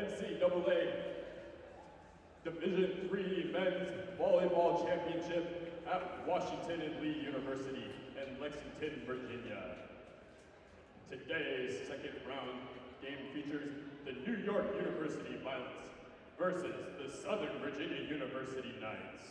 NCAA Division III Men's Volleyball Championship at Washington and Lee University in Lexington, Virginia. Today's second round game features the New York University Violets versus the Southern Virginia University Knights.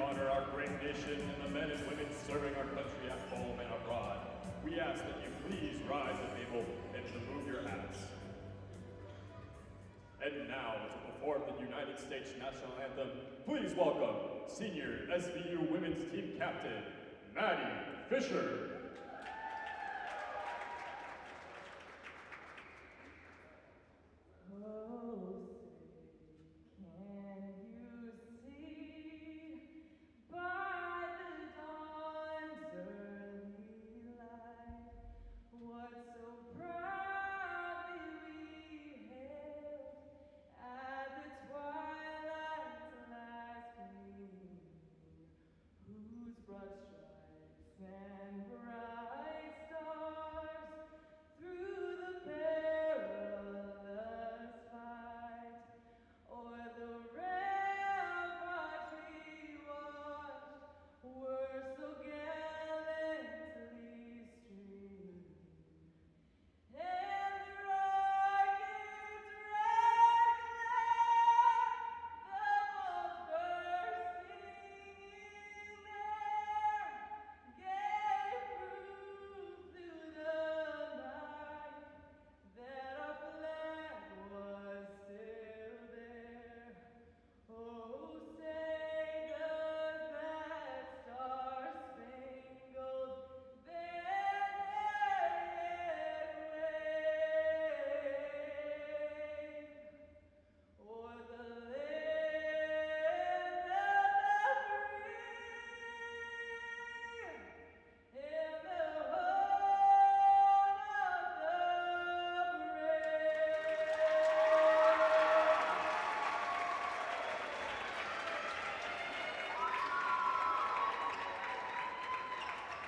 Honor our great nation and the men and women serving our country at home and abroad. We ask that you please rise and able and to move your hats. And now, to perform the United States National Anthem, please welcome Senior SVU Women's Team Captain, Maddie Fisher.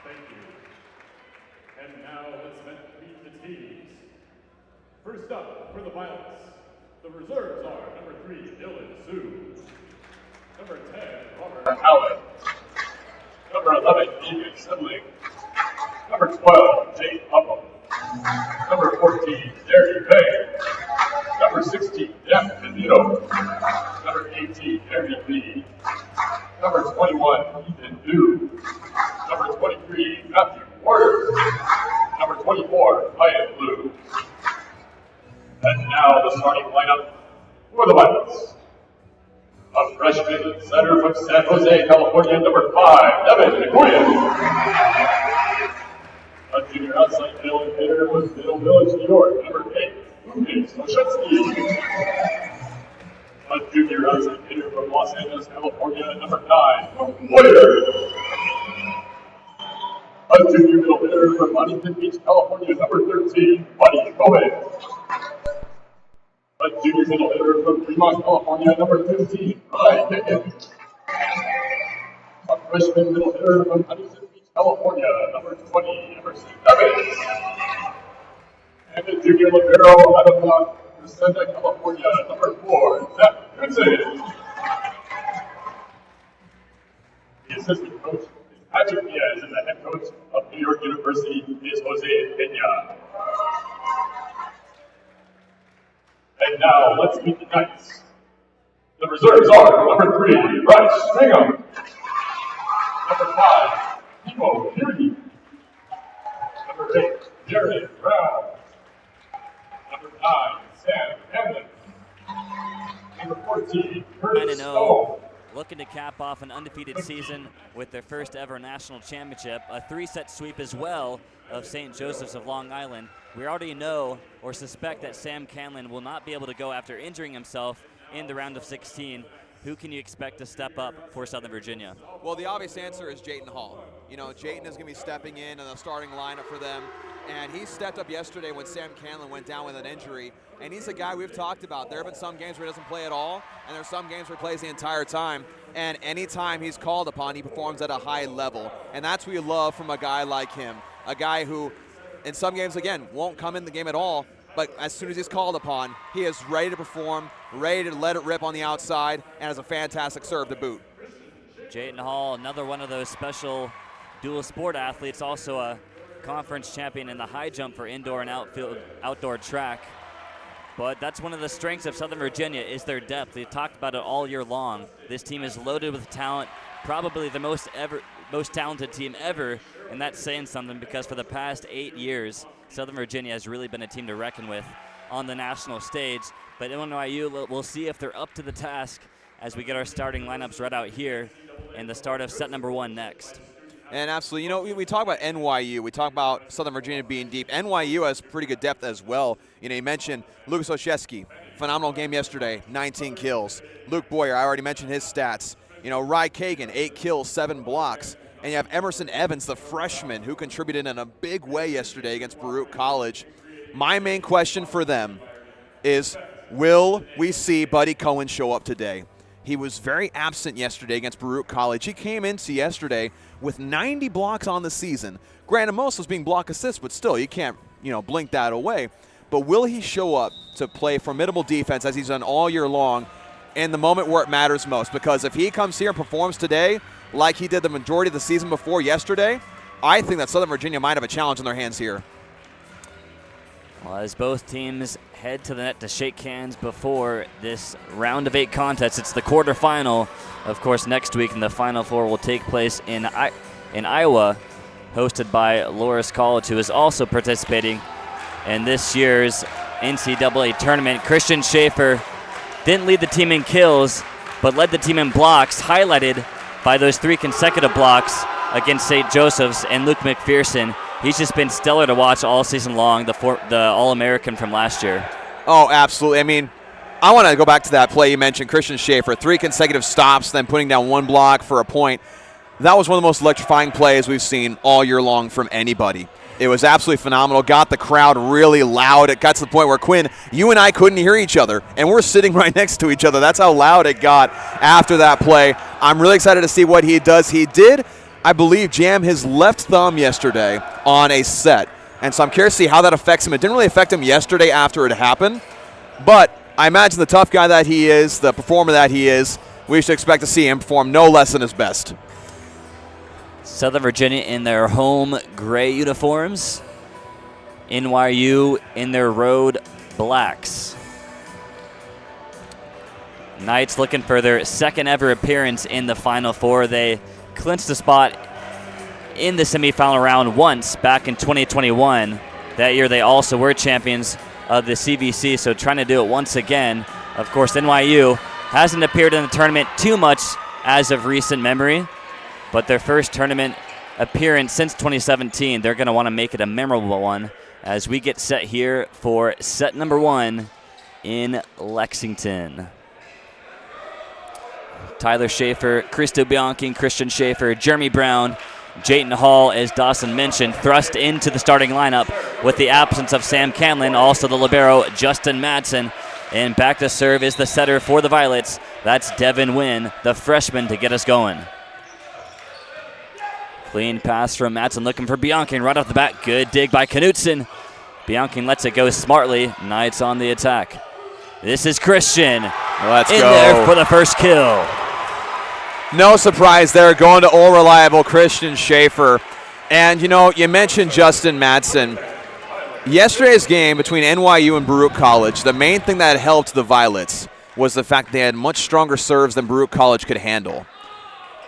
Thank you. And now let's meet the teams. First up for the Violets, the reserves are number 3, Dylan Sue, number 10, Robert Allen, number 11, David Sibling, number 12, Jake Upham, number 14, Derry Bay, number 16, Jeff Benito, number 18, Harry Lee, number 21, Ethan Dew, number 23, Matthew Porter, number 24, Ryan Blue. And now the starting lineup for the Violets. A freshman center from San Jose, California, number 5, Evan Nguyen. A junior outside middle hitter from Middle Village, New York, number 8, Uwe Soshetsky. A junior outside hitter from Los Angeles, California, number 9, Luke Boyer. A junior middle hitter from Huntington Beach, California, number 13, Buddy Gomez. A junior middle hitter from Fremont, California, number 15, Ryan Dickens. A freshman middle hitter from Huntington Beach, California, number 20, Emerson Evans. And a junior libero out of Resenda, California, number 4, Zach Goodson. The assistant coach is Patrick Diaz and the head coach of New York University is Jose Pena. And now let's meet the Knights. The reserves are number 3, Bryce Stringham. Number 5, Timo Kearney. Number 8, Jared Brown. Number 9, Sam Hamlin. Number 14, Curtis Stone. Looking to cap off an undefeated season with their first ever national championship, a 3-set sweep as well of St. Joseph's of Long Island. We already know or suspect that Sam Canlin will not be able to go after injuring himself in the round of 16. Who can you expect to step up for Southern Virginia? Well, the obvious answer is Jayton Hall. You know, Jayton is going to be stepping in the starting lineup for them, and he stepped up yesterday when Sam Canlin went down with an injury, and he's a guy we've talked about. There have been some games where he doesn't play at all, and there's some games where he plays the entire time, and anytime he's called upon, he performs at a high level, and that's what you love from a guy like him, a guy who in some games, again, won't come in the game at all, but as soon as he's called upon, he is ready to perform, ready to let it rip on the outside, and has a fantastic serve to boot. Jayton Hall, another one of those special dual sport athletes, also a conference champion in the high jump for indoor and outdoor track. But that's one of the strengths of Southern Virginia is their depth. They've talked about it all year long. This team is loaded with talent, probably the most talented team ever, and that's saying something because for the past 8 years, Southern Virginia has really been a team to reckon with on the national stage. But NYU, we'll see if they're up to the task as we get our starting lineups right out here and the start of set number 1 next. And absolutely, you know, we talk about NYU, we talk about Southern Virginia being deep. NYU has pretty good depth as well. You know, you mentioned Lucas Olszewski, phenomenal game yesterday, 19 kills. Luke Boyer, I already mentioned his stats. You know, Rye Kagan, 8 kills, 7 blocks. And you have Emerson Evans, the freshman, who contributed in a big way yesterday against Baruch College. My main question for them is, will we see Buddy Cohen show up today? He was very absent yesterday against Baruch College. He came into yesterday with 90 blocks on the season. Granted, most was being block assists, but still, you can't, blink that away. But will he show up to play formidable defense as he's done all year long in the moment where it matters most? Because if he comes here and performs today like he did the majority of the season before yesterday, I think that Southern Virginia might have a challenge in their hands here. Well, as both teams head to the net to shake hands before this round of 8 contest, it's the quarterfinal, of course, next week, and the Final Four will take place in Iowa, hosted by Loras College, who is also participating in this year's NCAA tournament. Christian Schaefer didn't lead the team in kills, but led the team in blocks, highlighted by those 3 consecutive blocks against St. Joseph's, and Luke McPherson. He's just been stellar to watch all season long, the All-American from last year. Oh, absolutely. I mean, I want to go back to that play you mentioned, Christian Schaefer, 3 consecutive stops, then putting down 1 block for a point. That was one of the most electrifying plays we've seen all year long from anybody. It was absolutely phenomenal, got the crowd really loud. It got to the point where, Quinn, you and I couldn't hear each other, and we're sitting right next to each other. That's how loud it got after that play. I'm really excited to see what he does. He did, I believe, jam his left thumb yesterday on a set. And so I'm curious to see how that affects him. It didn't really affect him yesterday after it happened, but I imagine the tough guy that he is, the performer that he is, we should expect to see him perform no less than his best. Southern Virginia in their home gray uniforms, NYU in their road blacks. Knights looking for their second ever appearance in the Final Four. They clinched a spot in the semifinal round once back in 2021. That year they also were champions of the CVC, so trying to do it once again. Of course, NYU hasn't appeared in the tournament too much as of recent memory, but their first tournament appearance since 2017, they're going to want to make it a memorable one as we get set here for set number 1 in Lexington. Tyler Schaefer, Christo Bianchi, Christian Schaefer, Jeremy Brown, Jayton Hall, as Dawson mentioned, thrust into the starting lineup with the absence of Sam Canlin, also the libero Justin Madsen. And back to serve is the setter for the Violets. That's Devin Wynn, the freshman, to get us going. Clean pass from Madsen, looking for Bianchi right off the bat. Good dig by Knutson. Bianchi lets it go smartly. Knights on the attack. This is Christian. Let's in go. There for the first kill. No surprise there, going to old reliable Christian Schaefer. And, you mentioned Justin Madsen. Yesterday's game between NYU and Baruch College, the main thing that helped the Violets was the fact they had much stronger serves than Baruch College could handle.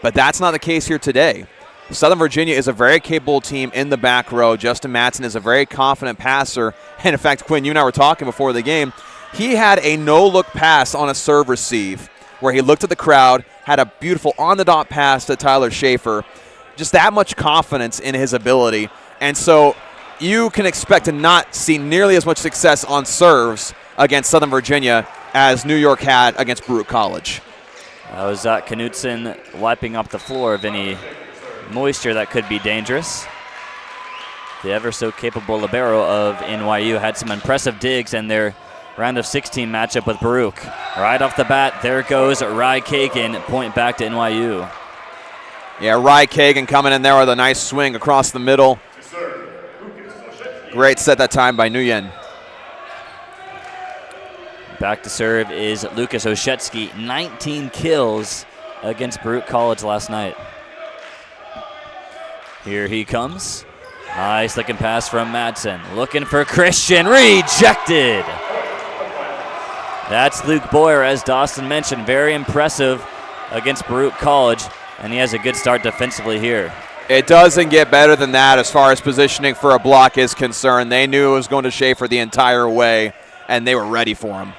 But that's not the case here today. Southern Virginia is a very capable team in the back row. Justin Madsen is a very confident passer. And, in fact, Quinn, you and I were talking before the game. He had a no-look pass on a serve receive where he looked at the crowd, had a beautiful on-the-dot pass to Tyler Schaefer. Just that much confidence in his ability. And so you can expect to not see nearly as much success on serves against Southern Virginia as New York had against Baruch College. That was Zach Knutson wiping up the floor of any moisture that could be dangerous. The ever so capable libero of NYU had some impressive digs in their round of 16 matchup with Baruch. Right off the bat, there goes Rye Kagan, point back to NYU. Yeah, Rye Kagan coming in there with a nice swing across the middle. Great set that time by Nguyen. Back to serve is Lucas Oshetsky, 19 kills against Baruch College last night. Here he comes. Nice looking pass from Madsen. Looking for Christian, rejected. That's Luke Boyer, as Dawson mentioned, very impressive against Baruch College, and he has a good start defensively here. It doesn't get better than that as far as positioning for a block is concerned. They knew it was going to Schaefer the entire way, and they were ready for him.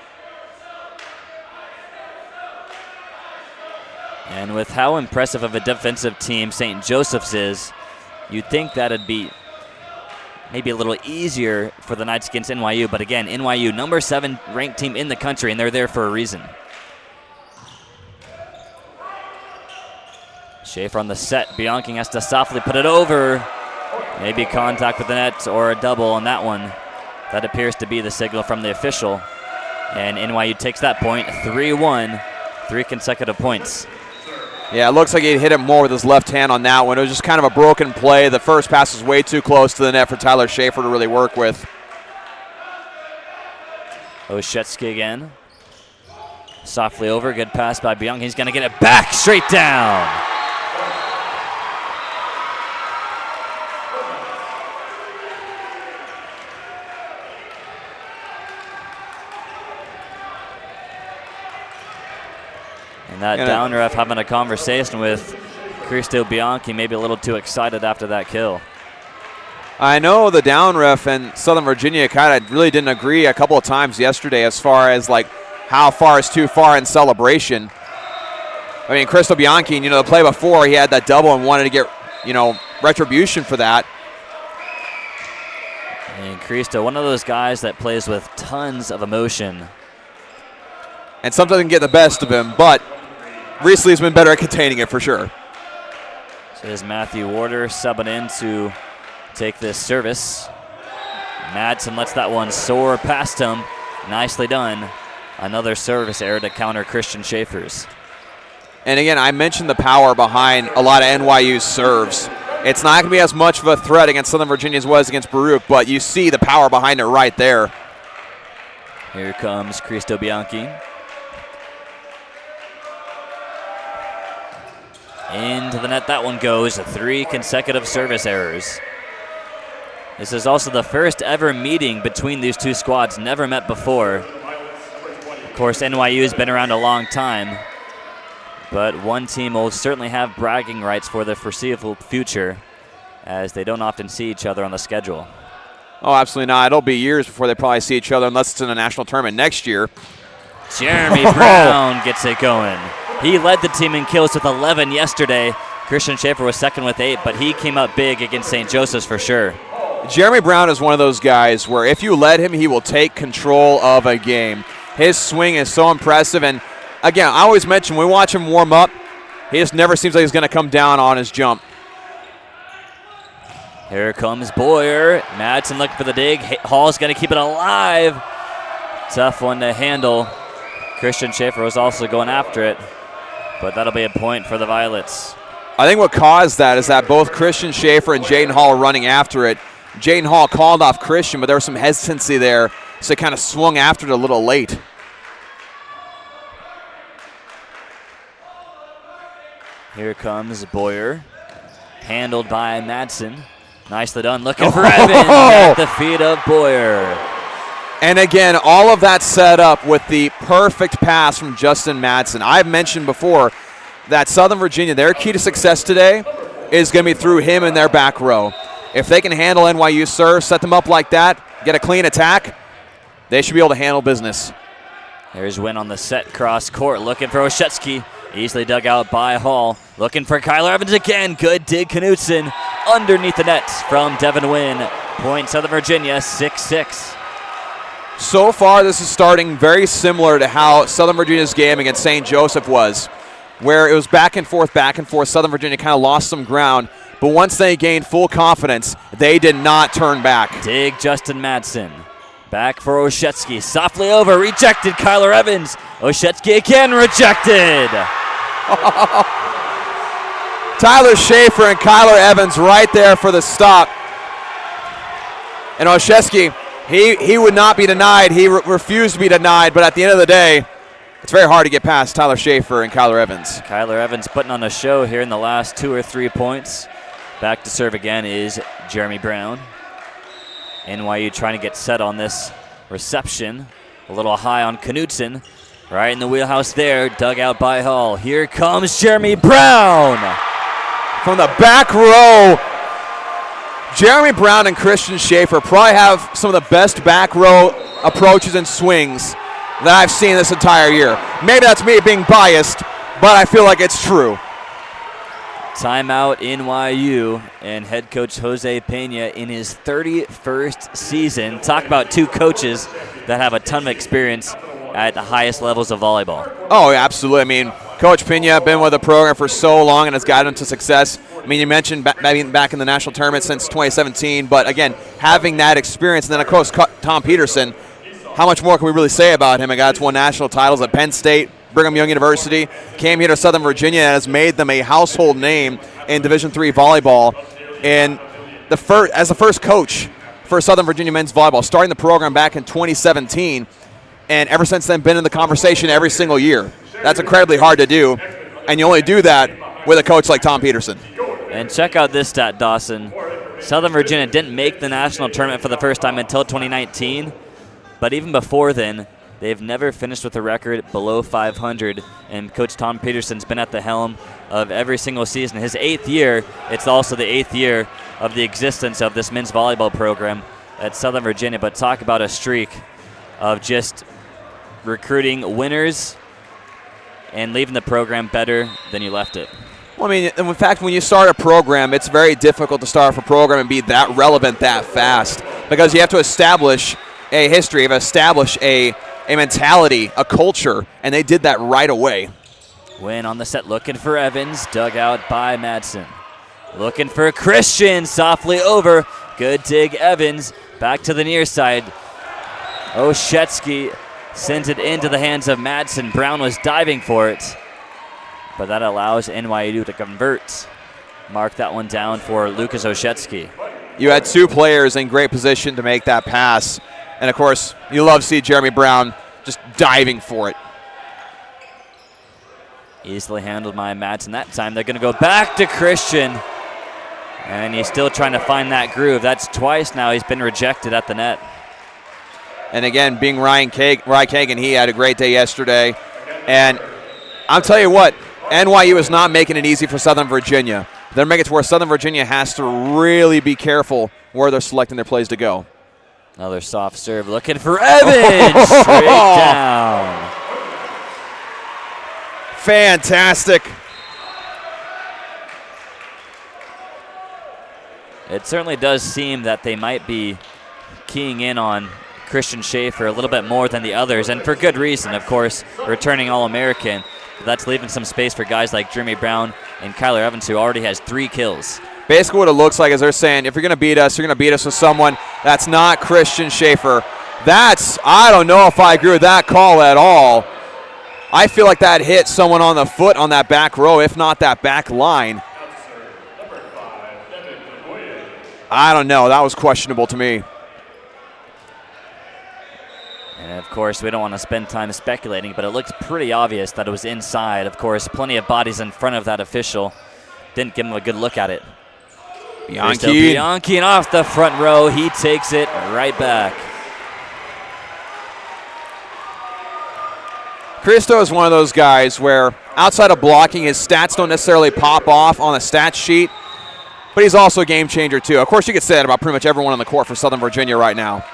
And with how impressive of a defensive team St. Joseph's is, you'd think that it'd be maybe a little easier for the Knights against NYU. But again, NYU, number 7 ranked team in the country, and they're there for a reason. Schaefer on the set. Bianchi has to softly put it over. Maybe contact with the net or a double on that one. That appears to be the signal from the official. And NYU takes that point, 3-1, 3 consecutive points. Yeah, it looks like he hit it more with his left hand on that one. It was just kind of a broken play. The first pass was way too close to the net for Tyler Schaefer to really work with. Oshetsky again. Softly over, good pass by Bianchi. He's going to get it back, straight down. And that down ref having a conversation with Cristo Bianchi, maybe a little too excited after that kill. I know the down ref and Southern Virginia kind of really didn't agree a couple of times yesterday as far as like how far is too far in celebration. I mean, Cristo Bianchi, the play before he had that double and wanted to get, retribution for that. And Cristo, one of those guys that plays with tons of emotion. And sometimes can get the best of him, but recently he's been better at containing it for sure. So there's Matthew Warder subbing in to take this service. Madsen lets that one soar past him. Nicely done. Another service error to counter Christian Schaefer's. And again, I mentioned the power behind a lot of NYU's serves. It's not going to be as much of a threat against Southern Virginia as it was against Baruch, but you see the power behind it right there. Here comes Cristo Bianchi. Into the net, that one goes. 3 consecutive service errors. This is also the first ever meeting between these two squads, never met before. Of course, NYU has been around a long time, but one team will certainly have bragging rights for the foreseeable future, as they don't often see each other on the schedule. Oh, absolutely not. It'll be years before they probably see each other unless it's in a national tournament next year. Jeremy Brown gets it going. He led the team in kills with 11 yesterday. Christian Schaefer was second with 8, but he came up big against St. Joseph's for sure. Jeremy Brown is one of those guys where if you let him, he will take control of a game. His swing is so impressive, and again, I always mention when we watch him warm up, he just never seems like he's going to come down on his jump. Here comes Boyer. Madsen looking for the dig. Hall's going to keep it alive. Tough one to handle. Christian Schaefer was also going after it, but that'll be a point for the Violets. I think what caused that is that both Christian Schaefer and Jaden Hall were running after it. Jaden Hall called off Christian, but there was some hesitancy there, so he kind of swung after it a little late. Here comes Boyer. Handled by Madsen. Nicely done. Looking for Evans at the feet of Boyer. And again, all of that set up with the perfect pass from Justin Madsen. I've mentioned before that Southern Virginia, their key to success today is going to be through him in their back row. If they can handle NYU serve, set them up like that, get a clean attack, they should be able to handle business. There's Wynn on the set cross court, looking for Oshetsky. Easily dug out by Hall. Looking for Kyler Evans again. Good dig, Knutson. Underneath the net from Devin Wynn. Point Southern Virginia, 6-6. So far, this is starting very similar to how Southern Virginia's game against St. Joseph was, where it was back and forth. Southern Virginia kind of lost some ground, but once they gained full confidence, they did not turn back. Dig Justin Madsen. Back for Oshetsky. Softly over. Rejected Kyler Evans. Oshetsky again rejected. Tyler Schaefer and Kyler Evans right there for the stop. And Oshetsky, he would not be denied. He refused to be denied, but at the end of the day, it's very hard to get past Tyler Schaefer and Kyler Evans. Kyler Evans putting on a show here in the last 2 or 3 points. Back to serve again is Jeremy Brown. NYU trying to get set on this reception. A little high on Knutson. Right in the wheelhouse there, dug out by Hall. Here comes Jeremy Brown. From the back row, Jeremy Brown and Christian Schaefer probably have some of the best back row approaches and swings that I've seen this entire year. Maybe that's me being biased, but I feel like it's true. Timeout NYU, and head coach Jose Pena in his 31st season. Talk about 2 coaches that have a ton of experience at the highest levels of volleyball. Oh, absolutely. I mean, Coach Pena been with the program for so long and has guided them to success. I mean, you mentioned back in the national tournament since 2017, but again, having that experience, and then of course Tom Peterson, how much more can we really say about him? A guy that's won national titles at Penn State, Brigham Young University, came here to Southern Virginia and has made them a household name in Division III volleyball. And as the first coach for Southern Virginia men's volleyball, starting the program back in 2017, and ever since then been in the conversation every single year. That's incredibly hard to do, and you only do that with a coach like Tom Peterson. And check out this stat, Dawson. Southern Virginia didn't make the national tournament for the first time until 2019, but even before then, they've never finished with a record below 500, and Coach Tom Peterson's been at the helm of every single season. His 8th year, it's also the 8th year of the existence of this men's volleyball program at Southern Virginia, but talk about a streak of just recruiting winners and leaving the program better than you left it. Well, I mean, in fact, when you start a program, it's very difficult to start off a program and be that relevant that fast, because you have to establish a history, you have to establish a mentality, a culture, and they did that right away. Wynn on the set, looking for Evans, dug out by Madsen. Looking for Christian, softly over. Good dig, Evans. Back to the near side. Oshetsky sends it into the hands of Madsen. Brown was diving for it, but that allows NYU to convert. Mark that one down for Lucas Oshetsky. You had 2 players in great position to make that pass, and of course, you love to see Jeremy Brown just diving for it. Easily handled by Madsen that time. They're going to go back to Christian, and he's still trying to find that groove. That's twice now he's been rejected at the net. And again, being Ryan Kagan, he had a great day yesterday. And I'll tell you what, NYU is not making it easy for Southern Virginia. They're making it to where Southern Virginia has to really be careful where they're selecting their plays to go. Another soft serve, looking for Evans, straight down. Fantastic. It certainly does seem that they might be keying in on Christian Schaefer a little bit more than the others, and for good reason, of course, returning All-American. That's leaving some space for guys like Jeremy Brown and Kyler Evans, who already has 3 kills. Basically what it looks like is they're saying, if you're going to beat us, you're going to beat us with someone that's not Christian Schaefer. I don't know if I agree with that call at all. I feel like that hit someone on the foot on that back row, if not that back line. I don't know. That was questionable to me. And And of course, we don't want to spend time speculating, but it looked pretty obvious that it was inside. Of course, plenty of bodies in front of that official. Didn't give him a good look at it. Bianchi off the front row. He takes it right back. Cristo is one of those guys where outside of blocking, his stats don't necessarily pop off on a stat sheet, but he's also a game changer too. Of course, you could say that about pretty much everyone on the court for Southern Virginia right now.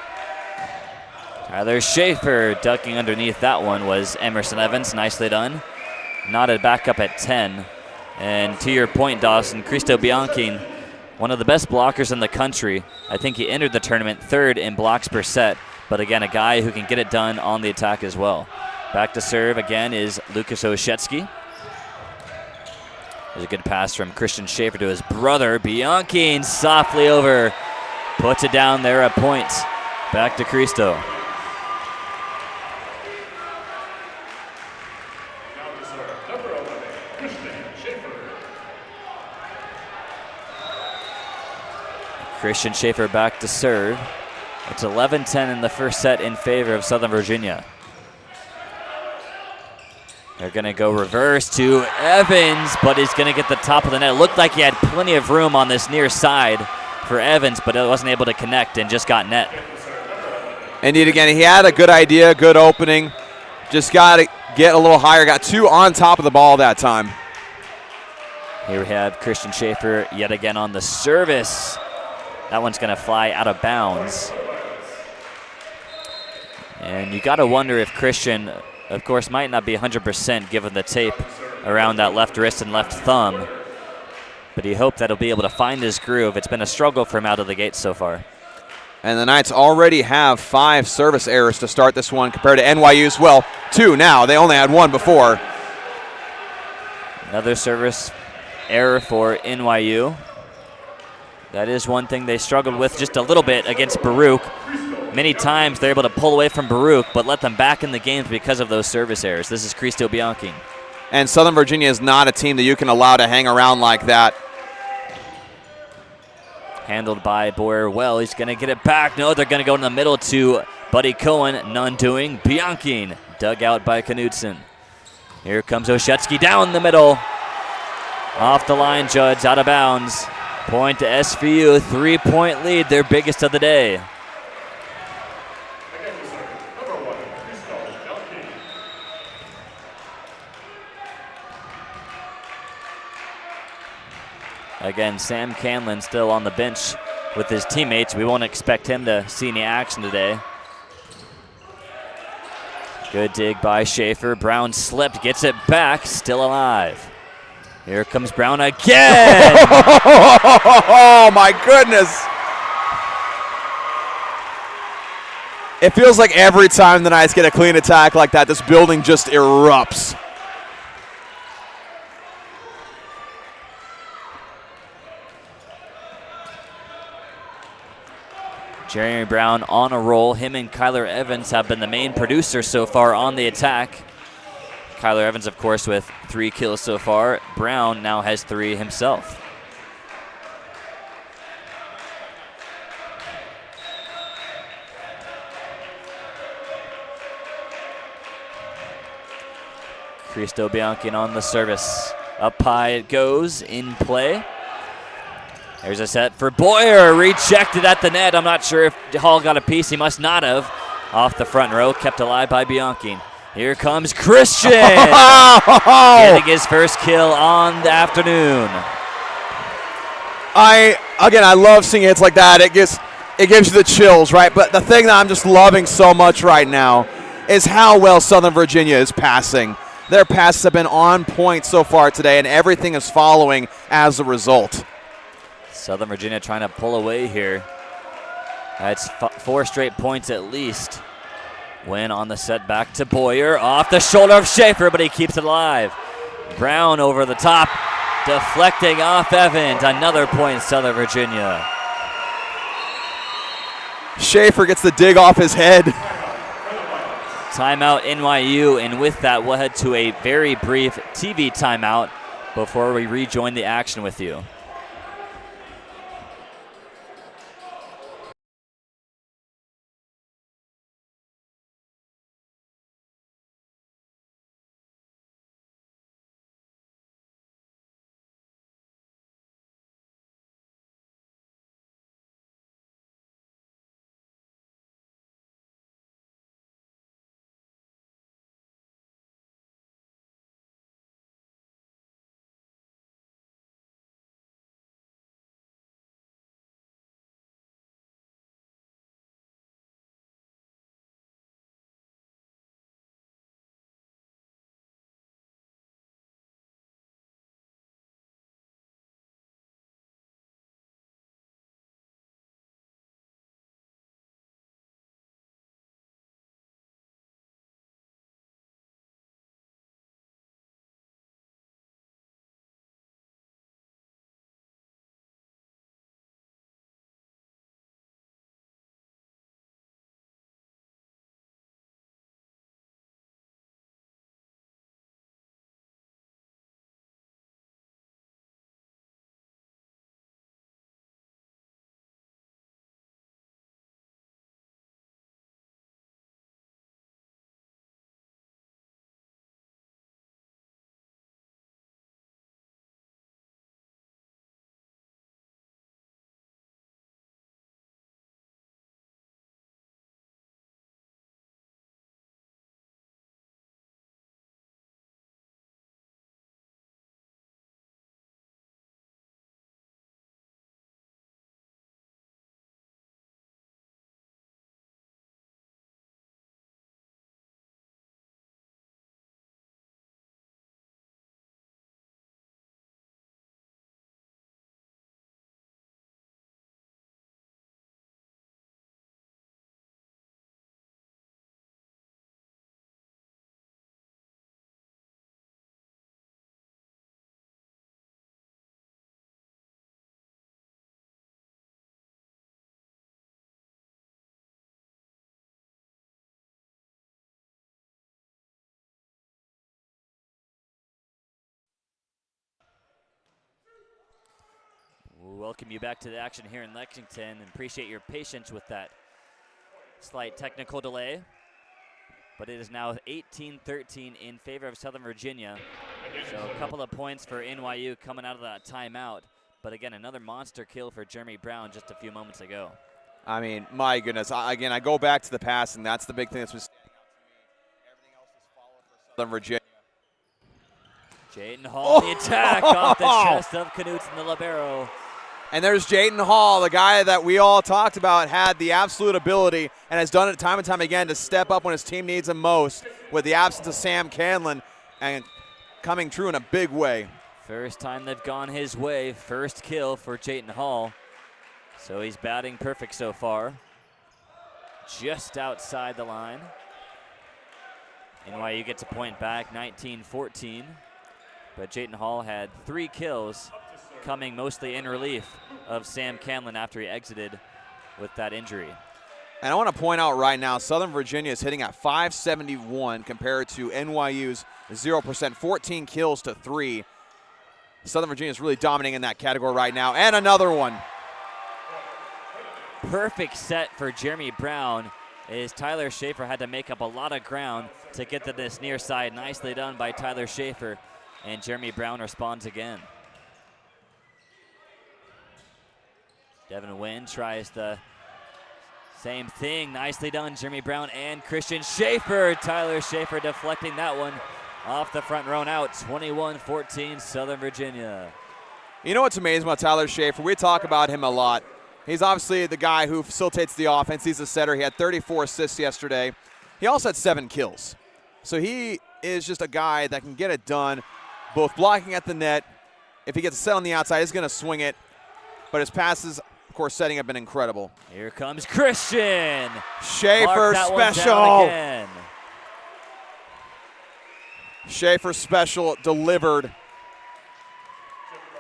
Tyler Schaefer ducking underneath that one was Emerson Evans. Nicely done. Knotted back up at 10. And to your point, Dawson, Cristo Bianchi, one of the best blockers in the country. I think he entered the tournament 3rd in blocks per set, but again, a guy who can get it done on the attack as well. Back to serve again is Lucas Oshetsky. There's a good pass from Christian Schaefer to his brother. Bianchi softly over. Puts it down there at point. Back to Cristo. Christian Schaefer back to serve. It's 11-10 in the first set in favor of Southern Virginia. They're going to go reverse to Evans, but he's going to get the top of the net. It looked like he had plenty of room on this near side for Evans, but it wasn't able to connect and just got net. Indeed, again, he had a good idea, good opening. Just got to get a little higher. Got 2 on top of the ball that time. Here we have Christian Schaefer yet again on the service. That one's going to fly out of bounds. And you got to wonder if Christian, of course, might not be 100% given the tape around that left wrist and left thumb. But you hope that he'll be able to find his groove. It's been a struggle for him out of the gate so far. And the Knights already have 5 service errors to start this one compared to NYU's, well, 2 now. They only had 1 before. Another service error for NYU. That is one thing they struggled with just a little bit against Baruch. Many times they're able to pull away from Baruch, but let them back in the games because of those service errors. This is Cristo Bianchi. And Southern Virginia is not a team that you can allow to hang around like that. Handled by Boyer well. He's going to get it back. No, they're going to go in the middle to Buddy Cohen. None doing. Bianchi dug out by Knudsen. Here comes Oshetsky down the middle. Off the line, Judge, out of bounds. Point to SVU, 3-point lead, their biggest of the day. Again, Sam Canlin still on the bench with his teammates. We won't expect him to see any action today. Good dig by Schaefer. Brown slipped, gets it back, still alive. Here comes Brown again. Oh, my goodness. It feels like every time the Knights get a clean attack like that, this building just erupts. Jeremy Brown on a roll. Him and Kyler Evans have been the main producers so far on the attack. Kyler Evans, of course, with 3 kills so far. Brown now has 3 himself. Cristo Bianchi on the service. Up high it goes, in play. There's a set for Boyer, rejected at the net. I'm not sure if Hall got a piece, he must not have. Off the front row, kept alive by Bianchi. Here comes Christian, getting his first kill on the afternoon. I love seeing hits like that. It gives you the chills, right? But the thing that I'm just loving so much right now is how well Southern Virginia is passing. Their passes have been on point so far today, and everything is following as a result. Southern Virginia trying to pull away here. That's 4 straight points at least. Win on the set back to Boyer. Off the shoulder of Schaefer, but he keeps it alive. Brown over the top, deflecting off Evans. Another point, Southern Virginia. Schaefer gets the dig off his head. Timeout NYU, and with that, we'll head to a very brief TV timeout before we rejoin the action with you. welcome you back to the action here in Lexington and appreciate your patience with that slight technical delay. But it is now 18-13 in favor of Southern Virginia. So a couple of points for NYU coming out of that timeout. But again, another monster kill for Jeremy Brown just a few moments ago. I mean, my goodness. Again, I go back to the passing. That's the big thing that's been sticking out to me. Everything else is followed for Southern Virginia. Jayden Hall, the attack off the chest of Knutson, the libero. And there's Jayden Hall, the guy that we all talked about, had the absolute ability and has done it time and time again to step up when his team needs him most with the absence of Sam Canlin and coming true in a big way. First time they've gone his way, first kill for Jayden Hall. So he's batting perfect so far. Just outside the line. NYU gets a point back, 19-14. But Jayden Hall had 3 kills, coming mostly in relief of Sam Canlin after he exited with that injury. And I want to point out right now, Southern Virginia is hitting at 571 compared to NYU's 0%, 14 kills to 3. Southern Virginia is really dominating in that category right now. And another one. Perfect set for Jeremy Brown as Tyler Schaefer had to make up a lot of ground to get to this near side. Nicely done by Tyler Schaefer, and Jeremy Brown responds again. Devin Wynn tries the same thing. Nicely done, Jeremy Brown and Christian Schaefer. Tyler Schaefer deflecting that one off the front row and out. 21-14 Southern Virginia. You know what's amazing about Tyler Schaefer? We talk about him a lot. He's obviously the guy who facilitates the offense. He's a setter. He had 34 assists yesterday. He also had 7 kills. So he is just a guy that can get it done, both blocking at the net. If he gets a set on the outside, he's going to swing it. But his passes, of course, setting have been incredible. Here comes Christian. Schaefer special. Schaefer special delivered.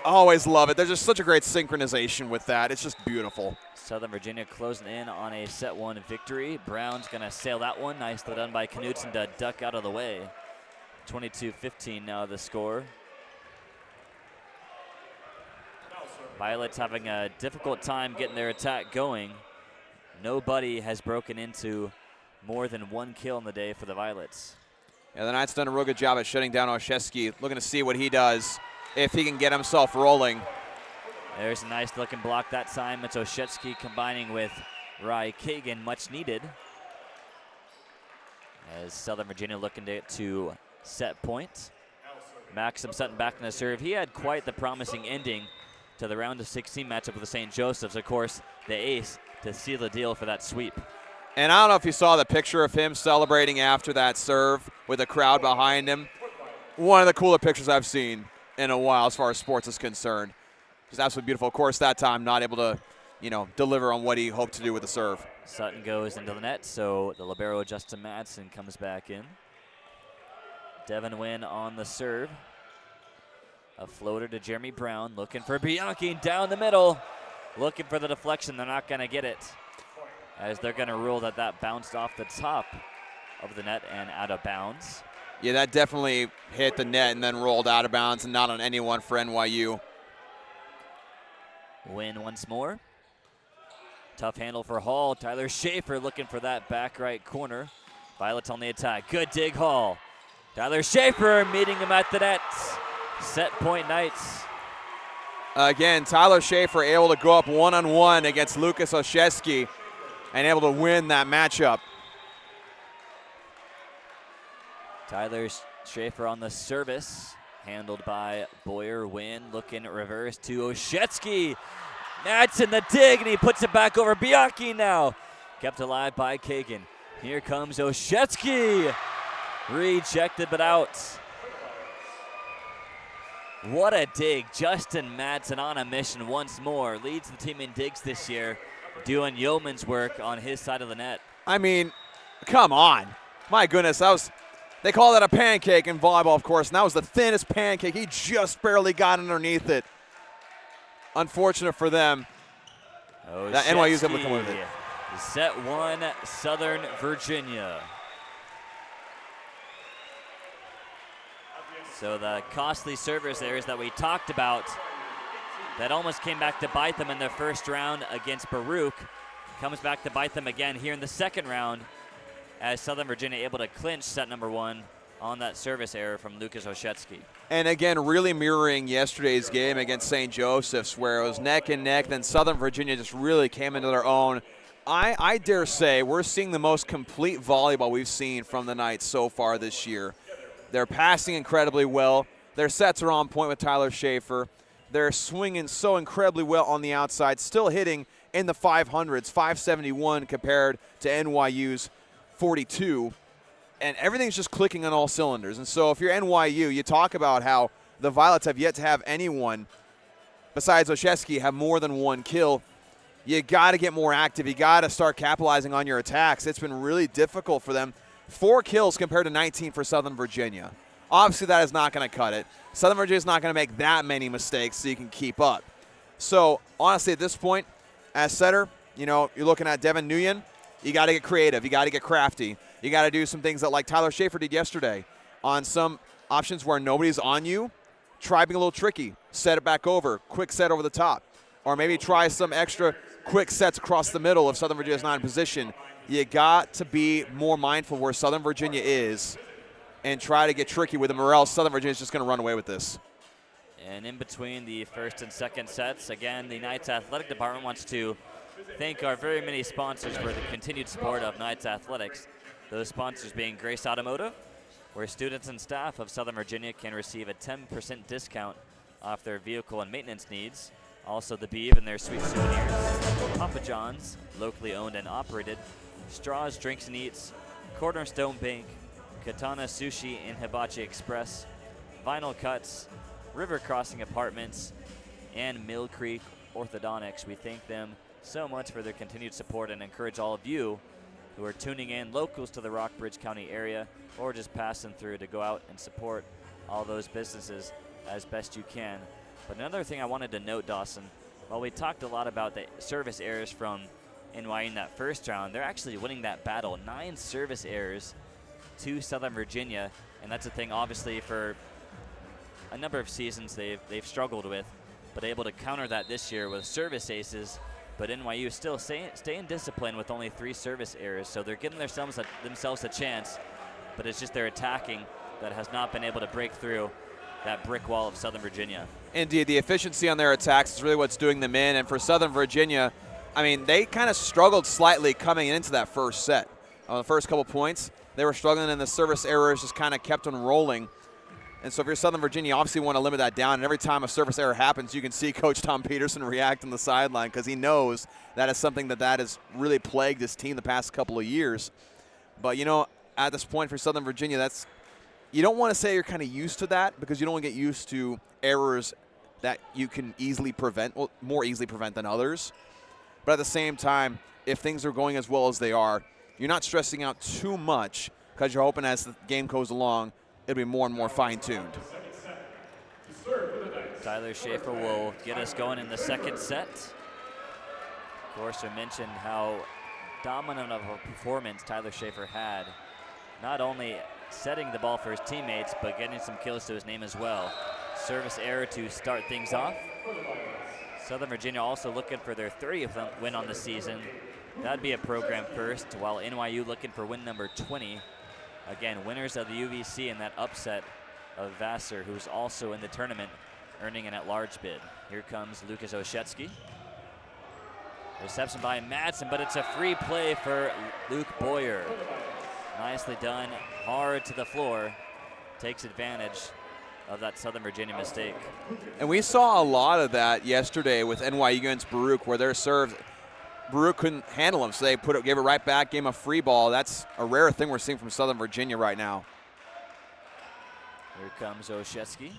Always love it. There's just such a great synchronization with that. It's just beautiful. Southern Virginia closing in on a set 1 victory. Brown's going to sail that one. Nicely done by Knutson to duck out of the way. 22-15 now the score. Violets having a difficult time getting their attack going. Nobody has broken into more than 1 kill in the day for the Violets. Yeah, the Knights done a real good job at shutting down Olszewski. Looking to see what he does, if he can get himself rolling. There's a nice looking block that time. It's Olszewski combining with Ry Kagan, much needed. As Southern Virginia looking to set point. Maxim Sutton back in the serve. He had quite the promising ending to the round of 16 matchup with the St. Joseph's. Of course, the ace to seal the deal for that sweep. And I don't know if you saw the picture of him celebrating after that serve with a crowd behind him. One of the cooler pictures I've seen in a while as far as sports is concerned. Just absolutely beautiful. Of course, that time not able to, deliver on what he hoped to do with the serve. Sutton goes into the net, so the libero Justin Madsen comes back in. Devin Wynn on the serve. A floater to Jeremy Brown, looking for Bianchi down the middle. Looking for the deflection, they're not gonna get it, as they're gonna rule that bounced off the top of the net and out of bounds. Yeah, that definitely hit the net and then rolled out of bounds and not on anyone for NYU. Win once more. Tough handle for Hall. Tyler Schaefer looking for that back right corner. Violets on the attack. Good dig, Hall. Tyler Schaefer meeting him at the net. Set point Knights. Again, Tyler Schaefer able to go up one-on-one against Lucas Olszewski and able to win that matchup. Tyler Schaefer on the service. Handled by Boyer. Wynn looking reverse to Olszewski. Madsen the dig, and he puts it back over Bianchi now. Kept alive by Kagan. Here comes Olszewski. Rejected but out. What a dig. Justin Madsen on a mission once more. Leads the team in digs this year, doing yeoman's work on his side of the net. I mean, come on. My goodness, they call that a pancake in volleyball, of course, and that was the thinnest pancake. He just barely got underneath it. Unfortunate for them that NYU's able to come with it. Set 1, Southern Virginia. So the costly service errors that we talked about That almost came back to bite them in their first round against Baruch. Comes back to bite them again here in the second round as Southern Virginia able to clinch set number 1 on that service error from Lucas Oshetsky. And again, really mirroring yesterday's game against St. Joseph's, where it was neck and neck, then Southern Virginia just really came into their own. I dare say we're seeing the most complete volleyball we've seen from the Knights so far this year. They're passing incredibly well. Their sets are on point with Tyler Schaefer. They're swinging so incredibly well on the outside, still hitting in the 500s, 571 compared to NYU's 42. And everything's just clicking on all cylinders. And so if you're NYU, you talk about how the Violets have yet to have anyone besides Oshetsky have more than 1 kill. You got to get more active. You got to start capitalizing on your attacks. It's been really difficult for them. 4 kills compared to 19 for Southern Virginia. Obviously, that is not going to cut it. Southern Virginia is not going to make that many mistakes so you can keep up. So, honestly, at this point, as setter, you're looking at Devin Nguyen. You got to get creative. You got to get crafty. You got to do some things that like Tyler Schaefer did yesterday on some options where nobody's on you. Try being a little tricky. Set it back over. Quick set over the top. Or maybe try some extra quick sets across the middle if Southern Virginia is not in position. You got to be more mindful where Southern Virginia is and try to get tricky with them, or else Southern Virginia is just going to run away with this. And in between the first and second sets, again, the Knights Athletic Department wants to thank our very many sponsors for the continued support of Knights Athletics. Those sponsors being Grace Automotive, where students and staff of Southern Virginia can receive a 10% discount off their vehicle and maintenance needs. Also the Beeve and their sweet souvenirs. Papa John's, locally owned and operated. Straws, Drinks and Eats. Cornerstone Bank. Katana Sushi and Hibachi Express. Vinyl Cuts. River Crossing Apartments. And Mill Creek Orthodontics. We thank them so much for their continued support and encourage all of you who are tuning in, locals to the Rockbridge County area or just passing through, to go out and support all those businesses as best you can. But another thing I wanted to note, Dawson, while we talked a lot about the service errors from NYU in that first round, they're actually winning that battle. 9 service errors to Southern Virginia, and that's a thing obviously for a number of seasons they've struggled with, but able to counter that this year with service aces. But NYU still staying disciplined with only 3 service errors, so they're giving themselves a chance, but it's just their attacking that has not been able to break through that brick wall of Southern Virginia. Indeed, the efficiency on their attacks is really what's doing them in, and for Southern Virginia, I mean, they kind of struggled slightly coming into that first set. On the first couple points, they were struggling, and the service errors just kind of kept on rolling. And so if you're Southern Virginia, you obviously want to limit that down. And every time a service error happens, you can see Coach Tom Peterson react on the sideline because he knows that is something that has really plagued this team the past couple of years. But, at this point for Southern Virginia, you don't want to say you're kind of used to that because you don't want to get used to errors that you can easily prevent, well, more easily prevent than others. But at the same time, if things are going as well as they are, you're not stressing out too much because you're hoping as the game goes along, it'll be more and more fine-tuned. Tyler Schaefer will get us going in the second set. Of course, we mentioned how dominant of a performance Tyler Schaefer had, not only setting the ball for his teammates, but getting some kills to his name as well. Service error to start things off. Southern Virginia also looking for their 30th win on the season. That'd be a program first, while NYU looking for win number 20. Again, winners of the UVC and that upset of Vassar, who's also in the tournament, earning an at-large bid. Here comes Lucas Oshetsky. Reception by Madsen, but it's a free play for Luke Boyer. Nicely done, hard to the floor. Takes advantage of that Southern Virginia mistake. And we saw a lot of that yesterday with NYU against Baruch, where their serves, Baruch couldn't handle them, so they gave it right back, gave him a free ball. That's a rare thing we're seeing from Southern Virginia right now. Here comes Oshetsky.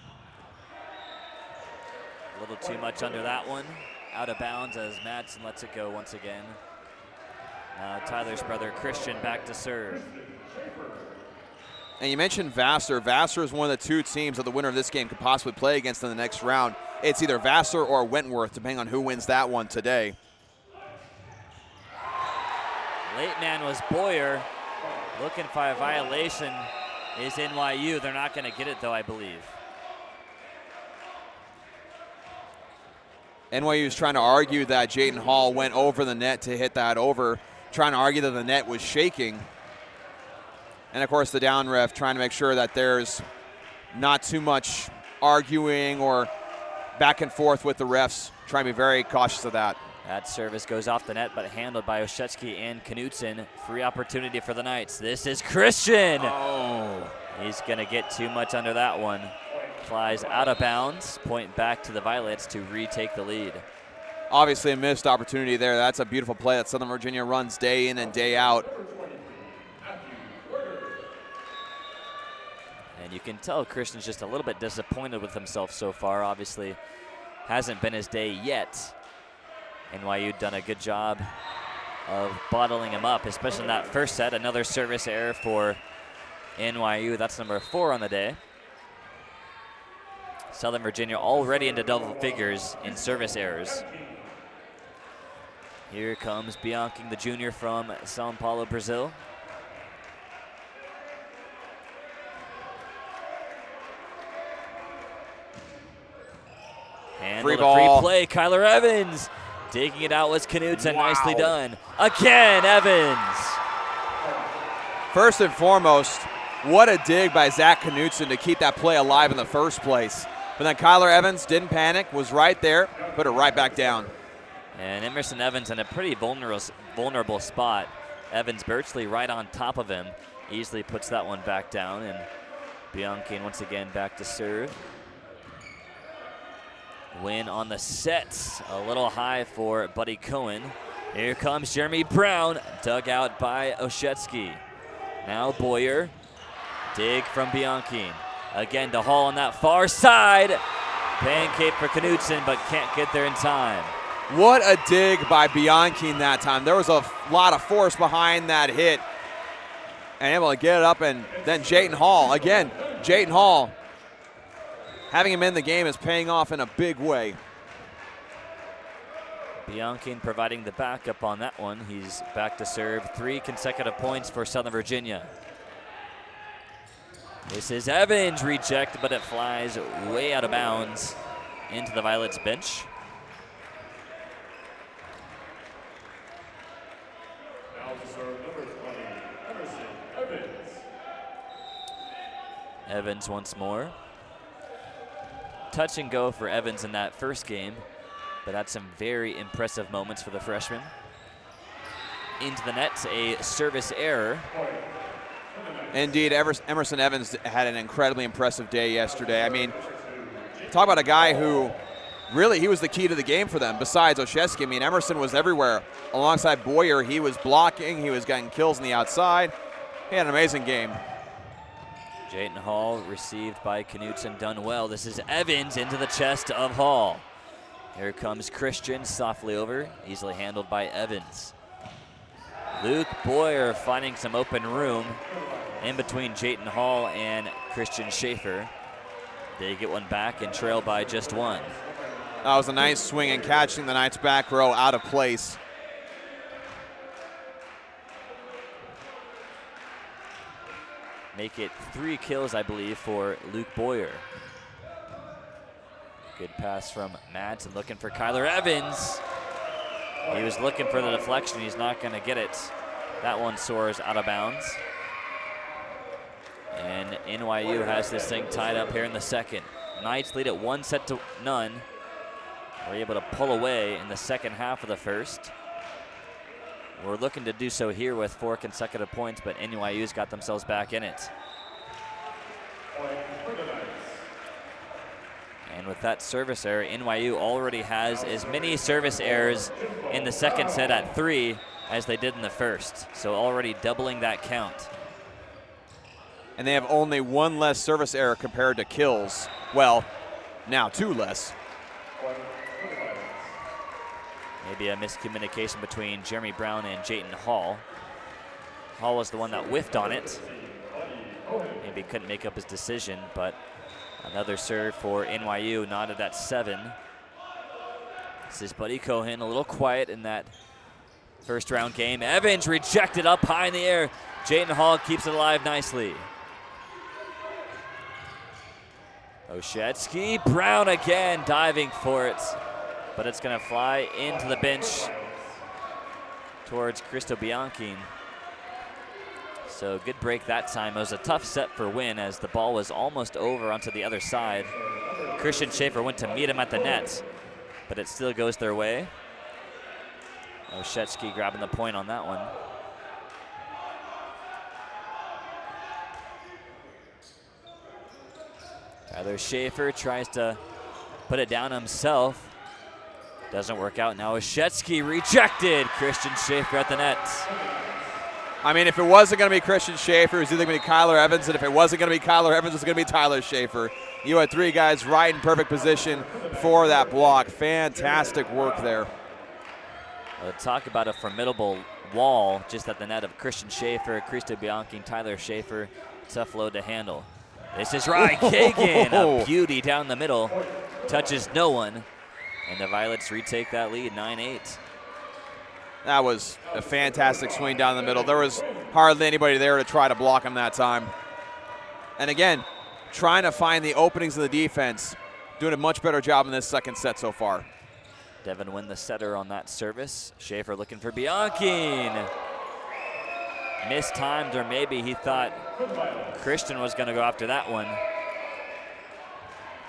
A little too much under that one. Out of bounds as Madsen lets it go once again. Now Tyler's brother Christian back to serve. And you mentioned Vassar. Vassar is one of the 2 teams that the winner of this game could possibly play against in the next round. It's either Vassar or Wentworth, depending on who wins that one today. Late man was Boyer. Looking for a violation is NYU. They're not going to get it, though, I believe. NYU is trying to argue that Jayden Hall went over the net to hit that over, trying to argue that the net was shaking. And, of course, the down ref trying to make sure that there's not too much arguing or back and forth with the refs, trying to be very cautious of that. That service goes off the net, but handled by Oshetsky and Knutson. Free opportunity for the Knights. This is Christian. Oh. He's going to get too much under that one. Flies out of bounds. Point back to the Violets to retake the lead. Obviously a missed opportunity there. That's a beautiful play that Southern Virginia runs day in and day out. And you can tell Christian's just a little bit disappointed with himself so far. Obviously hasn't been his day yet. NYU done a good job of bottling him up, especially in that first set. Another service error for NYU. That's number 4 on the day. Southern Virginia already into double figures in service errors. Here comes Bianchi, the junior from Sao Paulo, Brazil. Free Handled a ball. free play. Kyler Evans digging it out was Knutson. Wow. Nicely done. Again, Evans. First and foremost, what a dig by Zach Knutson to keep that play alive in the first place. But then Kyler Evans didn't panic, was right there, put it right back down. And Emerson Evans in a pretty vulnerable spot. Evans virtually right on top of him. Easily puts that one back down. And Bianchi once again back to serve. Win on the set. A little high for Buddy Cohen. Here comes Jeremy Brown, dug out by Oshetsky. Now Boyer. Dig from Bianchi. Again to Hall on that far side. Pancake for Knutson, but can't get there in time. What a dig by Bianchi in that time. There was a lot of force behind that hit. And able to get it up, and then Jayden Hall. Again, Jayden Hall, having him in the game is paying off in a big way. Bianchi providing the backup on that one. He's back to serve. 3 consecutive points for Southern Virginia. This is Evans, rejected, but it flies way out of bounds into the Violets bench. Now to serve number 20, Emerson Evans. Evans once more. Touch and go for Evans in that first game, but that's some very impressive moments for the freshman. Into the net, a service error. Indeed, Emerson Evans had an incredibly impressive day yesterday. I mean, talk about a guy who really, he was the key to the game for them besides Oshetsky. I mean, Emerson was everywhere. Alongside Boyer, he was blocking, he was getting kills on the outside. He had an amazing game. Jayden Hall received by Knutson, done well. This is Evans into the chest of Hall. Here comes Christian, softly over, easily handled by Evans. Luke Boyer finding some open room in between Jayden Hall and Christian Schaefer. They get one back and trail by just 1. That was a nice swing and catching the Knights back row out of place. Make it 3 kills, I believe, for Luke Boyer. Good pass from Madsen, looking for Kyler Evans. He was looking for the deflection. He's not going to get it. That one soars out of bounds. And NYU has this thing tied up here in the second. Knights lead at 1-0. We're able to pull away in the second half of the first. We're looking to do so here with 4 consecutive points, but NYU's got themselves back in it. And with that service error, NYU already has as many service errors in the second set at 3 as they did in the first. So already doubling that count. And they have only 1 less service error compared to kills. Well, now 2 less. Maybe a miscommunication between Jeremy Brown and Jayden Hall. Hall was the one that whiffed on it. Maybe couldn't make up his decision, but another serve for NYU, knotted at 7. This is Buddy Cohen, a little quiet in that first round game. Evans rejected up high in the air. Jayden Hall keeps it alive nicely. Oshetsky, Brown again diving for it. but it's going to fly into the bench towards Cristo Bianchi. So good break that time. It was a tough set for Wynn as the ball was almost over onto the other side. Christian Schaefer went to meet him at the net, but it still goes their way. Oshetsky grabbing the point on that one. Tyler Schaefer tries to put it down himself. Doesn't work out. Now Oshetsky rejected. Christian Schaefer at the net. I mean, if it wasn't going to be Christian Schaefer, it was either going to be Kyler Evans, and if it wasn't going to be Kyler Evans, it was going to be Tyler Schaefer. You had 3 guys right in perfect position for that block. Fantastic work there. Talk about a formidable wall just at the net of Christian Schaefer, Cristo Bianchi, and Tyler Schaefer. Tough load to handle. This is Ryan Kagan, a beauty down the middle. Touches no one, and the Violets retake that lead, 9-8. That was a fantastic swing down the middle. There was hardly anybody there to try to block him that time. And again, trying to find the openings of the defense, doing a much better job in this second set so far. Devin Wynn, the setter on that service. Schaefer looking for Bianchi. Mistimed, or maybe he thought Christian was going to go after that one.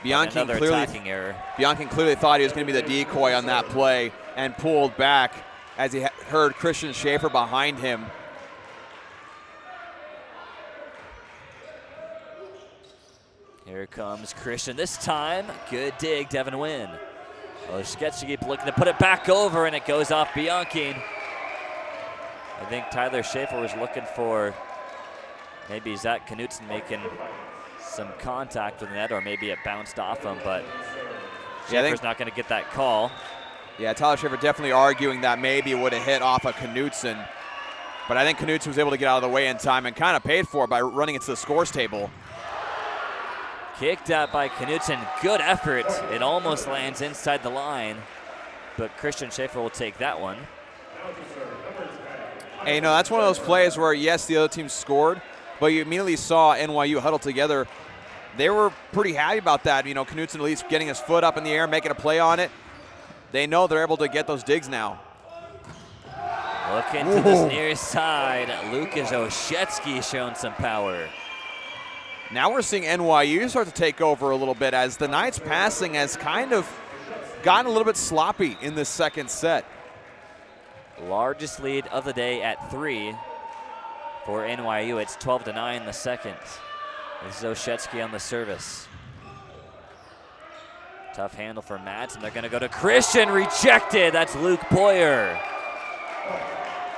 Bianchi another attacking error. Bianchi clearly thought he was going to be the decoy on that play and pulled back as he heard Christian Schaefer behind him. Here comes Christian this time. Good dig, Devin Wynn. Oshetsky looking to put it back over, and it goes off Bianchi. I think Tyler Schaefer was looking for maybe Zach Knutson making some contact with the net, or maybe it bounced off him, but Schaefer's not going to get that call. Yeah, Tyler Schaefer definitely arguing that maybe it would have hit off of Knutson, but I think Knutson was able to get out of the way in time and kind of paid for it by running into the scores table. Kicked out by Knutson, good effort. It almost lands inside the line, but Christian Schaefer will take that one. And you know, that's one of those plays where, yes, the other team scored, but you immediately saw NYU huddle together. They were pretty happy about that. You know, Knutson at least getting his foot up in the air, making a play on it. They know they're able to get those digs now. Looking to this near side, Lucas Oshetsky showing some power. Now we're seeing NYU start to take over a little bit as the Knights' passing has kind of gotten a little bit sloppy in this second set. Largest lead of the day at 3 for NYU. It's 12-9 in the second. This is Oshetsky on the service. Tough handle for Madsen. They're going to go to Christian. Rejected. That's Luke Boyer.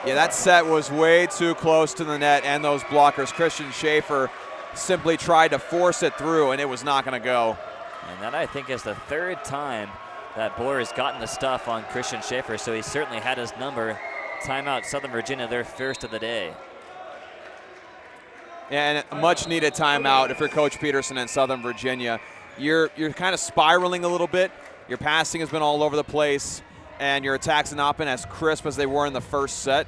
Yeah, that set was way too close to the net and those blockers. Christian Schaefer simply tried to force it through, and it was not going to go. And that, I think, is the 3rd time that Boyer has gotten the stuff on Christian Schaefer, so he certainly had his number. Timeout, Southern Virginia, their first of the day. And a much-needed timeout if you're Coach Peterson in Southern Virginia. You're kind of spiraling a little bit. Your passing has been all over the place, and your attacks have not been as crisp as they were in the first set.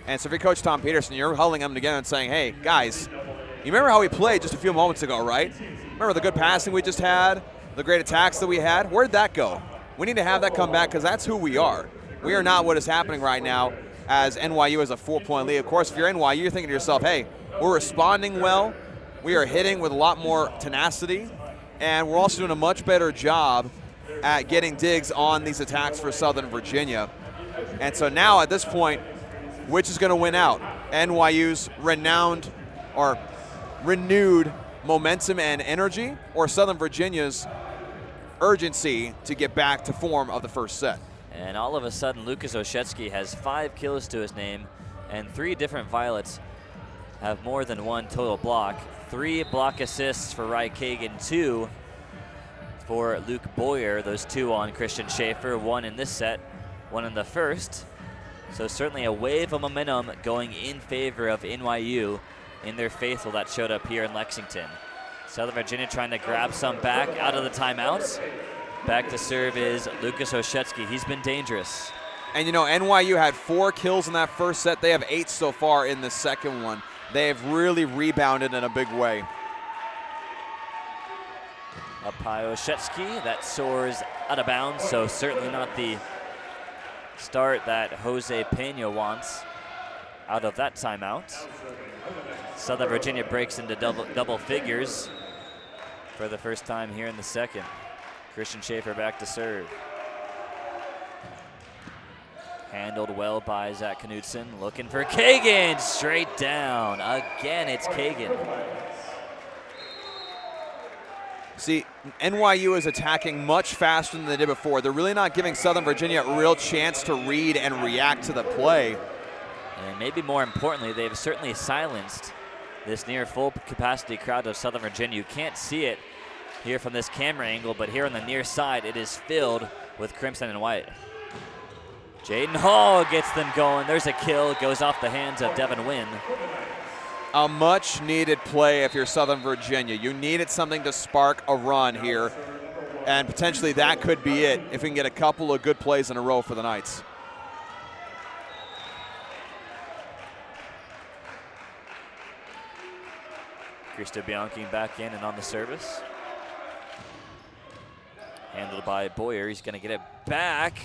And so if you're Coach Tom Peterson, you're huddling them together and saying, hey, guys, you remember how we played just a few moments ago, right? Remember the good passing we just had, the great attacks that we had? Where'd that go? We need to have that come back because that's who we are. We are not what is happening right now as NYU is a 4-point lead. Of course, if you're NYU, you're thinking to yourself, hey, we're responding well. We are hitting with a lot more tenacity, and we're also doing a much better job at getting digs on these attacks for Southern Virginia. And so now at this point, which is going to win out? NYU's renewed momentum and energy, or Southern Virginia's urgency to get back to form of the first set? And all of a sudden, Lucas Oshetsky has 5 kills to his name, and 3 different Violets have more than 1 total block. 3 block assists for Ry Kagan, 2 for Luke Boyer, those 2 on Christian Schaefer, 1 in this set, 1 in the first. So certainly a wave of momentum going in favor of NYU in their faithful that showed up here in Lexington. Southern Virginia trying to grab some back out of the timeouts. Back to serve is Lucas Oshetsky. He's been dangerous. And you know, NYU had 4 kills in that first set. They have 8 so far in the second one. They have really rebounded in a big way. Up high, Oshetsky, that soars out of bounds, so certainly not the start that Jose Pena wants out of that timeout. Southern Virginia breaks into double figures for the first time here in the second. Christian Schaefer back to serve. Handled well by Zach Knudsen, looking for Kagan, straight down. Again, it's Kagan. See, NYU is attacking much faster than they did before. They're really not giving Southern Virginia a real chance to read and react to the play. And maybe more importantly, they've certainly silenced this near full capacity crowd of Southern Virginia. You can't see it here from this camera angle, but here on the near side, it is filled with crimson and white. Jaden Hall gets them going. There's a kill, goes off the hands of Devin Wynn. A much needed play if you're Southern Virginia. You needed something to spark a run here, and potentially that could be it if we can get a couple of good plays in a row for the Knights. Cristo Bianchi back in and on the service. Handled by Boyer, he's gonna get it back.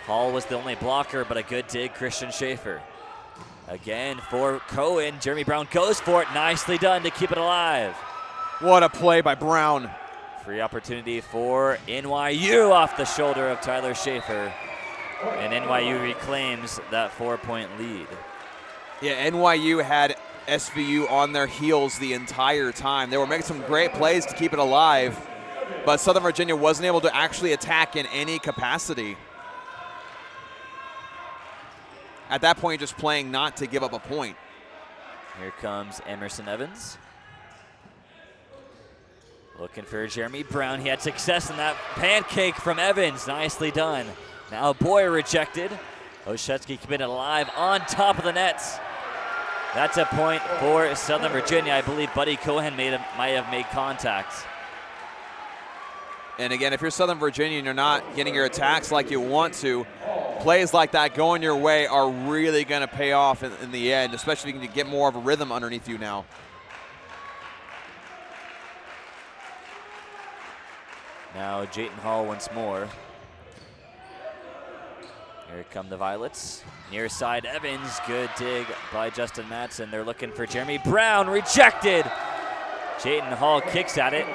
Hall was the only blocker, but a good dig, Christian Schaefer. Again for Cohen, Jeremy Brown goes for it, nicely done to keep it alive. What a play by Brown. Free opportunity for NYU off the shoulder of Tyler Schaefer. And NYU reclaims that 4-point lead. Yeah, NYU had SVU on their heels the entire time. They were making some great plays to keep it alive, but Southern Virginia wasn't able to actually attack in any capacity. At that point, just playing not to give up a point. Here comes Emerson Evans. Looking for Jeremy Brown. He had success in that pancake from Evans. Nicely done. Now Boyer rejected. Oshetsky keeping it alive on top of the nets. That's a point for Southern Virginia. I believe Buddy Cohen might have made contact. And again, if you're Southern Virginia and you're not getting your attacks like you want to, plays like that going your way are really going to pay off in the end, especially if you can get more of a rhythm underneath you now. Now Jayton Hall once more. Here come the Violets. Near side Evans, good dig by Justin Madsen. They're looking for Jeremy Brown, rejected. Jayton Hall kicks at it,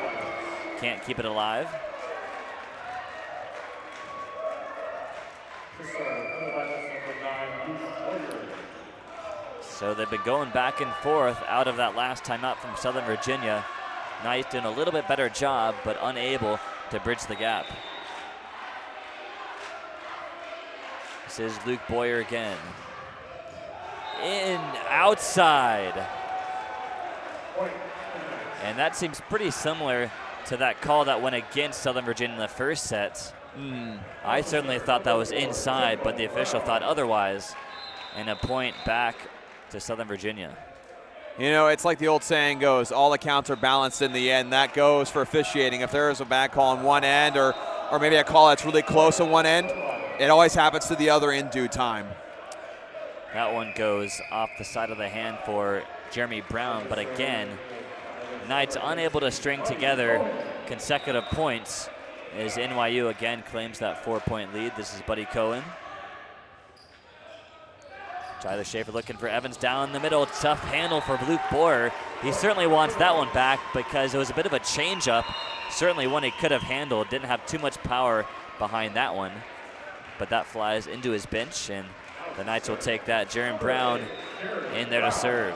can't keep it alive. So they've been going back and forth out of that last timeout from Southern Virginia. Knights doing a little bit better job, but unable to bridge the gap. This is Luke Boyer again. In, outside. And that seems pretty similar to that call that went against Southern Virginia in the first set. I certainly thought that was inside, but the official thought otherwise. And a point back to Southern Virginia. You know, it's like the old saying goes, all accounts are balanced in the end. That goes for officiating. If there is a bad call on one end or maybe a call that's really close on one end, it always happens to the other in due time. That one goes off the side of the hand for Jeremy Brown, but again, Knights unable to string together consecutive points as NYU again claims that 4-point lead. This is Buddy Cohen. Tyler Schaefer looking for Evans down the middle. Tough handle for Luke Boyer. He certainly wants that one back because it was a bit of a change-up. Certainly one he could have handled. Didn't have too much power behind that one. But that flies into his bench, and the Knights will take that. Jeremy Brown in there to serve.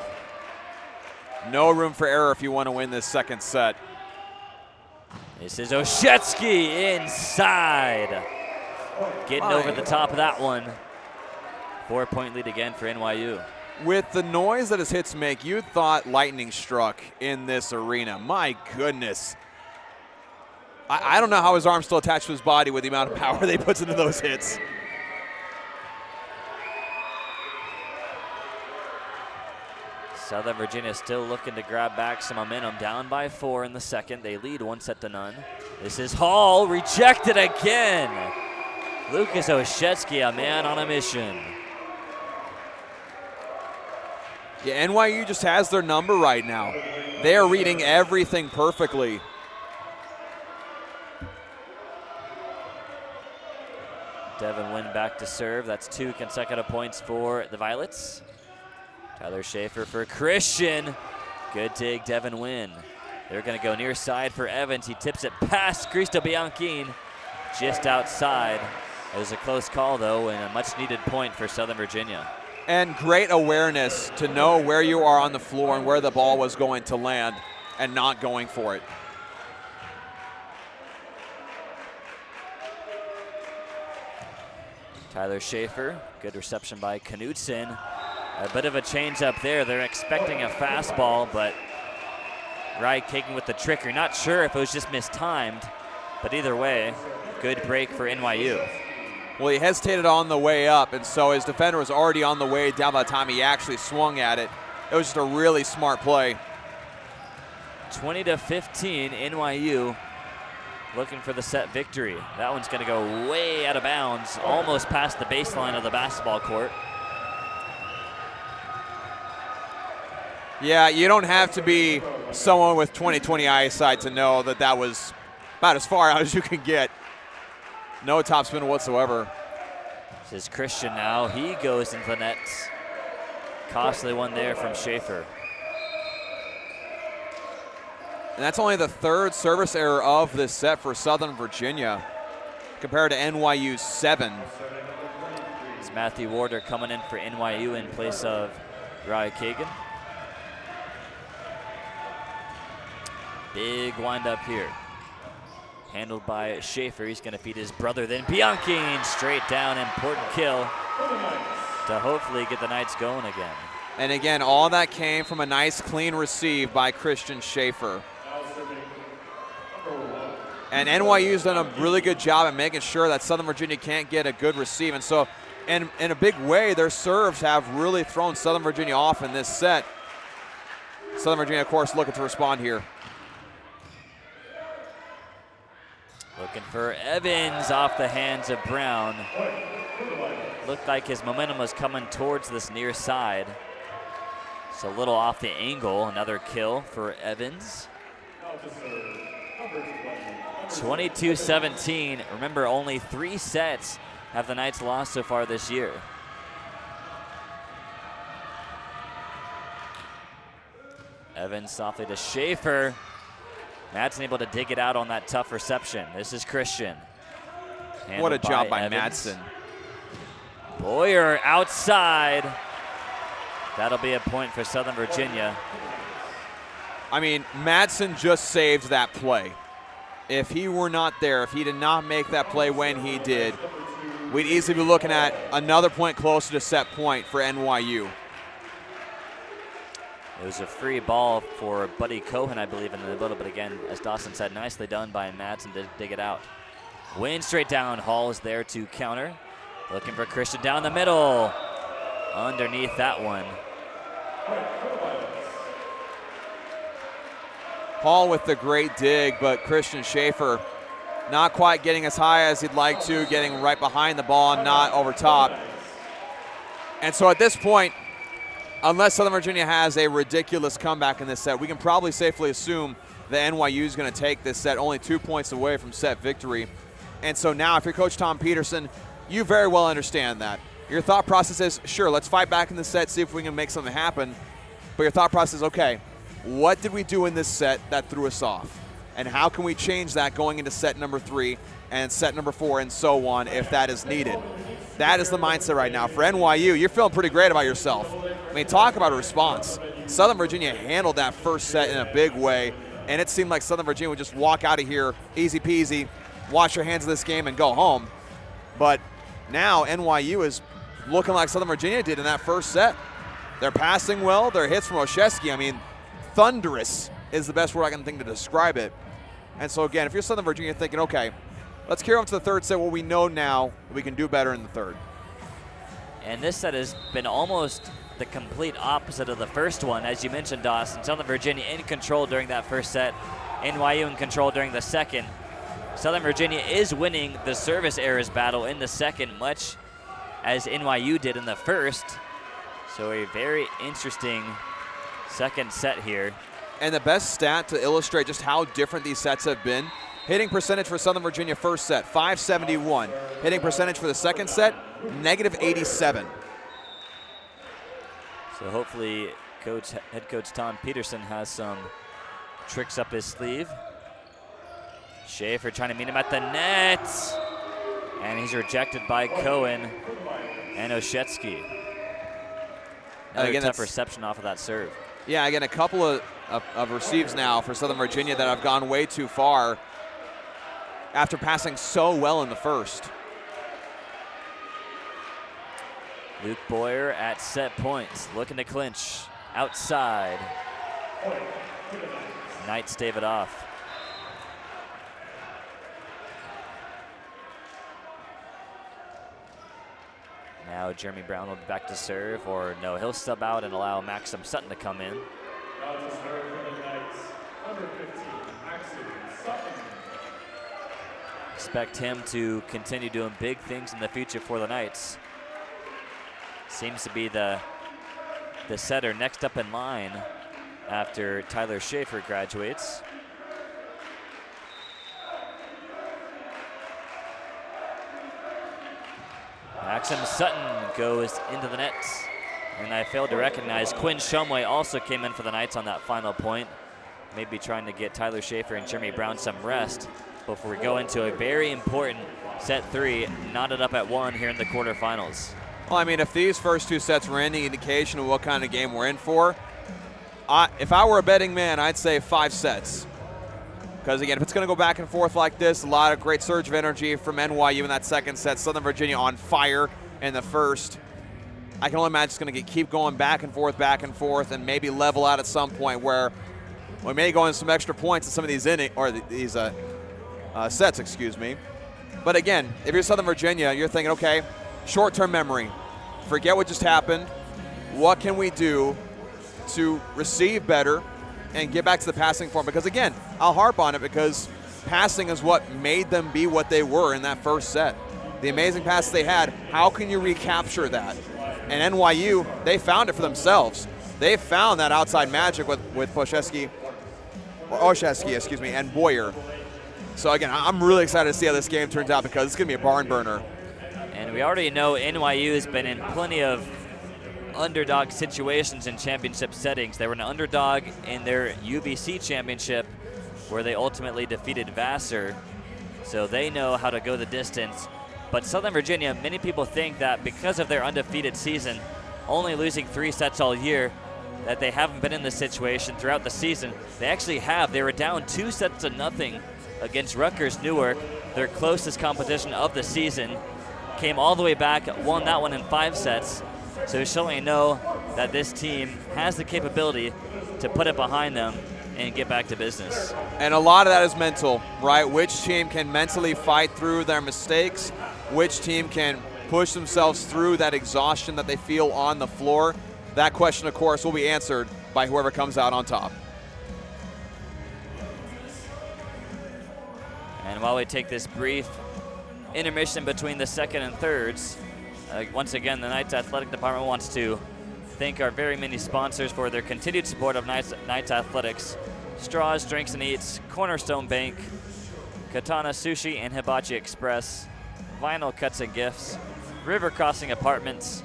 No room for error if you want to win this second set. This is Oshetsky inside. Getting over the top of that one. 4-point lead again for NYU. With the noise that his hits make, you thought lightning struck in this arena. My goodness. I don't know how his arm's still attached to his body with the amount of power they puts into those hits. Southern Virginia still looking to grab back some momentum. Down by 4 in the second. They lead 1-0. This is Hall, rejected again. Lucas Oshetsky, a man on a mission. Yeah, NYU just has their number right now. They are reading everything perfectly. Devin Wynn back to serve. That's 2 consecutive points for the Violets. Tyler Schaefer for Christian. Good dig, Devin Wynn. They're going to go near side for Evans. He tips it past Cristo Bianchine, just outside. It was a close call, though, and a much-needed point for Southern Virginia. And great awareness to know where you are on the floor and where the ball was going to land and not going for it. Tyler Schaefer, good reception by Knudsen. A bit of a change up there. They're expecting a fastball, but Wright kicking with the trigger. Not sure if it was just mistimed, but either way, good break for NYU. Well, he hesitated on the way up, and so his defender was already on the way down by the time he actually swung at it. It was just a really smart play. 20-15, NYU looking for the set victory. That one's going to go way out of bounds, almost past the baseline of the basketball court. Yeah, you don't have to be someone with 20/20 eyesight to know that that was about as far out as you can get. No topspin whatsoever. This is Christian now. He goes into the net. Costly one there from Schaefer. And that's only the 3rd service error of this set for Southern Virginia, compared to NYU's 7. It's Matthew Warder coming in for NYU in place of Rai Kagan. Big windup here. Handled by Schaefer. He's going to feed his brother. Then Bianchine straight down. Important kill to hopefully get the Knights going again. And again, all that came from a nice, clean receive by Christian Schaefer. And NYU's done a really good job at making sure that Southern Virginia can't get a good receive. And so, in a big way, their serves have really thrown Southern Virginia off in this set. Southern Virginia, of course, looking to respond here. Looking for Evans off the hands of Brown. Looked like his momentum was coming towards this near side. So a little off the angle. Another kill for Evans. 22-17. Remember, only 3 sets have the Knights lost so far this year. Evans softly to Schaefer. Madsen able to dig it out on that tough reception. This is Christian. What a job by Evans. Madsen. Boyer outside. That'll be a point for Southern Virginia. I mean, Madsen just saved that play. If he were not there, if he did not make that play when he did, we'd easily be looking at another point closer to set point for NYU. It was a free ball for Buddy Cohen, I believe, in a little bit again, as Dawson said, nicely done by Madsen to dig it out. Win straight down. Hall is there to counter. Looking for Christian down the middle. Underneath that one. Hall with the great dig, but Christian Schaefer not quite getting as high as he'd like to, getting right behind the ball and not over top. And so at this point, unless Southern Virginia has a ridiculous comeback in this set, we can probably safely assume that NYU is going to take this set only 2 points away from set victory. And so now, if you're Coach Tom Peterson, you very well understand that. Your thought process is, sure, let's fight back in the set, see if we can make something happen. But your thought process is, okay, what did we do in this set that threw us off? And how can we change that going into set number 3 and set number 4 and so on if that is needed? That is the mindset right now. For NYU, you're feeling pretty great about yourself. I mean, talk about a response. Southern Virginia handled that first set in a big way, and it seemed like Southern Virginia would just walk out of here easy peasy, wash their hands of this game, and go home. But now NYU is looking like Southern Virginia did in that first set. They're passing well. Their hits from Olszewski, I mean, thunderous is the best word I can think to describe it. And so again, if you're Southern Virginia, you're thinking, okay, let's carry on to the third set. Well, we know now we can do better in the third. And this set has been almost the complete opposite of the first one. As you mentioned, Dawson, Southern Virginia in control during that first set, NYU in control during the second. Southern Virginia is winning the service errors battle in the second, much as NYU did in the first. So a very interesting second set here. And the best stat to illustrate just how different these sets have been, hitting percentage for Southern Virginia first set, 571. Hitting percentage for the second set, -87. So hopefully head coach Tom Peterson has some tricks up his sleeve. Schaefer trying to meet him at the net. And he's rejected by Cohen and Oshetsky. Another tough reception off of that serve. Yeah, again, a couple of receives now for Southern Virginia that have gone way too far after passing so well in the first. Luke Boyer at set points, looking to clinch. Outside. Knight stave it off. Now Jeremy Brown will be back to serve, or no, he'll sub out and allow Maxim Sutton to come in. Now to serve for the Knights, number 15, Maxim Sutton. Expect him to continue doing big things in the future for the Knights. Seems to be the setter next up in line after Tyler Schaefer graduates. Maxim Sutton goes into the net, and I failed to recognize Quinn Shumway also came in for the Knights on that final point. Maybe trying to get Tyler Schaefer and Jeremy Brown some rest before we go into a very important set 3, knotted up at 1 here in the quarterfinals. Well, I mean, if these first two sets were any indication of what kind of game we're in for, if I were a betting man, I'd say 5 sets. Because, again, if it's going to go back and forth like this, a lot of great surge of energy from NYU in that second set. Southern Virginia on fire in the first. I can only imagine it's going to keep going back and forth, and maybe level out at some point where we may go in some extra points in some of these sets, excuse me. But, again, if you're Southern Virginia, you're thinking, okay, short-term memory. Forget what just happened. What can we do to receive better and get back to the passing form? Because, again, I'll harp on it because passing is what made them be what they were in that first set. The amazing passes they had, how can you recapture that? And NYU, they found it for themselves. They found that outside magic with Oshetsky, and Boyer. So, again, I'm really excited to see how this game turns out because it's going to be a barn burner. And we already know NYU has been in plenty of underdog situations in championship settings. They were an underdog in their UBC championship where they ultimately defeated Vassar. So they know how to go the distance. But Southern Virginia, many people think that because of their undefeated season, only losing 3 sets all year, that they haven't been in this situation throughout the season. They actually have. They were down 2-0 against Rutgers Newark, their closest competition of the season. Came all the way back, won that one in 5 sets. So showing you know that this team has the capability to put it behind them and get back to business. And a lot of that is mental, right? Which team can mentally fight through their mistakes? Which team can push themselves through that exhaustion that they feel on the floor? That question, of course, will be answered by whoever comes out on top. And while we take this brief intermission between the second and thirds, once again, the Knights Athletic Department wants to thank our very many sponsors for their continued support of Knights Athletics. Straws, Drinks and Eats, Cornerstone Bank, Katana Sushi and Hibachi Express, Vinyl Cuts and Gifts, River Crossing Apartments,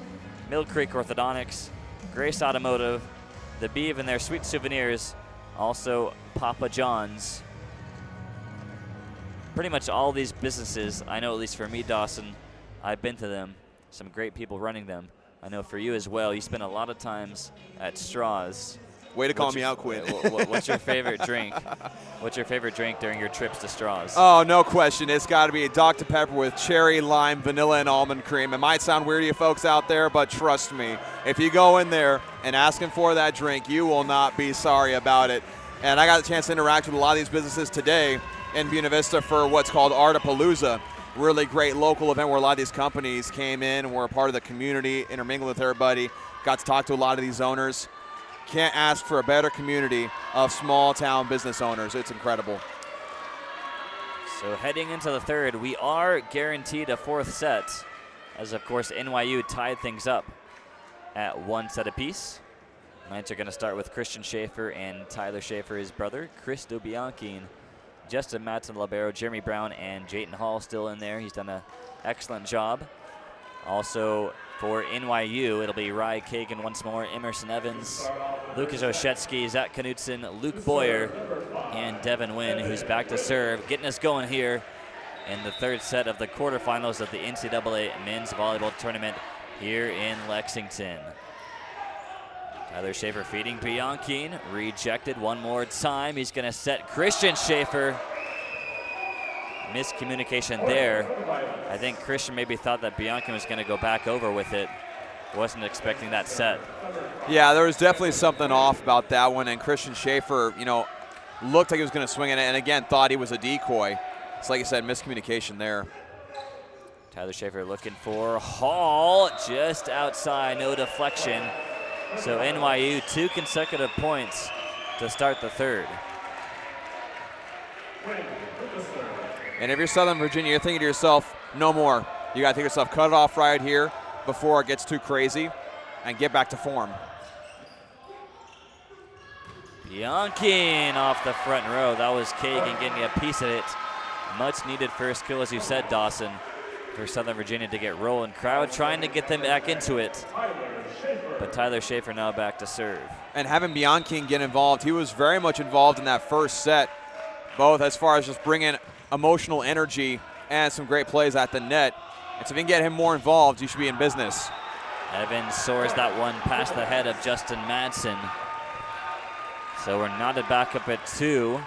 Mill Creek Orthodontics, Grace Automotive, The Beeve and their sweet souvenirs, also Papa John's. Pretty much all these businesses, I know at least for me, Dawson, I've been to them. Some great people running them. I know for you as well, you spend a lot of times at Straws. Way to call me out, Quinn. What's your favorite drink? What's your favorite drink during your trips to Straws? Oh, no question. It's got to be a Dr. Pepper with cherry, lime, vanilla, and almond cream. It might sound weird to you folks out there, but trust me, if you go in there and asking for that drink, you will not be sorry about it. And I got a chance to interact with a lot of these businesses today in Buena Vista for what's called Artapalooza. Really great local event where a lot of these companies came in and were a part of the community, intermingled with everybody, got to talk to a lot of these owners. Can't ask for a better community of small town business owners. It's incredible. So heading into the third, we are guaranteed a 4th set, as of course NYU tied things up at 1 set apiece. Knights are going to start with Christian Schaefer and Tyler Schaefer, his brother, Chris Dobiankin, Justin Madsen, libero, Jeremy Brown, and Jayton Hall still in there. He's done an excellent job. Also for NYU, it'll be Rye Kagan once more, Emerson Evans, Lucas Oshetsky, Zach Knutson, Luke Boyer, and Devin Wynn, who's back to serve, getting us going here in the third set of the quarterfinals of the NCAA men's volleyball tournament here in Lexington. Tyler Schaefer feeding Bianchine, rejected one more time. He's going to set Christian Schaefer. Miscommunication there. I think Christian maybe thought that Bianchine was going to go back over with it. Wasn't expecting that set. Yeah, there was definitely something off about that one, and Christian Schaefer, you know, looked like he was going to swing it, and again, thought he was a decoy. It's like you said, miscommunication there. Tyler Schaefer looking for Hall, just outside, no deflection. So NYU 2 consecutive points to start the third. And if you're Southern Virginia, you're thinking to yourself, no more. You got to think to yourself, cut it off right here before it gets too crazy and get back to form. Bianchine off the front row. That was Kagan getting a piece of it. Much needed first kill, as you said, Dawson, for Southern Virginia to get rolling. Crowd trying to get them back into it. But Tyler Schaefer now back to serve. And having Bianchine get involved, he was very much involved in that first set, both as far as just bringing emotional energy and some great plays at the net. And so if you can get him more involved, you should be in business. Evans soars that one past the head of Justin Madsen. So we're knotted back up at 2.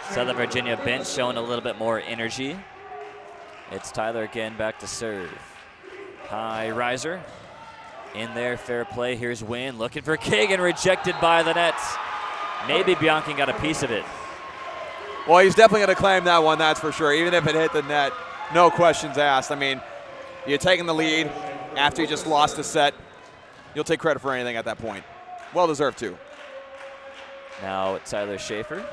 Southern Virginia bench showing a little bit more energy. It's Tyler again back to serve. High riser in there, fair play. Here's Wynn looking for Kagan, rejected by the net. Maybe Bianchine got a piece of it. Well, he's definitely going to claim that one, that's for sure. Even if it hit the net, no questions asked. I mean, you're taking the lead after you just lost a set. You'll take credit for anything at that point. Well deserved too. Now Tyler Schaefer.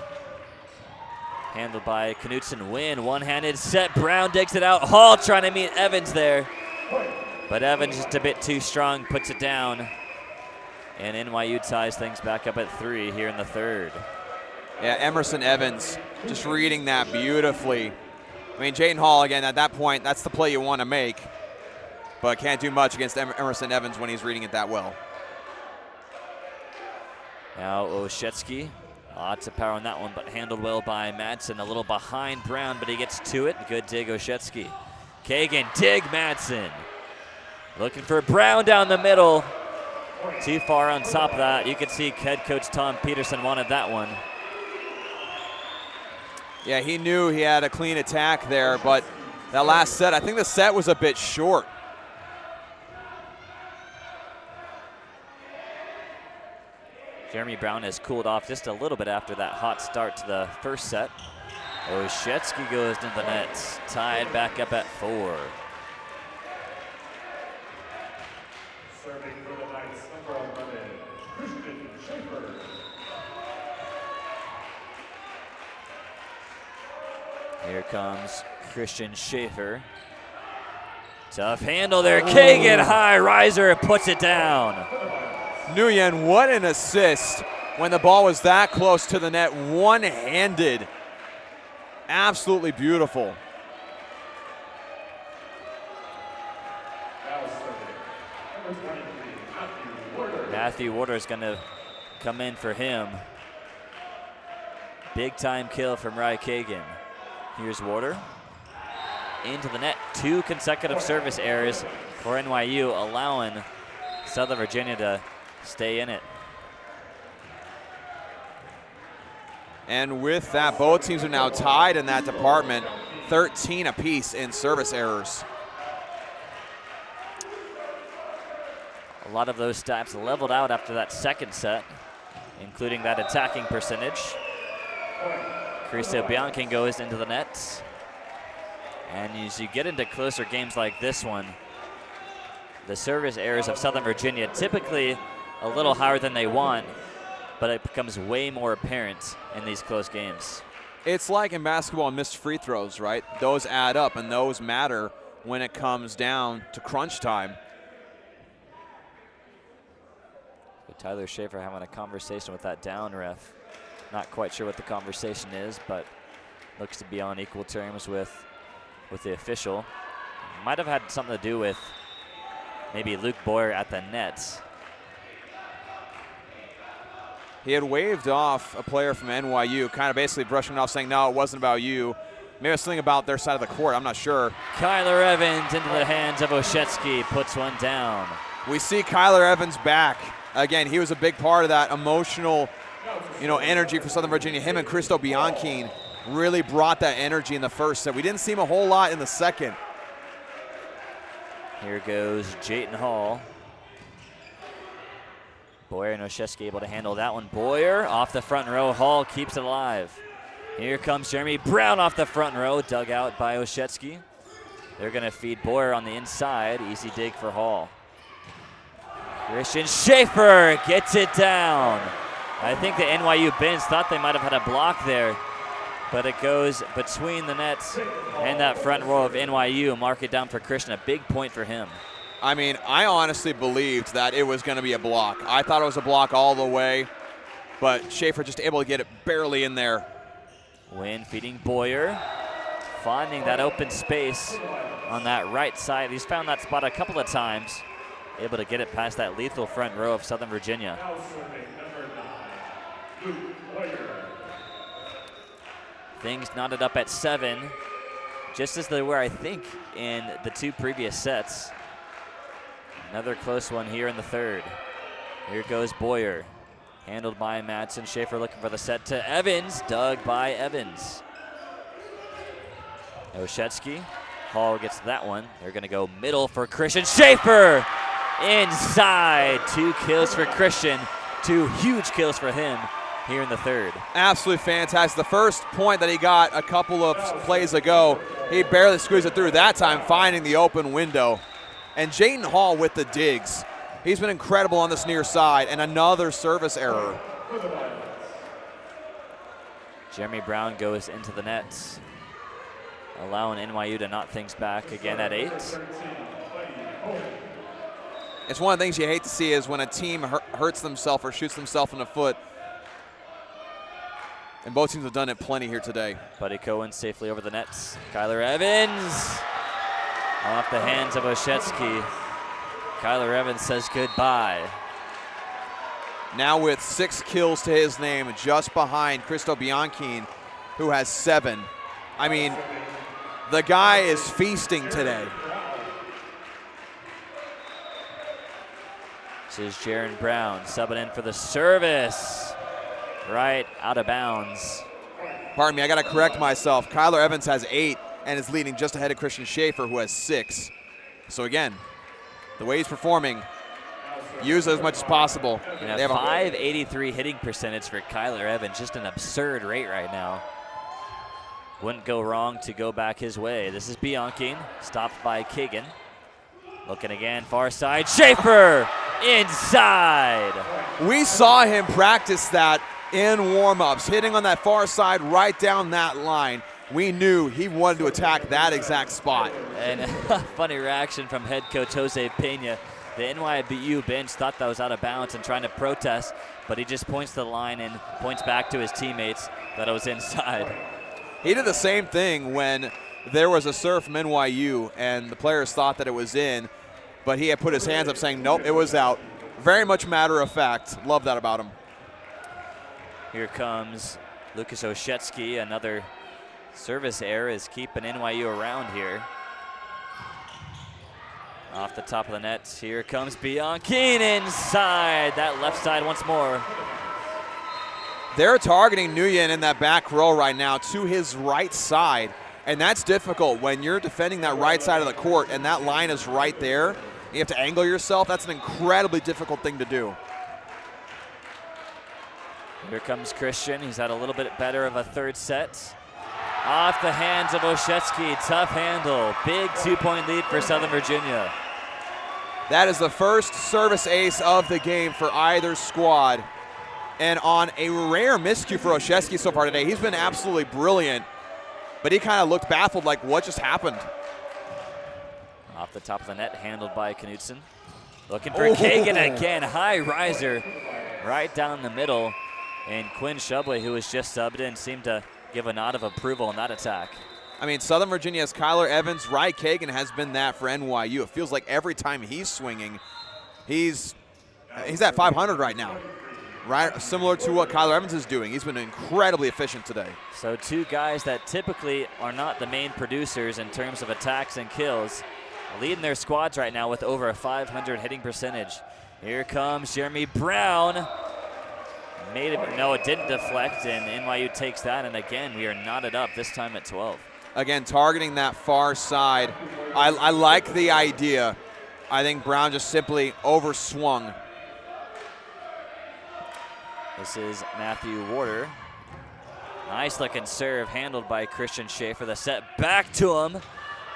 Handled by Knutson. Wynn, one-handed set. Brown digs it out. Hall trying to meet Evans there. But Evans just a bit too strong, puts it down. And NYU ties things back up at 3 here in the third. Yeah, Emerson Evans just reading that beautifully. I mean, Jayton Hall, again, at that point, that's the play you want to make. But can't do much against Emerson Evans when he's reading it that well. Now Oshetsky. Lots of power on that one, but handled well by Madsen. A little behind Brown, but he gets to it. Good dig, Oshetsky. Kagan, dig Madsen. Looking for Brown down the middle. Too far on top of that. You could see head coach Tom Peterson wanted that one. Yeah, he knew he had a clean attack there, but that last set, I think the set was a bit short. Jeremy Brown has cooled off just a little bit after that hot start to the first set. Oshetsky goes into the net, tied back up at 4. Serving for the Knights, number 11, Christian Schaefer. Here comes Christian Schaefer. Tough handle there. Kagan, high riser, puts it down. Nguyen, what an assist when the ball was that close to the net, one-handed. Absolutely beautiful. Matthew Warder is going to come in for him. Big time kill from Rye Kagan. Here's Warder. Into the net. 2 consecutive service errors for NYU, allowing Southern Virginia to stay in it. And with that, both teams are now tied in that department, 13 apiece in service errors. A lot of those stats leveled out after that second set, including that attacking percentage. Cristo Bianchine goes into the net. And as you get into closer games like this one, the service errors of Southern Virginia typically a little higher than they want, but it becomes way more apparent in these close games. It's like in basketball, missed free throws, right? Those add up, and those matter when it comes down to crunch time. Tyler Schaefer having a conversation with that down ref. Not quite sure what the conversation is, but looks to be on equal terms with the official. Might have had something to do with maybe Luke Boyer at the nets. He had waved off a player from NYU, kind of basically brushing it off, saying, no, it wasn't about you. Maybe it was something about their side of the court. I'm not sure. Kyler Evans into the hands of Oshetsky, puts one down. We see Kyler Evans back. Again, he was a big part of that emotional, energy for Southern Virginia. Him and Christo Bianchine really brought that energy in the first set. We didn't see him a whole lot in the second. Here goes Jayton Hall. Boyer and Oshetsky able to handle that one. Boyer off the front row. Hall keeps it alive. Here comes Jeremy Brown off the front row, dug out by Oshetsky. They're going to feed Boyer on the inside. Easy dig for Hall. Christian Schaefer gets it down. I think the NYU bench thought they might have had a block there, but it goes between the nets and that front row of NYU. Mark it down for Christian, a big point for him. I mean, I honestly believed that it was going to be a block. I thought it was a block all the way, but Schaefer just able to get it barely in there. Wynn feeding Boyer, finding that open space on that right side. He's found that spot a couple of times, able to get it past that lethal front row of Southern Virginia. Things knotted up at 7, just as they were, I think, in the 2 previous sets. Another close one here in the third. Here goes Boyer. Handled by Madsen. Schaefer looking for the set to Evans. Dug by Evans. Oshetsky. Hall gets that one. They're going to go middle for Christian Schaefer. Inside. 2 kills for Christian. 2 huge kills for him here in the third. Absolutely fantastic. The first point that he got a couple of plays ago, he barely squeezed it through. That time finding the open window. And Jayton Hall with the digs. He's been incredible on this near side, and another service error. Jeremy Brown goes into the nets, allowing NYU to knot things back again at 8. It's one of the things you hate to see is when a team hurts themselves or shoots themselves in the foot. And both teams have done it plenty here today. Buddy Cohen safely over the nets. Kyler Evans off the hands of Oshetsky. Kyler Evans says goodbye. Now with 6 kills to his name, just behind Christo Bianchine, who has 7. I mean, the guy is feasting today. This is Jaron Brown subbing in for the service. Right out of bounds. Pardon me, I got to correct myself. Kyler Evans has 8 and is leading just ahead of Christian Schaefer, who has 6. So again, the way he's performing, use it as much as possible. And a 583 hitting percentage for Kyler Evans, just an absurd rate right now. Wouldn't go wrong to go back his way. This is Bianchine, stopped by Kagan. Looking again, far side, Schaefer inside. We saw him practice that in warm-ups, hitting on that far side right down that line. We knew he wanted to attack that exact spot. And a funny reaction from head coach Jose Pena. The NYU bench thought that was out of bounds and trying to protest, but he just points to the line and points back to his teammates that it was inside. He did the same thing when there was a serve from NYU and the players thought that it was in, but he had put his hands up saying, nope, it was out. Very much matter of fact. Love that about him. Here comes Lucas Oshetsky. Another service error is keeping NYU around here. Off the top of the net, here comes Bianchine inside. That left side once more. They're targeting Nguyen in that back row right now to his right side. And that's difficult when you're defending that right side of the court and that line is right there. You have to angle yourself. That's an incredibly difficult thing to do. Here comes Christian. He's had a little bit better of a third set. Off the hands of Oshetsky. Tough handle. Big 2-point lead for Southern Virginia. That is the first service ace of the game for either squad. And on a rare miscue for Oshetsky so far today, he's been absolutely brilliant. But he kind of looked baffled, like what just happened? Off the top of the net, handled by Knudsen. Looking for Kagan again, high riser right down the middle. And Quinn Shubley, who was just subbed in, seemed to give a nod of approval on that attack. I mean, Southern Virginia's Kyler Evans, Ry Kagan has been that for NYU. It feels like every time he's swinging, he's at 500 right now. Right, similar to what Kyler Evans is doing. He's been incredibly efficient today. So two guys that typically are not the main producers in terms of attacks and kills, leading their squads right now with over a 500 hitting percentage. Here comes Jeremy Brown. No, it didn't deflect, and NYU takes that, and again, we are knotted up, this time at 12. Again, targeting that far side. I like the idea. I think Brown just simply overswung. This is Matthew Warder. Nice looking serve handled by Christian Schaefer. The set back to him,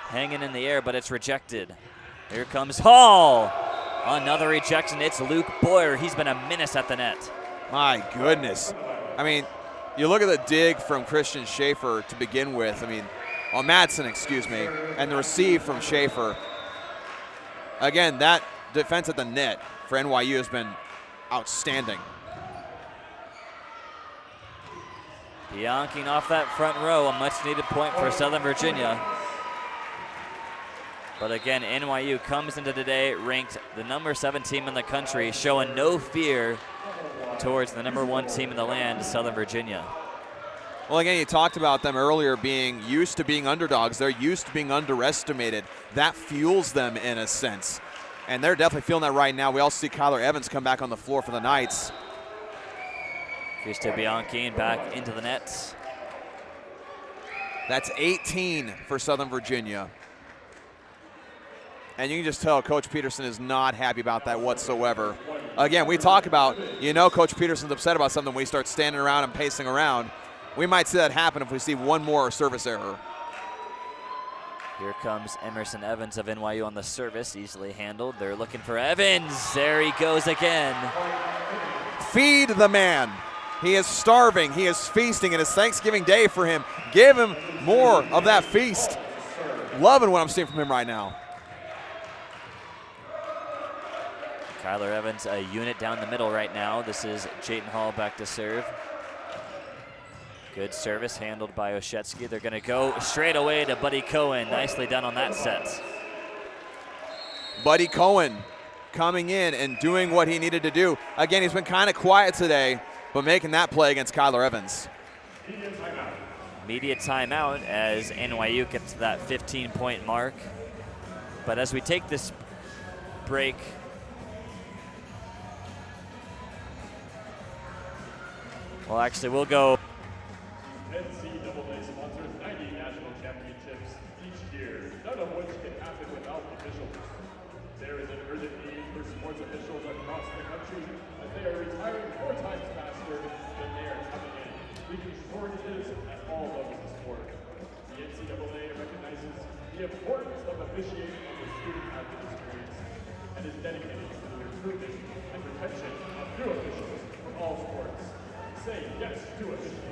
hanging in the air, but it's rejected. Here comes Hall. Another rejection. It's Luke Boyer. He's been a menace at the net. My goodness. I mean, you look at the dig from Christian Schaefer to begin with. I mean, Madsen, excuse me, and the receive from Schaefer. Again, that defense at the net for NYU has been outstanding. Bianching off that front row, a much-needed point for Southern Virginia. But again, NYU comes into today ranked the #7 team in the country, showing no fear towards the #1 team in the land, Southern Virginia. Well, again, you talked about them earlier being used to being underdogs. They're used to being underestimated. That fuels them in a sense. And they're definitely feeling that right now. We also see Kyler Evans come back on the floor for the Knights. Cristo Bianchi back into the nets. That's 18 for Southern Virginia. And you can just tell Coach Peterson is not happy about that whatsoever. Again, we talk about, Coach Peterson's upset about something when we start standing around and pacing around. We might see that happen if we see one more service error. Here comes Emerson Evans of NYU on the service, easily handled. They're looking for Evans. There he goes again. Feed the man. He is starving. He is feasting. It is Thanksgiving Day for him. Give him more of that feast. Loving what I'm seeing from him right now. Kyler Evans, a unit down the middle right now. This is Jayton Hall back to serve. Good service handled by Oshetsky. They're going to go straight away to Buddy Cohen. Nicely done on that set. Buddy Cohen coming in and doing what he needed to do. Again, he's been kind of quiet today, but making that play against Kyler Evans. Media timeout as NYU gets to that 15-point mark. But as we take this break, well, actually, we'll go. NCAA sponsors 90 national championships each year, none of which can happen without officials. There is an urgent need for sports officials across the country, as they are retiring 4 times faster than they are coming in, leaving shortages at all levels of sport. The NCAA recognizes the importance of officiating in the student-athlete experience and is dedicated to the recruitment and retention of new officials for all sports. Say yes to officiating.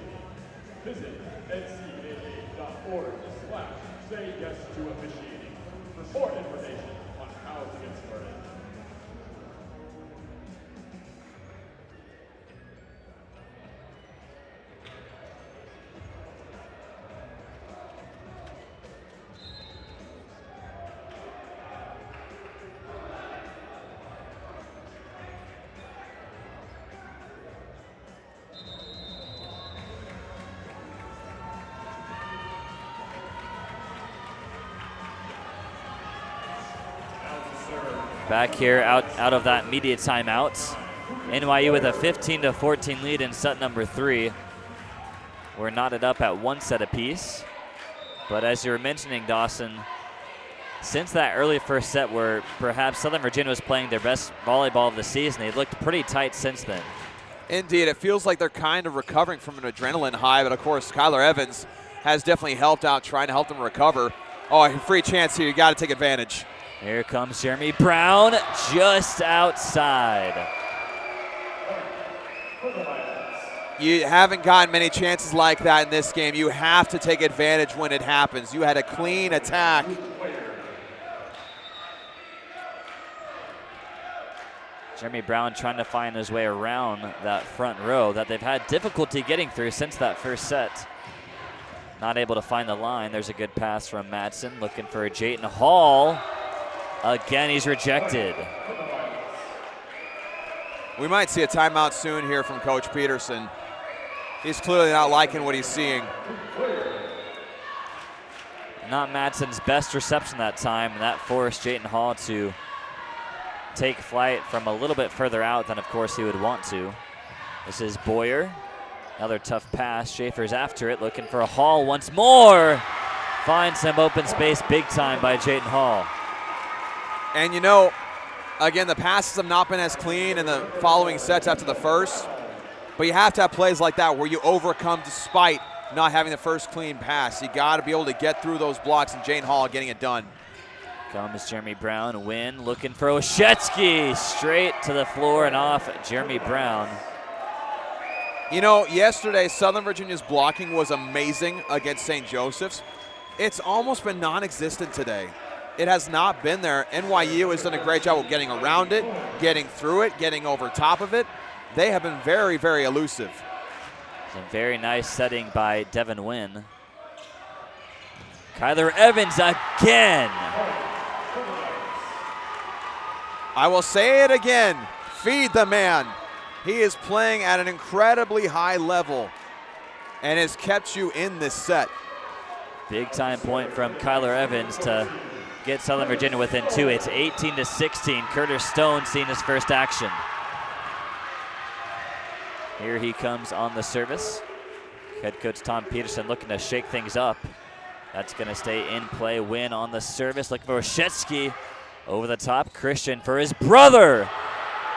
Visit ncaa.org/say yes to officiating for more information on how to get started. Back here out of that media timeout. NYU with a 15-14 lead in set number 3. We're knotted up at 1 set apiece. But as you were mentioning, Dawson, since that early first set where perhaps Southern Virginia was playing their best volleyball of the season, they've looked pretty tight since then. Indeed, it feels like they're kind of recovering from an adrenaline high, but of course, Kyler Evans has definitely helped out, trying to help them recover. Oh, a free chance here. You got to take advantage. Here comes Jeremy Brown, just outside. You haven't gotten many chances like that in this game. You have to take advantage when it happens. You had a clean attack. Jeremy Brown trying to find his way around that front row that they've had difficulty getting through since that first set. Not able to find the line. There's a good pass from Madsen, looking for Jayton Hall. Again, he's rejected. We might see a timeout soon here from Coach Peterson. He's clearly not liking what he's seeing. Not Madsen's best reception that time, and that forced Jayton Hall to take flight from a little bit further out than, of course, he would want to. This is Boyer. Another tough pass. Schaefer's after it, looking for a Hall once more. Finds some open space big time by Jayton Hall. And you know, again, the passes have not been as clean in the following sets after the first, but you have to have plays like that where you overcome despite not having the first clean pass. You got to be able to get through those blocks, and Jayton Hall getting it done. Comes Jeremy Brown, win, looking for Oshetsky, straight to the floor and off Jeremy Brown. You know, yesterday Southern Virginia's blocking was amazing against St. Joseph's. It's almost been non-existent today. It has not been there. NYU has done a great job of getting around it, getting through it, getting over top of it. They have been very, very elusive. It's a very nice setting by Devin Wynn. Kyler Evans again. I will say it again, feed the man. He is playing at an incredibly high level and has kept you in this set. Big time point from Kyler Evans to get Southern Virginia within 2. It's 18-16. Curtis Stone seeing his first action. Here he comes on the service. Head coach Tom Peterson looking to shake things up. That's going to stay in play. Win on the service. Looking for Oshetsky. Over the top, Christian for his brother.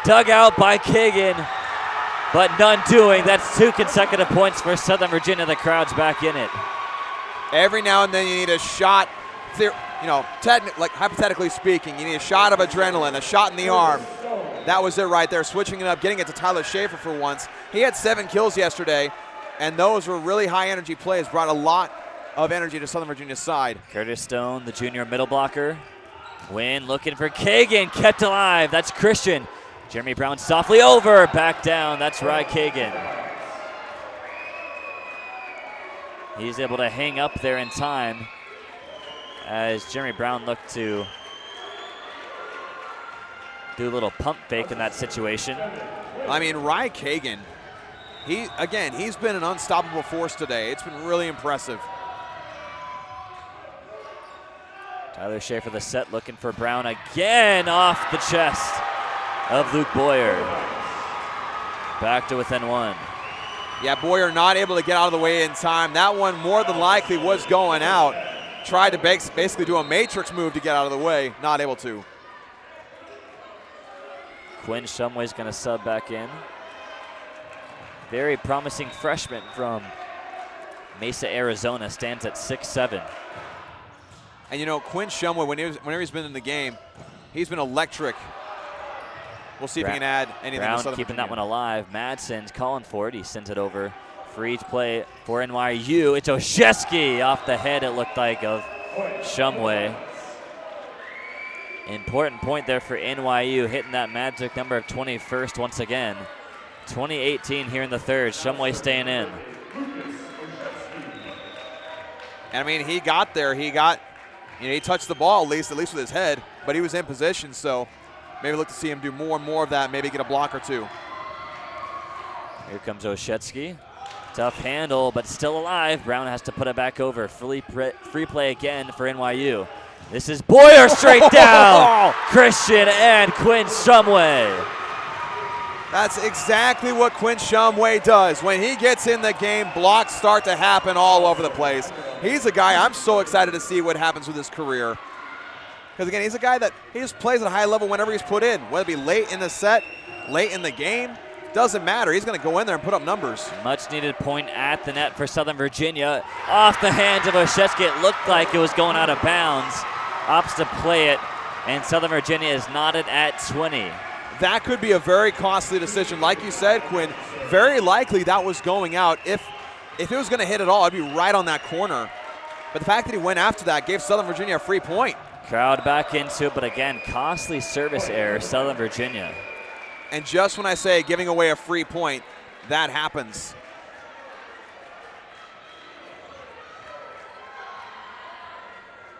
Dug out by Kagan, but none doing. That's 2 consecutive points for Southern Virginia. The crowd's back in it. Every now and then you need a shot, you know, like hypothetically speaking, you need a shot of adrenaline, a shot in the arm. That was it right there, switching it up, getting it to Tyler Schaefer for once. He had 7 kills yesterday, and those were really high energy plays, brought a lot of energy to Southern Virginia's side. Curtis Stone, the junior middle blocker. Wynn looking for Kagan, kept alive. That's Christian. Jeremy Brown softly over, back down. That's Rye Kagan. He's able to hang up there in time as Jeremy Brown looked to do a little pump fake in that situation. I mean, Rye Kagan, he's been an unstoppable force today. It's been really impressive. Tyler Schaefer the set, looking for Brown again off the chest of Luke Boyer. Back to within 1. Yeah, Boyer not able to get out of the way in time. That one more than likely was going out. Tried to basically do a matrix move to get out of the way, not able to. Quinn Shumway's going to sub back in. Very promising freshman from Mesa, Arizona, stands at 6'7". And you know, Quinn Shumway, whenever he's been in the game, he's been electric. We'll see if he can add anything Brown to Southern keeping Virginia. that one alive. Madsen's calling for it. He sends it over. Free to play for NYU. It's Oshetsky off the head, it looked like, of Shumway. Important point there for NYU, hitting that magic number of 21st once again. 20-18 here in the third. Shumway staying in. And I mean, he got there. He touched the ball at least with his head, but he was in position, so maybe look to see him do more and more of that, maybe get a block or 2. Here comes Oshetsky. Tough handle, but still alive. Brown has to put it back over. Free play again for NYU. This is Boyer straight down. Christian and Quinn Shumway. That's exactly what Quinn Shumway does. When he gets in the game, blocks start to happen all over the place. He's a guy I'm so excited to see what happens with his career. Because again, he's a guy that he just plays at a high level whenever he's put in, whether it be late in the set, late in the game, doesn't matter. He's going to go in there and put up numbers. Much needed point at the net for Southern Virginia. Off the hands of Oshetsky. It looked like it was going out of bounds. Opts to play it, and Southern Virginia is knotted at 20. That could be a very costly decision. Like you said, Quinn, very likely that was going out. If it was going to hit at all, it'd be right on that corner. But the fact that he went after that gave Southern Virginia a free point. Crowd back into it, but again, costly service error, Southern Virginia. And just when I say giving away a free point, that happens.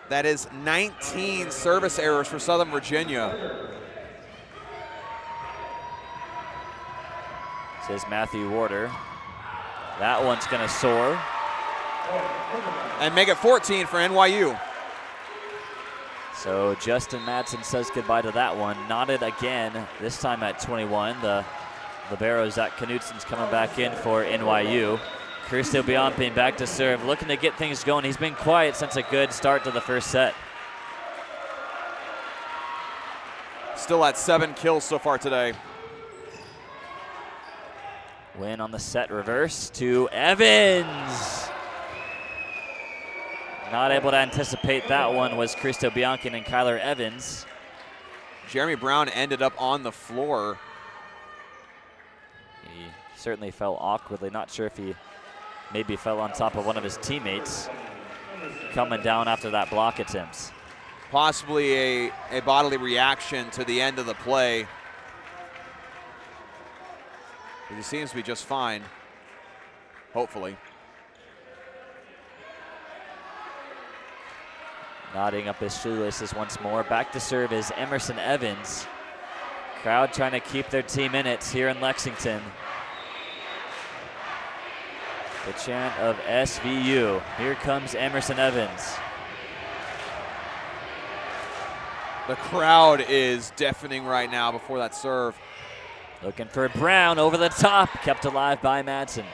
That is 19 service errors for Southern Virginia. Says Matthew Warder. That one's going to soar. And make it 14 for NYU. So Justin Madsen says goodbye to that one. Knotted again, this time at 21. The libero Zach Knutsen's coming back in for NYU. Cristo Bianchi back to serve, looking to get things going. He's been quiet since a good start to the first set. Still at 7 kills so far today. Win on the set reverse to Evans. Not able to anticipate that one was Cristo Bianchi and Kyler Evans. Jeremy Brown ended up on the floor. He certainly fell awkwardly. Not sure if he maybe fell on top of one of his teammates coming down after that block attempt. Possibly a bodily reaction to the end of the play. He seems to be just fine, hopefully. Nodding up his shoelaces once more. Back to serve is Emerson Evans. Crowd trying to keep their team in it here in Lexington. The chant of SVU. Here comes Emerson Evans. The crowd is deafening right now before that serve. Looking for Brown over the top, kept alive by Madsen.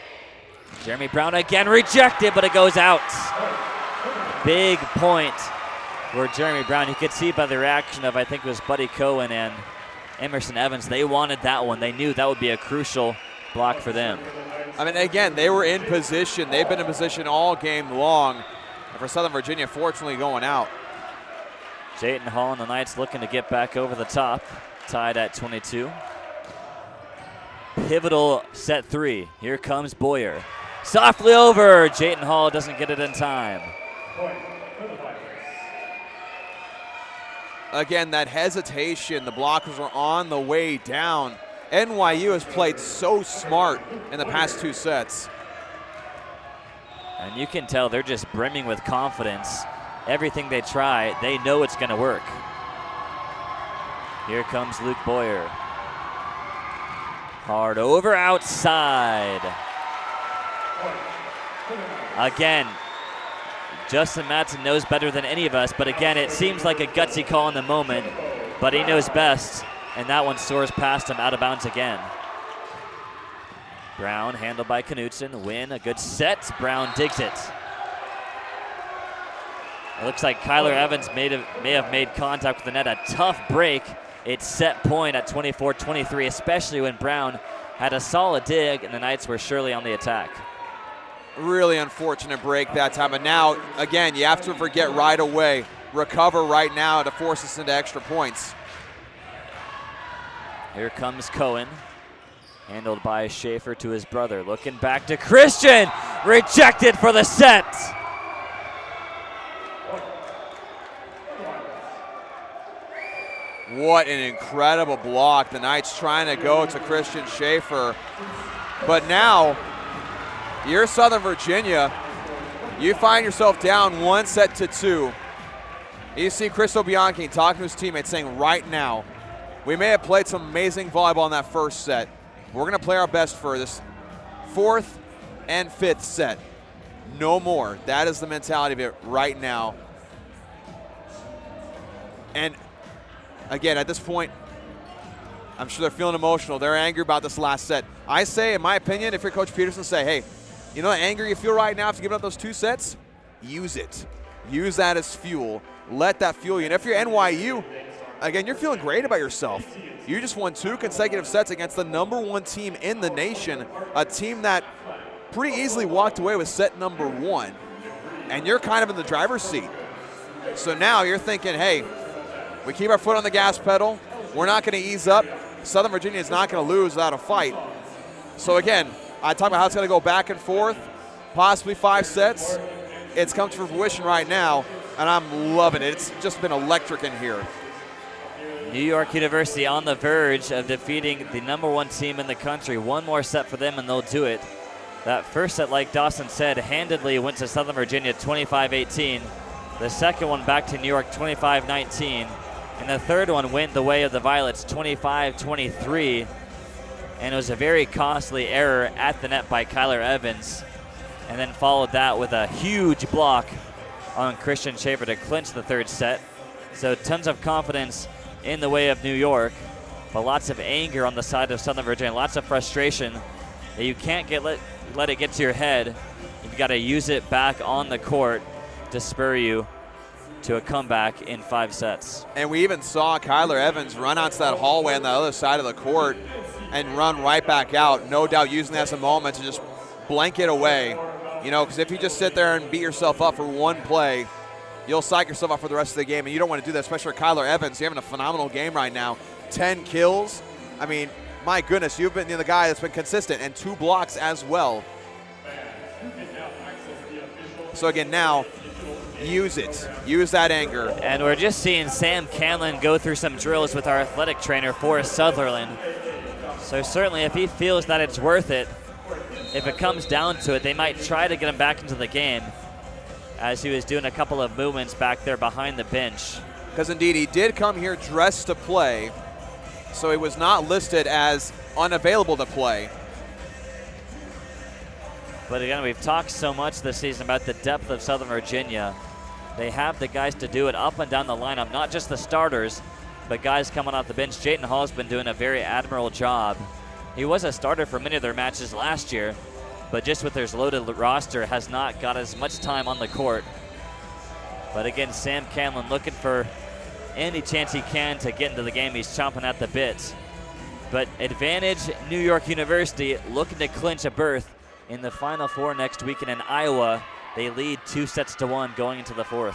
Jeremy Brown again rejected, but it goes out. Big point for Jeremy Brown. You could see by the reaction of, I think it was Buddy Cohen and Emerson Evans, they wanted that one. They knew that would be a crucial block for them. I mean, again, they were in position. They've been in position all game long. And for Southern Virginia, fortunately going out. Jayton Hall and the Knights looking to get back over the top, tied at 22. Pivotal set 3. Here comes Boyer. Softly over. Jayton Hall doesn't get it in time. Again, that hesitation. The blockers were on the way down. NYU has played so smart in the past 2 sets. And you can tell they're just brimming with confidence. Everything they try, they know it's going to work. Here comes Luke Boyer. Hard over outside. Again, Justin Madsen knows better than any of us, but again, it seems like a gutsy call in the moment, but he knows best, and that one soars past him out of bounds again. Brown handled by Knutsen. Win, a good set. Brown digs it. It looks like Kyler Evans may have made contact with the net. A tough break. It's set point at 24-23, especially when Brown had a solid dig and the Knights were surely on the attack. Really unfortunate break that time. But now, again, you have to forget right away. Recover right now to force us into extra points. Here comes Cohen. Handled by Schaefer to his brother. Looking back to Christian. Rejected for the set. What an incredible block. The Knights trying to go to Christian Schaefer. But now, you're Southern Virginia. You find yourself down 1-2. You see Cristo Bianchi talking to his teammates saying right now, we may have played some amazing volleyball in that first set. We're going to play our best for this 4th and 5th set. No more. That is the mentality of it right now. And again, at this point, I'm sure they're feeling emotional. They're angry about this last set. I say, in my opinion, if you're Coach Peterson, say, hey, you know the anger you feel right now after giving up those 2 sets? Use it. Use that as fuel. Let that fuel you. And if you're NYU, again, you're feeling great about yourself. You just won 2 consecutive sets against the #1 team in the nation, a team that pretty easily walked away with set number 1. And you're kind of in the driver's seat. So now you're thinking, hey, we keep our foot on the gas pedal. We're not going to ease up. Southern Virginia is not going to lose without a fight. So again, I talk about how it's going to go back and forth, possibly 5 sets. It's come to fruition right now, and I'm loving it. It's just been electric in here. New York University on the verge of defeating the #1 team in the country. One more set for them and they'll do it. That first set, like Dawson said, handedly went to Southern Virginia 25-18. The second one back to New York 25-19. And the third one went the way of the Violets 25-23. And it was a very costly error at the net by Kyler Evans. And then followed that with a huge block on Christian Schaefer to clinch the third set. So tons of confidence in the way of New York, but lots of anger on the side of Southern Virginia, lots of frustration that you can't let it get to your head. You've got to use it back on the court to spur you to a comeback in 5 sets. And we even saw Kyler Evans run out to that hallway on the other side of the court and run right back out, no doubt using that as a moment to just blanket away. You know, because if you just sit there and beat yourself up for one play, you'll psych yourself up for the rest of the game, and you don't want to do that, especially for Kyler Evans. He's having a phenomenal game right now. 10 kills. I mean, my goodness, you've been the guy that's been consistent, and 2 blocks as well. So again, now, use it. Use that anger. And we're just seeing Sam Canlin go through some drills with our athletic trainer, Forrest Sutherland. So certainly if he feels that it's worth it, if it comes down to it, they might try to get him back into the game, as he was doing a couple of movements back there behind the bench. Because indeed, he did come here dressed to play, so he was not listed as unavailable to play. But again, we've talked so much this season about the depth of Southern Virginia. They have the guys to do it up and down the lineup, not just the starters, but guys coming off the bench. Jayton Hall's been doing a very admirable job. He was a starter for many of their matches last year, but just with their loaded roster has not got as much time on the court. But again, Sam Canlin looking for any chance he can to get into the game. He's chomping at the bit. But advantage New York University looking to clinch a berth in the Final Four next weekend in Iowa. They lead 2-1 going into the 4th.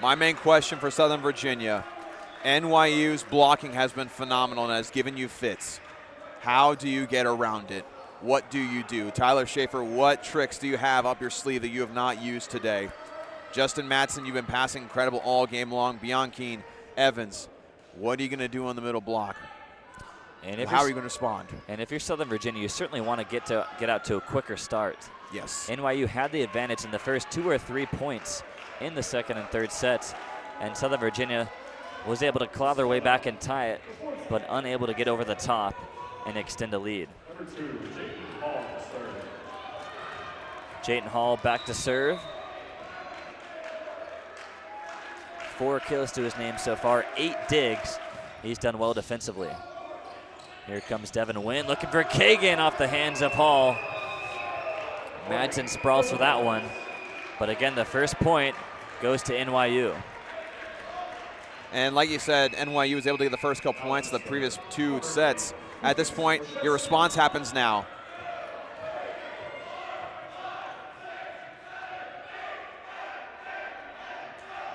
My main question for Southern Virginia, NYU's blocking has been phenomenal and has given you fits. How do you get around it? What do you do? Tyler Schaefer, what tricks do you have up your sleeve that you have not used today? Justin Madsen, you've been passing incredible all game long. Bianchine, Evans, what are you going to do on the middle block? And how are you going to respond? And if you're Southern Virginia, you certainly want to get out to a quicker start. Yes. NYU had the advantage in the first 2 or 3 points in the second and third sets, and Southern Virginia was able to claw their way back and tie it, but unable to get over the top and extend a lead. Jayton Hall back to serve. 4 kills to his name so far, 8 digs. He's done well defensively. Here comes Devin Wynn looking for Kagan off the hands of Hall. Madsen sprawls for that one. But again, the first point goes to NYU. And like you said, NYU was able to get the first couple points of the previous 2 sets. At this point, your response happens now.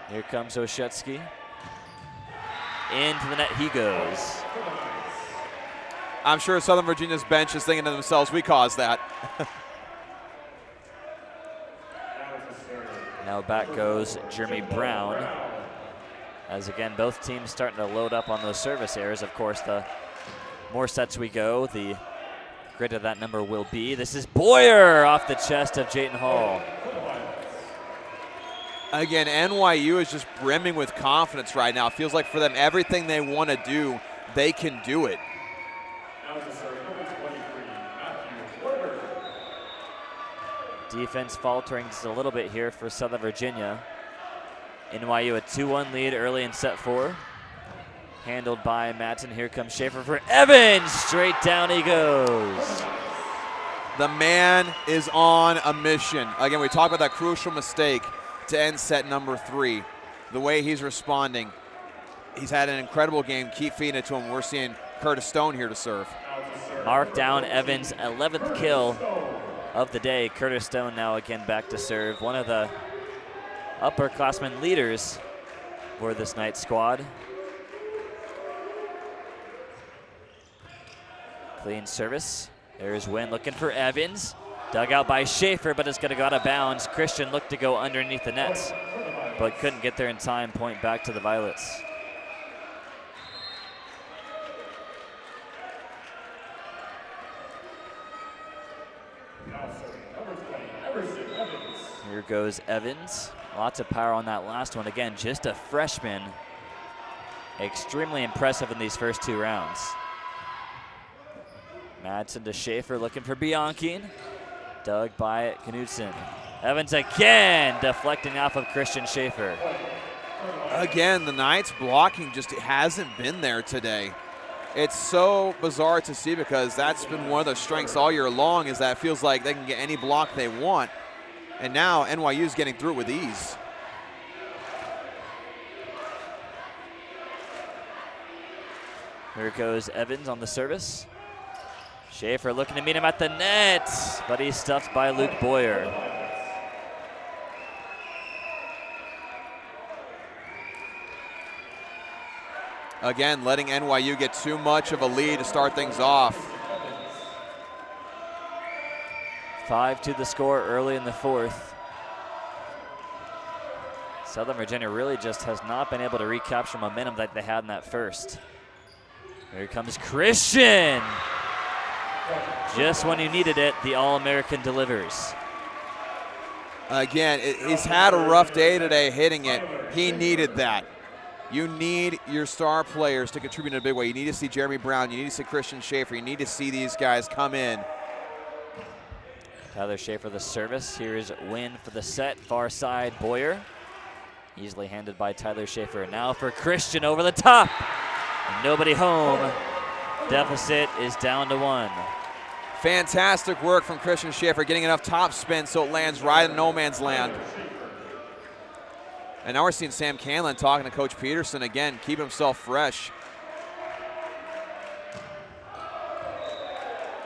Here comes Oshetsky. Into the net he goes. I'm sure Southern Virginia's bench is thinking to themselves, we caused that. Now back goes Jeremy Brown. As again, both teams starting to load up on those service errors. Of course, the more sets we go, the greater that number will be. This is Boyer off the chest of Jayton Hall. Again, NYU is just brimming with confidence right now. It feels like for them, everything they want to do, they can do it. Defense faltering just a little bit here for Southern Virginia. NYU a 2-1 lead early in set 4. Handled by Madsen. Here comes Schaefer for Evans. Straight down he goes. The man is on a mission. Again, we talked about that crucial mistake to end set number 3. The way he's responding, he's had an incredible game. Keep feeding it to him. We're seeing Curtis Stone here to serve. Mark down Evans' 11th kill of the day. Curtis Stone now again back to serve. One of the upperclassmen leaders for this night's squad. Clean service. There's Wynn looking for Evans. Dug out by Schaefer, but it's going to go out of bounds. Christian looked to go underneath the nets, but couldn't get there in time. Point back to the Violets. Here goes Evans. Lots of power on that last one. Again, just a freshman. Extremely impressive in these first 2 rounds. Madsen to Schaefer looking for Bianchi. Dug by Knudsen. Evans again deflecting off of Christian Schaefer. Again, the Knights blocking just hasn't been there today. It's so bizarre to see because that's been one of their strengths all year long, is that it feels like they can get any block they want. And now NYU's getting through it with ease. Here goes Evans on the service. Schaefer looking to meet him at the net, but he's stuffed by Luke Boyer. Again, letting NYU get too much of a lead to start things off. 5 to the score early in the 4th. Southern Virginia really just has not been able to recapture momentum that they had in that first. Here comes Christian. Just when you needed it, the All-American delivers. Again, he's had a rough day today hitting it. He needed that. You need your star players to contribute in a big way. You need to see Jeremy Brown. You need to see Christian Schaefer. You need to see these guys come in. Tyler Schaefer the service. Here's Wynn for the set. Far side, Boyer. Easily handed by Tyler Schaefer. Now for Christian over the top. Nobody home. Deficit is down to 1. Fantastic work from Christian Schaefer, getting enough top spin so it lands right in no man's land. And now we're seeing Sam Canlin talking to Coach Peterson again, keep himself fresh.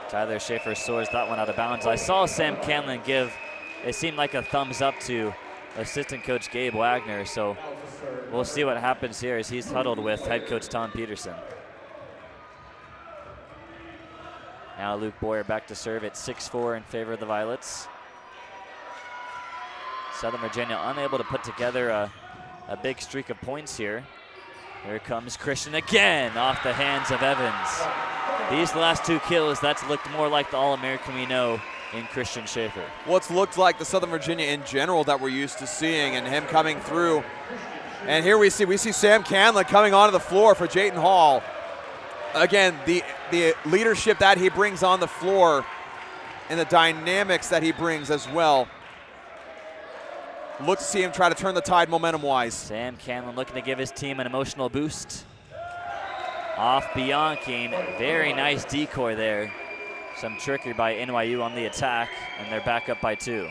Tyler Schaefer soars that one out of bounds. I saw Sam Canlin give, it seemed like a thumbs up to assistant coach Gabe Wagner, so we'll see what happens here as he's huddled with head coach Tom Peterson. Now Luke Boyer back to serve at 6-4 in favor of the Violets. Southern Virginia unable to put together a big streak of points here. Here comes Christian again off the hands of Evans. These last 2 kills, that's looked more like the All-American we know in Christian Schaefer. What's looked like the Southern Virginia in general that we're used to seeing, and him coming through. And here we see Sam Canlin coming onto the floor for Jayton Hall. Again, the leadership that he brings on the floor and the dynamics that he brings as well. Look to see him try to turn the tide momentum-wise. Sam Canlin looking to give his team an emotional boost. Off Bianchi, very nice decoy there. Some trickery by NYU on the attack, and they're back up by 2.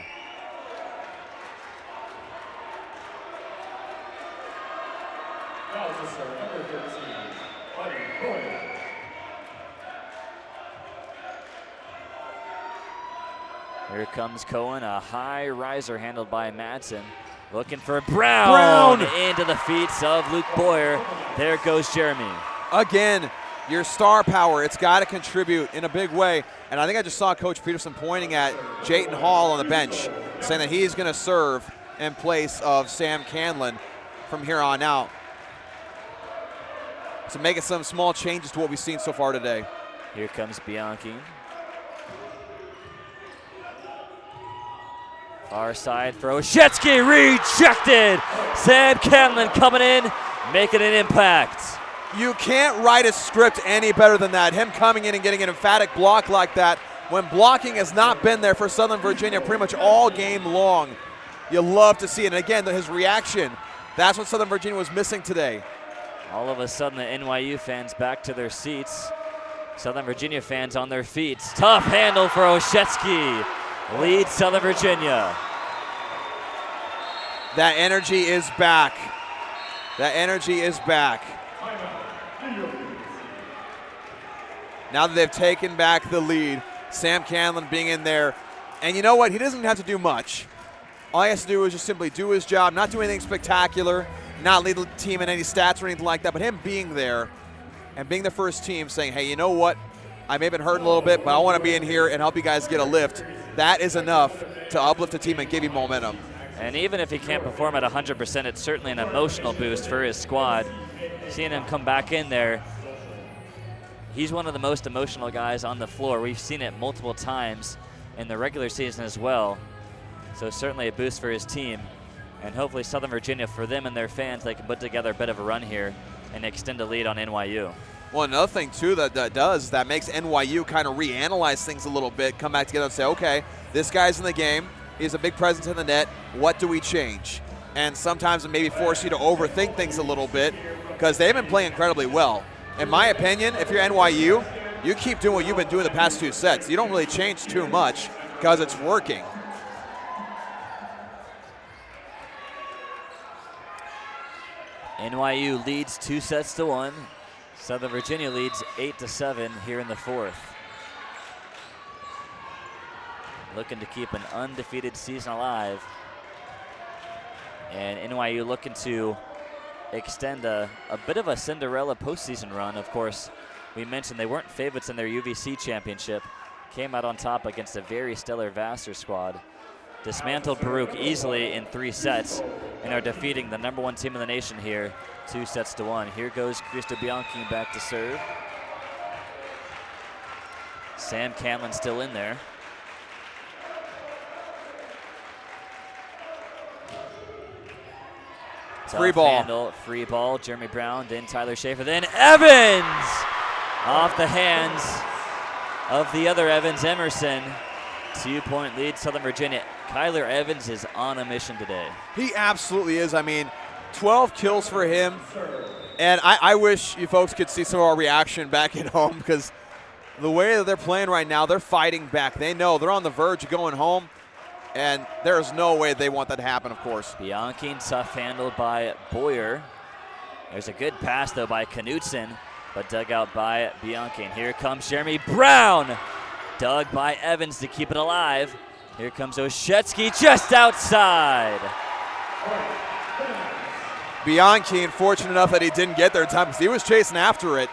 Here comes Cohen, a high riser handled by Madsen. Looking for Brown into the feet of Luke Boyer. There goes Jeremy. Again, your star power, it's got to contribute in a big way. And I think I just saw Coach Peterson pointing at Jayton Hall on the bench, saying that he's going to serve in place of Sam Canlin from here on out. So making some small changes to what we've seen so far today. Here comes Bianchi. Far side for Oshetsky, rejected. Sam Canlin coming in, making an impact. You can't write a script any better than that. Him coming in and getting an emphatic block like that when blocking has not been there for Southern Virginia pretty much all game long. You love to see it. And again, his reaction, that's what Southern Virginia was missing today. All of a sudden, the NYU fans back to their seats. Southern Virginia fans on their feet. Tough handle for Oshetsky. Leads Southern Virginia. That energy is back. That energy is back. Now that they've taken back the lead, Sam Canlin being in there. And you know what? He doesn't have to do much. All he has to do is just simply do his job, not do anything spectacular, not lead the team in any stats or anything like that, but him being there and being the first team saying, hey, you know what? I may have been hurting a little bit, but I want to be in here and help you guys get a lift. That is enough to uplift the team and give you momentum. And even if he can't perform at 100%, it's certainly an emotional boost for his squad. Seeing him come back in there, he's one of the most emotional guys on the floor. We've seen it multiple times in the regular season as well. So certainly a boost for his team. And hopefully Southern Virginia, for them and their fans, they can put together a bit of a run here and extend a lead on NYU. Well, another thing, too, that makes NYU kind of reanalyze things a little bit, come back together and say, okay, this guy's in the game. He's a big presence in the net. What do we change? And sometimes it maybe force you to overthink things a little bit because they've been playing incredibly well. In my opinion, if you're NYU, you keep doing what you've been doing the past 2 sets. You don't really change too much because it's working. NYU leads 2-1. Southern Virginia leads 8-7 here in the 4th. Looking to keep an undefeated season alive. And NYU looking to extend a bit of a Cinderella postseason run. Of course, we mentioned they weren't favorites in their UVC championship. Came out on top against a very stellar Vassar squad. Dismantled Baruch easily in 3 sets and are defeating the #1 team in the nation here 2-1. Here goes Krista Bianchi back to serve. Sam Canlin still in there. Free ball. Handle, free ball. Jeremy Brown, then Tyler Schaefer, then Evans! Off the hands of the other Evans, Emerson. 2-point lead, Southern Virginia. Kyler Evans is on a mission today. He absolutely is. I mean, 12 kills for him. And I wish you folks could see some of our reaction back at home because the way that they're playing right now, they're fighting back. They know they're on the verge of going home. And there is no way they want that to happen, of course. Bianchi tough handled by Boyer. There's a good pass, though, by Knutson, but dug out by Bianchi. And here comes Jeremy Brown. Dug by Evans to keep it alive. Here comes Oshetsky just outside. Bianchi, fortunate enough that he didn't get there in time because he was chasing after it.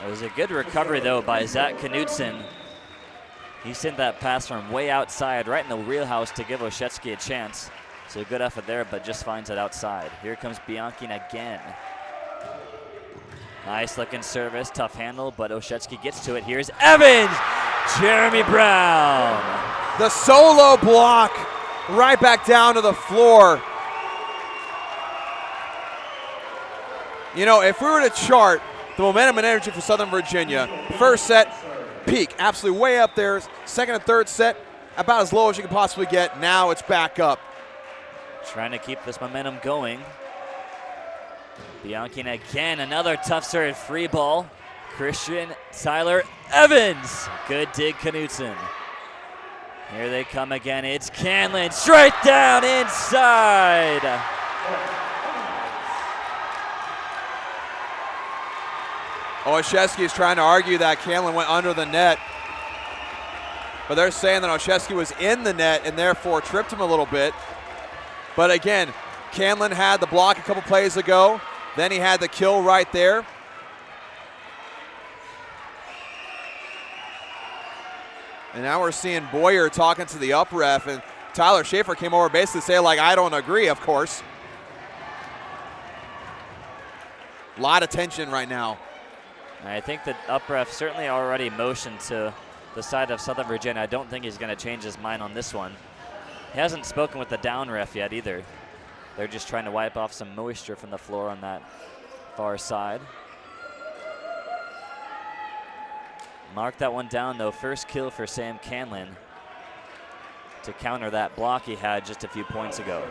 It was a good recovery, though, by Zach Knutson. He sent that pass from way outside, right in the wheelhouse to give Oshetsky a chance. So good effort there, but just finds it outside. Here comes Bianchi again. Nice looking service, tough handle, but Oshetsky gets to it. Here's Evans! Jeremy Brown! The solo block right back down to the floor. You know, if we were to chart the momentum and energy for Southern Virginia, first set, peak, absolutely way up there. Second and third set, about as low as you can possibly get. Now it's back up. Trying to keep this momentum going. Bianchi again, another tough serve, free ball. Christian Tyler Evans. Good dig, Knutson. Here they come again. It's Canlin, straight down inside. Oshetsky is trying to argue that Canlin went under the net. But they're saying that Oshetsky was in the net and therefore tripped him a little bit. But again, Canlin had the block a couple plays ago. Then he had the kill right there. And now we're seeing Boyer talking to the up ref, and Tyler Schaefer came over basically saying, like, I don't agree, of course. A lot of tension right now. I think the up ref certainly already motioned to the side of Southern Virginia. I don't think he's going to change his mind on this one. He hasn't spoken with the down ref yet either. They're just trying to wipe off some moisture from the floor on that far side. Mark that one down, though. First kill for Sam Canlin to counter that block he had just a few points ago.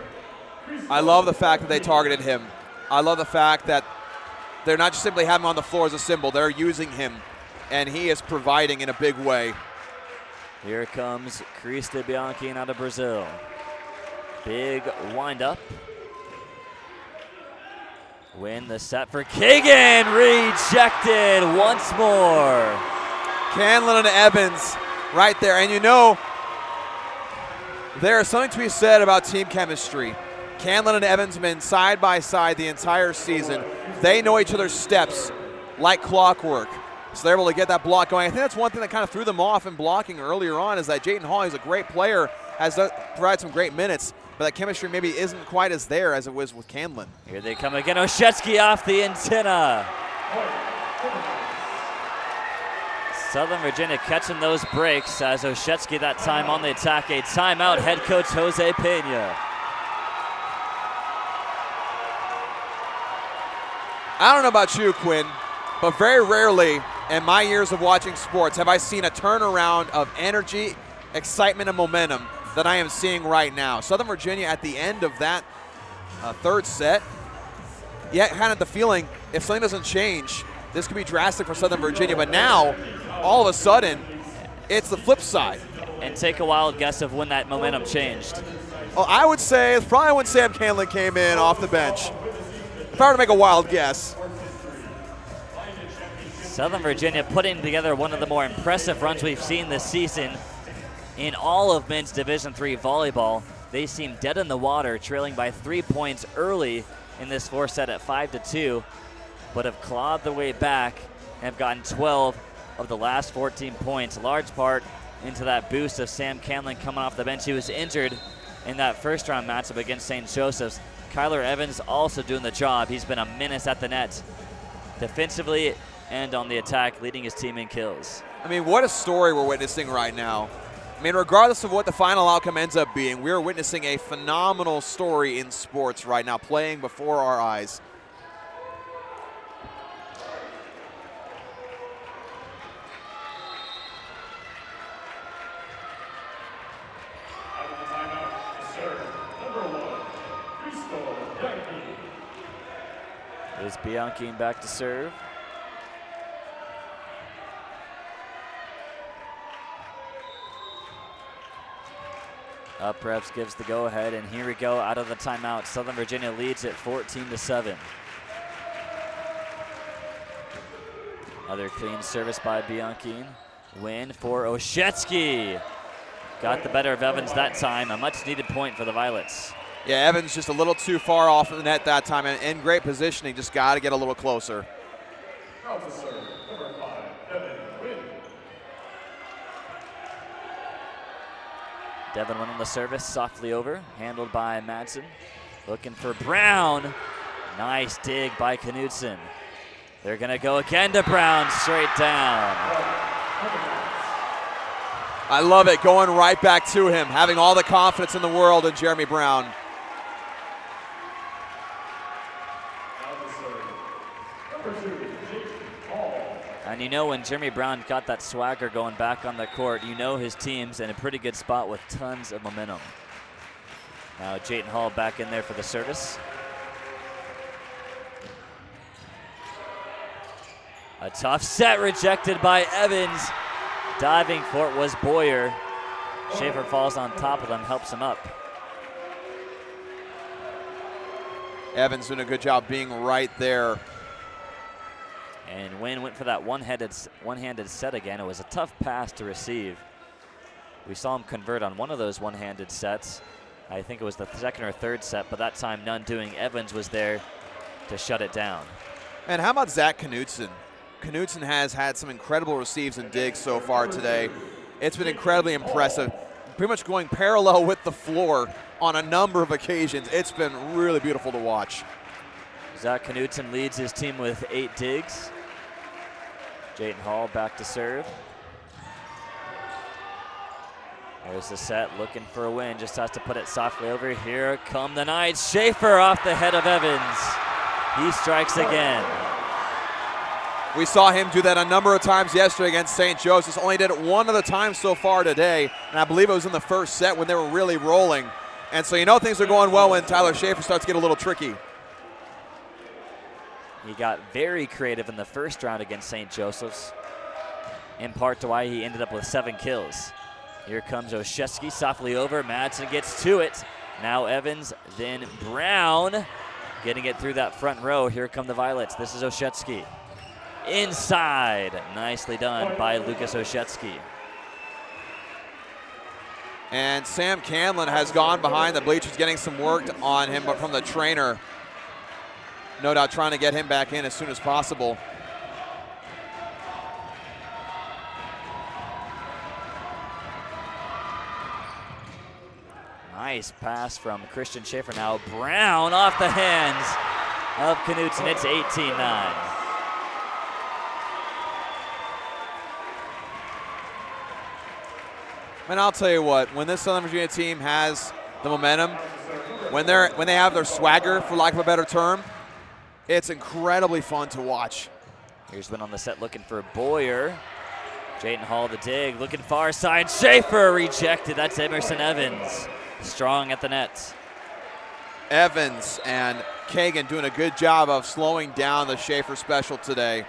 I love the fact that they targeted him. I love the fact that they're not just simply having him on the floor as a symbol. They're using him, and he is providing in a big way. Here comes Krista Bianchi out of Brazil. Big wind-up. Win the set for Kagan. Rejected once more. Canlin and Evans right there. And you know, there is something to be said about team chemistry. Canlin and Evans have been side by side the entire season. They know each other's steps like clockwork. So they're able to get that block going. I think that's one thing that kind of threw them off in blocking earlier on, is that Jayden Hall is a great player, has provided some great minutes, but that chemistry maybe isn't quite as there as it was with Canlin. Here they come again. Oshetsky off the antenna. Southern Virginia catching those breaks as Oshetsky that time on the attack. A timeout, head coach Jose Pena. I don't know about you, Quinn, but very rarely in my years of watching sports have I seen a turnaround of energy, excitement, and momentum that I am seeing right now. Southern Virginia at the end of that third set, yet kind of the feeling if something doesn't change, this could be drastic for Southern Virginia, but now, all of a sudden, it's the flip side. And take a wild guess of when that momentum changed. Well, I would say it's probably when Sam Canlin came in off the bench. If I were to make a wild guess. Southern Virginia putting together one of the more impressive runs we've seen this season in all of men's Division III volleyball. They seem dead in the water, trailing by 3 points early in this fourth set at 5-2, but have clawed their way back and have gotten 12 of the last 14 points, large part into that boost of Sam Canlin coming off the bench. He was injured in that first round matchup against St. Joseph's. Kyler Evans also doing the job. He's been a menace at the net, defensively and on the attack, leading his team in kills. I mean, what a story we're witnessing right now. I mean, regardless of what the final outcome ends up being, we're witnessing a phenomenal story in sports right now, playing before our eyes. Is Bianchine back to serve? Upreps gives the go-ahead, and here we go out of the timeout. Southern Virginia leads at 14-7. Another clean service by Bianchine. Win for Oshetsky. Got the better of Evans that time. A much-needed point for the Violets. Yeah, Evans just a little too far off the net that time, and in great positioning. Just got to get a little closer. Devin went on the service, softly over, handled by Madsen. Looking for Brown. Nice dig by Knudsen. They're going to go again to Brown, straight down. I love it, going right back to him, having all the confidence in the world in Jeremy Brown. And you know when Jeremy Brown got that swagger going back on the court, you know his team's in a pretty good spot with tons of momentum. Now Jayton Hall back in there for the service. A tough set rejected by Evans. Diving for it was Boyer. Schaefer falls on top of him, helps him up. Evans doing a good job being right there. And Wynn went for that one-handed set again. It was a tough pass to receive. We saw him convert on one of those one-handed sets. I think it was the second or third set, but that time none doing. Evans was there to shut it down. And how about Zach Knudsen? Knudsen has had some incredible receives and digs so far today. It's been incredibly impressive. Pretty much going parallel with the floor on a number of occasions. It's been really beautiful to watch. Zach Knudsen leads his team with 8 digs. Jayton Hall back to serve. There's the set, looking for a win. Just has to put it softly over. Here come the Knights. Schaefer off the head of Evans. He strikes again. We saw him do that a number of times yesterday against St. Joseph's. Only did it one other time so far today, and I believe it was in the first set when they were really rolling. And so you know things are going well when Tyler Schaefer starts to get a little tricky. He got very creative in the first round against St. Joseph's, in part to why he ended up with 7 kills. Here comes Oshetsky, softly over. Madsen gets to it. Now Evans, then Brown, getting it through that front row. Here come the Violets. This is Oshetsky. Inside. Nicely done by Lucas Oshetsky. And Sam Canlin has gone behind the bleachers getting some work on him, but from the trainer. No doubt trying to get him back in as soon as possible. Nice pass from Christian Schaefer. Now Brown off the hands of Knudsen. It's 18-9. And I'll tell you what, when this Southern Virginia team has the momentum, when they have their swagger, for lack of a better term, it's incredibly fun to watch. Here's one on the set looking for Boyer. Jayden Hall the dig, looking far side. Schaefer rejected. That's Emerson Evans. Strong at the net. Evans and Kagan doing a good job of slowing down the Schaefer special today.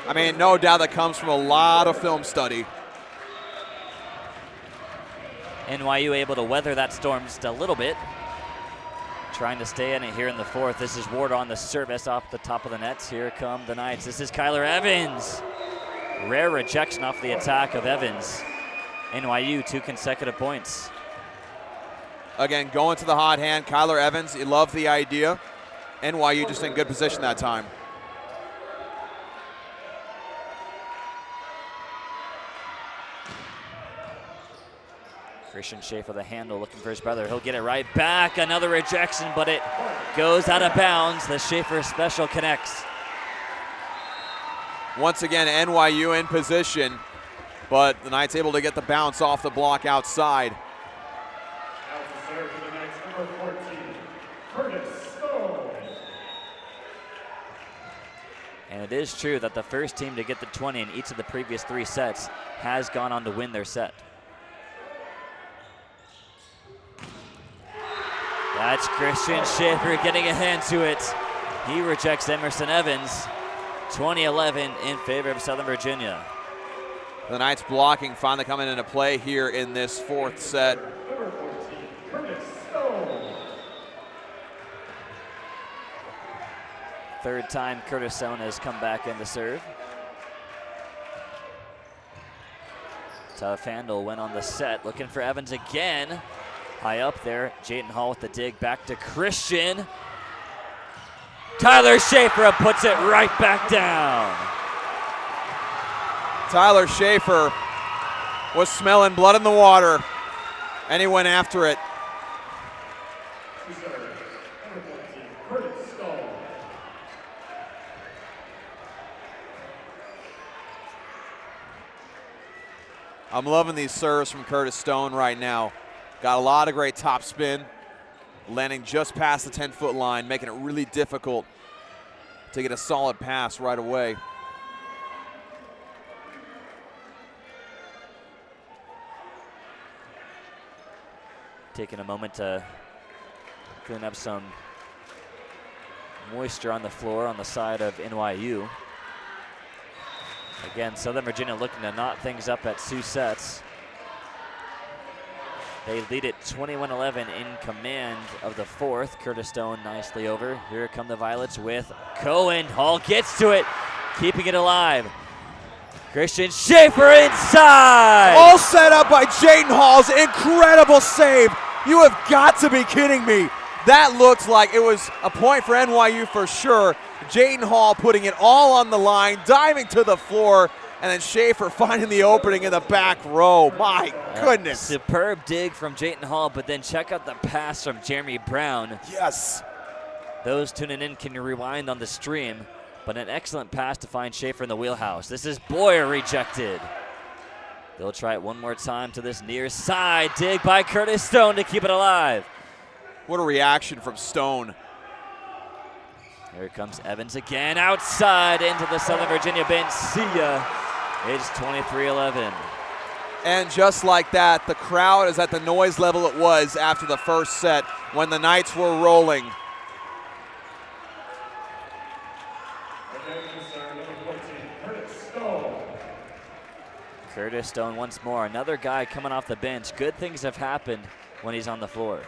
I mean, no doubt that comes from a lot of film study. NYU able to weather that storm just a little bit. Trying to stay in it here in the fourth. This is Ward on the service off the top of the nets. Here come the Knights. This is Kyler Evans. Rare rejection off the attack of Evans. NYU 2 consecutive points. Again, going to the hot hand. Kyler Evans, you love the idea. NYU just in good position that time. Christian Schaefer the handle, looking for his brother. He'll get it right back. Another rejection, but it goes out of bounds. The Schaefer special connects. Once again, NYU in position, but the Knights able to get the bounce off the block outside. Now to serve for the Knights, number 14, Curtis Stone. And it is true that the first team to get the 20 in each of the previous 3 sets has gone on to win their set. That's Christian Schaefer getting a hand to it. He rejects Emerson Evans. 20-11 in favor of Southern Virginia. The Knights blocking finally coming into play here in this fourth set. Number 14, Curtis Stone. Third time Curtis Stone has come back in to serve. Tough handle went on the set, looking for Evans again. High up there, Jayden Hall with the dig back to Christian. Tyler Schaefer puts it right back down. Tyler Schaefer was smelling blood in the water, and he went after it. To serve, number 14, Curtis Stone. I'm loving these serves from Curtis Stone right now. Got a lot of great top spin, landing just past the 10-foot line, making it really difficult to get a solid pass right away. Taking a moment to clean up some moisture on the floor on the side of NYU. Again, Southern Virginia looking to knot things up at 2 sets. They lead it 21-11 in command of the fourth. Curtis Stone nicely over. Here come the Violets with Cohen. Hall gets to it, keeping it alive. Christian Schaefer inside! All set up by Jayden Hall's incredible save. You have got to be kidding me. That looked like it was a point for NYU for sure. Jayden Hall putting it all on the line, diving to the floor, and then Schaefer finding the opening in the back row. My goodness. Superb dig from Jayden Hall, but then check out the pass from Jeremy Brown. Yes. Those tuning in can rewind on the stream, but an excellent pass to find Schaefer in the wheelhouse. This is Boyer rejected. They'll try it one more time to this near side. Dig by Curtis Stone to keep it alive. What a reaction from Stone. Here comes Evans again, outside into the Southern Virginia bench. See ya. It's 23-11. And just like that, the crowd is at the noise level it was after the first set when the Knights were rolling. Again to serve, number 14, Curtis Stone. Curtis Stone once more. Another guy coming off the bench. Good things have happened when he's on the floor.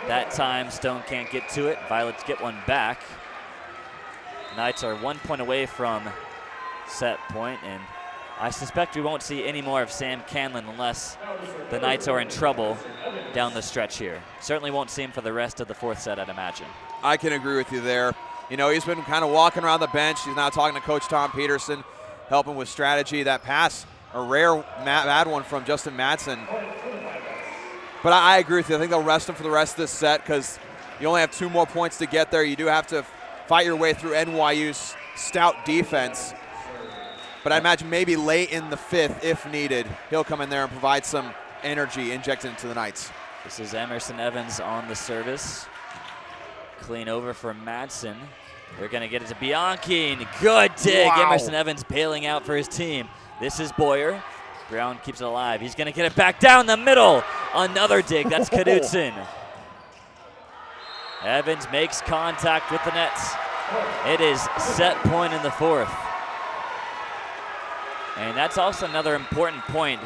That time, Stone can't get to it. Violets get one back. Knights are 1 point away from set point, and I suspect we won't see any more of Sam Canlin unless the Knights are in trouble down the stretch here. Certainly won't see him for the rest of the fourth set, I'd imagine. I can agree with you there. You know, he's been kind of walking around the bench. He's now talking to Coach Tom Peterson, helping with strategy. That pass, a rare bad one from Justin Madsen. But I agree with you. I think they'll rest him for the rest of this set because you only have 2 more points to get there. You do have to fight your way through NYU's stout defense. But I imagine maybe late in the 5th, if needed, he'll come in there and provide some energy injected into the Knights. This is Emerson Evans on the service. Clean over for Madsen. They're going to get it to Bianchi. And good dig. Wow. Emerson Evans bailing out for his team. This is Boyer. Brown keeps it alive. He's going to get it back down the middle. Another dig. That's Knudsen. Evans makes contact with the nets. It is set point in the 4th. And that's also another important point.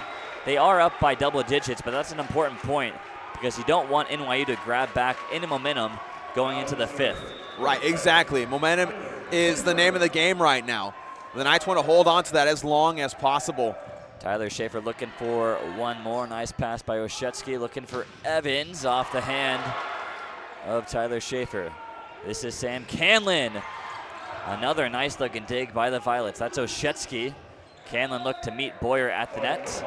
They are up by double digits, but that's an important point because you don't want NYU to grab back into momentum going into the 5th. Right, exactly. Momentum is the name of the game right now. The Knights want to hold on to that as long as possible. Tyler Schaefer looking for one more. Nice pass by Oshetsky, looking for Evans off the hand of Tyler Schaefer. This is Sam Canlin. Another nice looking dig by the Violets. That's Oshetsky. Canlin looked to meet Boyer at the net.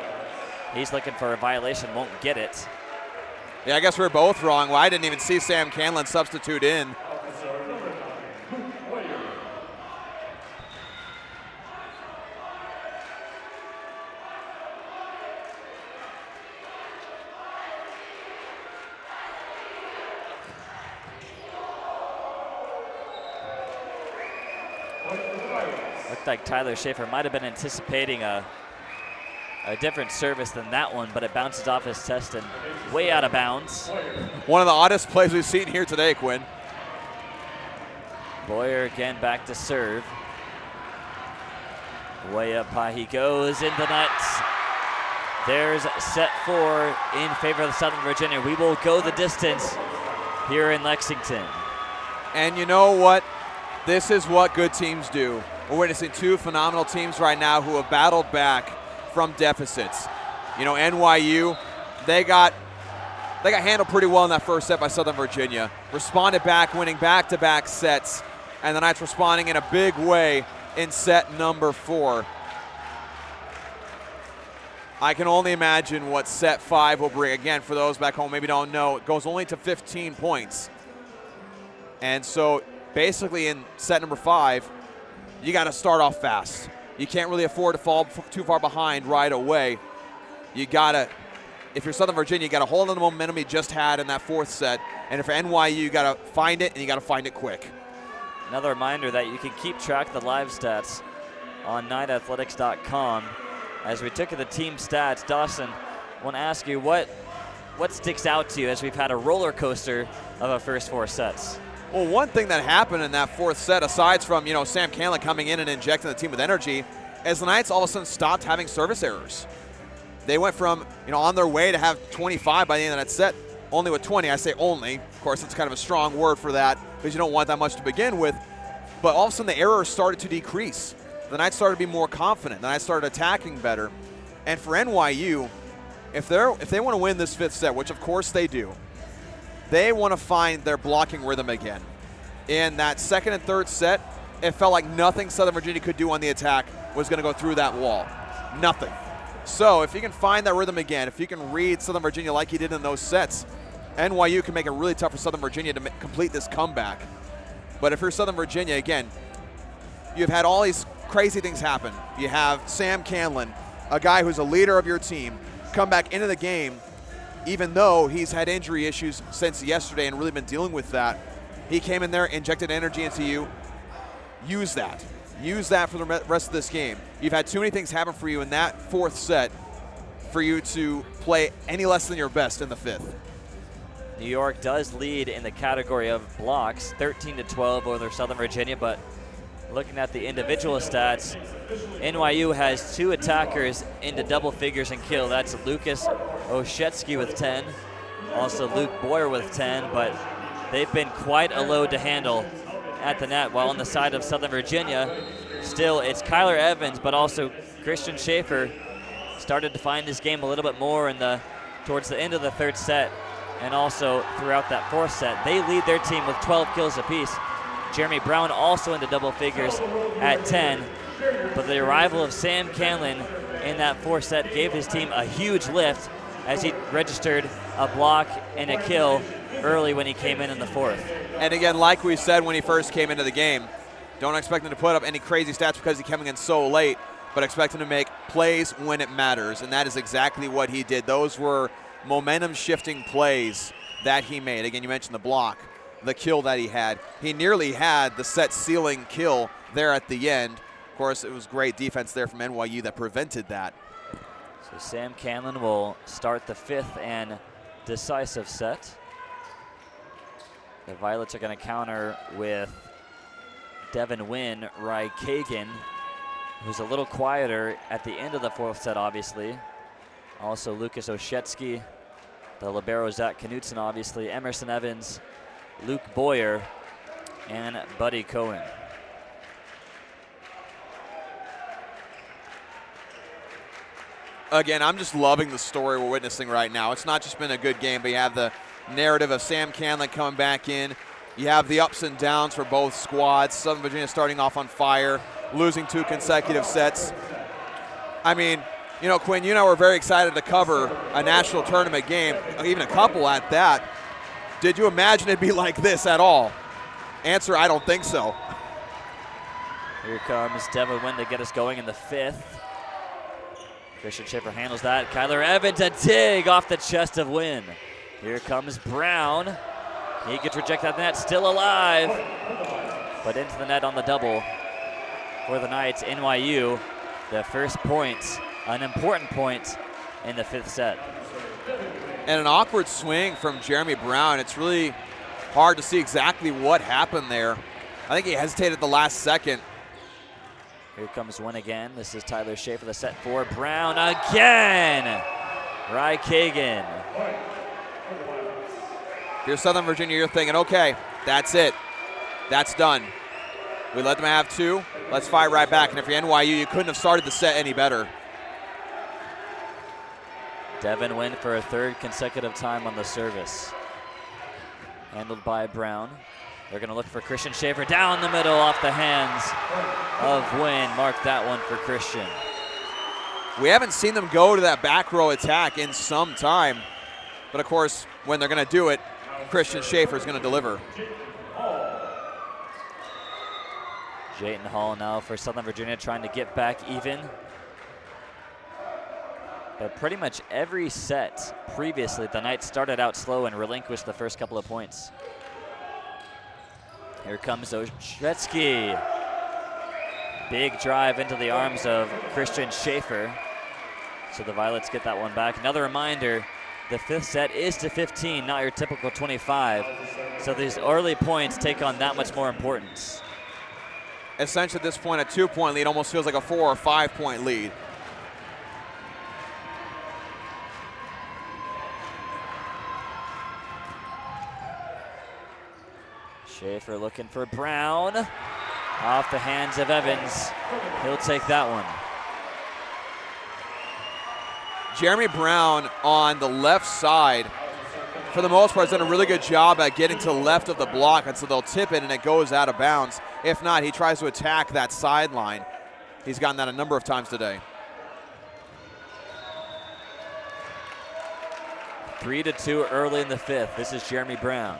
He's looking for a violation, won't get it. Yeah, I guess we're both wrong. Well, I didn't even see Sam Canlin substitute in. Looked like Tyler Schaefer might have been anticipating a different service than that one, but it bounces off his chest and way out of bounds. One of the oddest plays we've seen here today, Quinn. Boyer again back to serve. Way up high he goes in the net. There's set 4 in favor of Southern Virginia. We will go the distance here in Lexington. And you know what? This is what good teams do. We're witnessing 2 phenomenal teams right now who have battled back from deficits. You know, NYU, they got handled pretty well in that first set by Southern Virginia. Responded back, winning back-to-back sets, and the Knights responding in a big way in set number 4. I can only imagine what set 5 will bring. Again, for those back home maybe don't know, it goes only to 15 points. And so basically in set number 5, you got to start off fast. You can't really afford to fall too far behind right away. You got to, if you're Southern Virginia, you got to hold on the momentum you just had in that 4th set. And if you're NYU, you got to find it, and you got to find it quick. Another reminder that you can keep track of the live stats on knightathletics.com. As we took the team stats, Dawson, I want to ask you what sticks out to you as we've had a roller coaster of our first 4 sets? Well, one thing that happened in that 4th set, aside from, you know, Sam Canlin coming in and injecting the team with energy, is the Knights all of a sudden stopped having service errors. They went from, you know, on their way to have 25 by the end of that set, only with 20. I say only. Of course, it's kind of a strong word for that because you don't want that much to begin with. But all of a sudden, the errors started to decrease. The Knights started to be more confident. The Knights started attacking better. And for NYU, if they want to win this 5th set, which of course they do, they want to find their blocking rhythm again. In that 2nd and 3rd set, it felt like nothing Southern Virginia could do on the attack was going to go through that wall. Nothing. So if you can find that rhythm again, if you can read Southern Virginia like you did in those sets, NYU can make it really tough for Southern Virginia to complete this comeback. But if you're Southern Virginia, again, you've had all these crazy things happen. You have Sam Canlin, a guy who's a leader of your team, come back into the game, even though he's had injury issues since yesterday and really been dealing with that. He came in there, injected energy into you. Use that. Use that for the rest of this game. You've had too many things happen for you in that 4th set for you to play any less than your best in the 5th. New York does lead in the category of blocks, 13-12 over Southern Virginia, but looking at the individual stats, NYU has 2 attackers into double figures in kill. That's Lucas Oshetsky with 10, also Luke Boyer with 10, but they've been quite a load to handle at the net, while on the side of Southern Virginia, still it's Kyler Evans, but also Christian Schaefer started to find his game a little bit more towards the end of the 3rd set and also throughout that 4th set. They lead their team with 12 kills apiece. Jeremy Brown also into double figures at 10, but the arrival of Sam Canlin in that 4th set gave his team a huge lift as he registered a block and a kill early when he came in the fourth. And again, like we said when he first came into the game, don't expect him to put up any crazy stats because he's coming in so late, but expect him to make plays when it matters, and that is exactly what he did. Those were momentum-shifting plays that he made. Again, you mentioned the block, the kill that he had. He nearly had the set-sealing kill there at the end. Of course, it was great defense there from NYU that prevented that. So Sam Canlin will start the fifth and decisive set. The Violets are going to counter with Devin Wynn, Rai Kagan, who's a little quieter at the end of the fourth set, obviously. Also Lucas Oshetsky, the libero Zach Knutson, obviously, Emerson Evans, Luke Boyer, and Buddy Cohen. Again, I'm just loving the story we're witnessing right now. It's not just been a good game, but you have the narrative of Sam Canlin coming back in. You have the ups and downs for both squads. Southern Virginia starting off on fire, losing 2 consecutive sets. I mean, you know, Quinn, you and I were very excited to cover a national tournament game, even a couple at that. Did you imagine it'd be like this at all? Answer, I don't think so. Here comes Devin Wynn to get us going in the fifth. Christian Schaefer handles that. Kyler Evans, a dig off the chest of Wynn. Here comes Brown. He gets rejected at the net, still alive, but into the net on the double for the Knights. NYU, the first point, an important point in the fifth set. And an awkward swing from Jeremy Brown. It's really hard to see exactly what happened there. I think he hesitated the last second. Here comes Wynn again. This is Tyler Schaefer, the set for Brown again. Rai Kagan. If you're Southern Virginia, you're thinking, okay, that's it. That's done. We let them have 2. Let's fight right back. And if you're NYU, you couldn't have started the set any better. Devin Wynn for a third consecutive time on the service. Handled by Brown. They're going to look for Christian Schaefer down the middle off the hands of Wynn. Mark that one for Christian. We haven't seen them go to that back row attack in some time. But of course, when they're going to do it, Christian Schaefer is going to deliver. Jayton Hall now for Southern Virginia trying to get back even. But pretty much every set previously, the Knights started out slow and relinquished the first couple of points. Here comes Oshetsky. Big drive into the arms of Christian Schaefer. So the Violets get that one back. Another reminder, the fifth set is to 15, not your typical 25. So these early points take on that much more importance. Essentially at this point, a 2-point lead almost feels like a 4 or 5-point lead. Schaefer looking for Brown. Off the hands of Evans. He'll take that one. Jeremy Brown on the left side, for the most part, has done a really good job at getting to the left of the block, and so they'll tip it and it goes out of bounds. If not, he tries to attack that sideline. He's gotten that a number of times today. 3-2 early in the fifth. This is Jeremy Brown.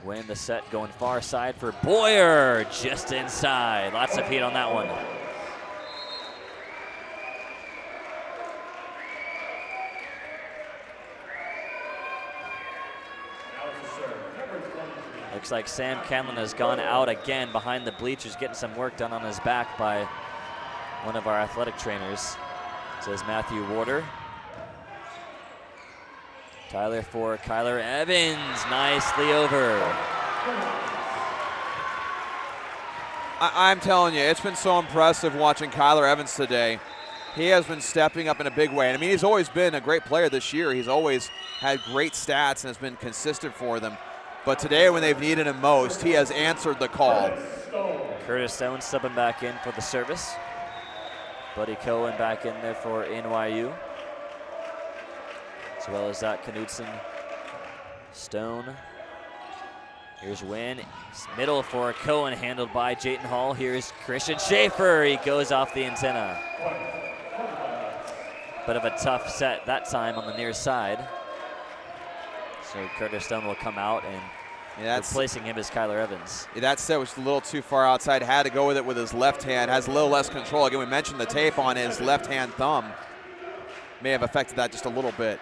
Win the set going far side for Boyer, just inside. Lots of heat on that one. Looks like Sam Canlin has gone out again behind the bleachers, getting some work done on his back by one of our athletic trainers. Says Matthew Warder. Tyler for Kyler Evans, nicely over. I'm telling you, it's been so impressive watching Kyler Evans today. He has been stepping up in a big way. And I mean, he's always been a great player this year. He's always had great stats and has been consistent for them. But today, when they've needed him most, he has answered the call. Curtis Stone stepping back in for the service. Buddy Cohen back in there for NYU. As well as Zach Knutson. Stone. Here's Wynn. Middle for Cohen, handled by Jayton Hall. Here's Christian Schaefer. He goes off the antenna. Bit of a tough set that time on the near side. So Curtis Stone will come out, and replacing him is Kyler Evans. That set was a little too far outside. Had to go with it with his left hand. Has a little less control. Again, we mentioned the tape on his left hand thumb. May have affected that just a little bit.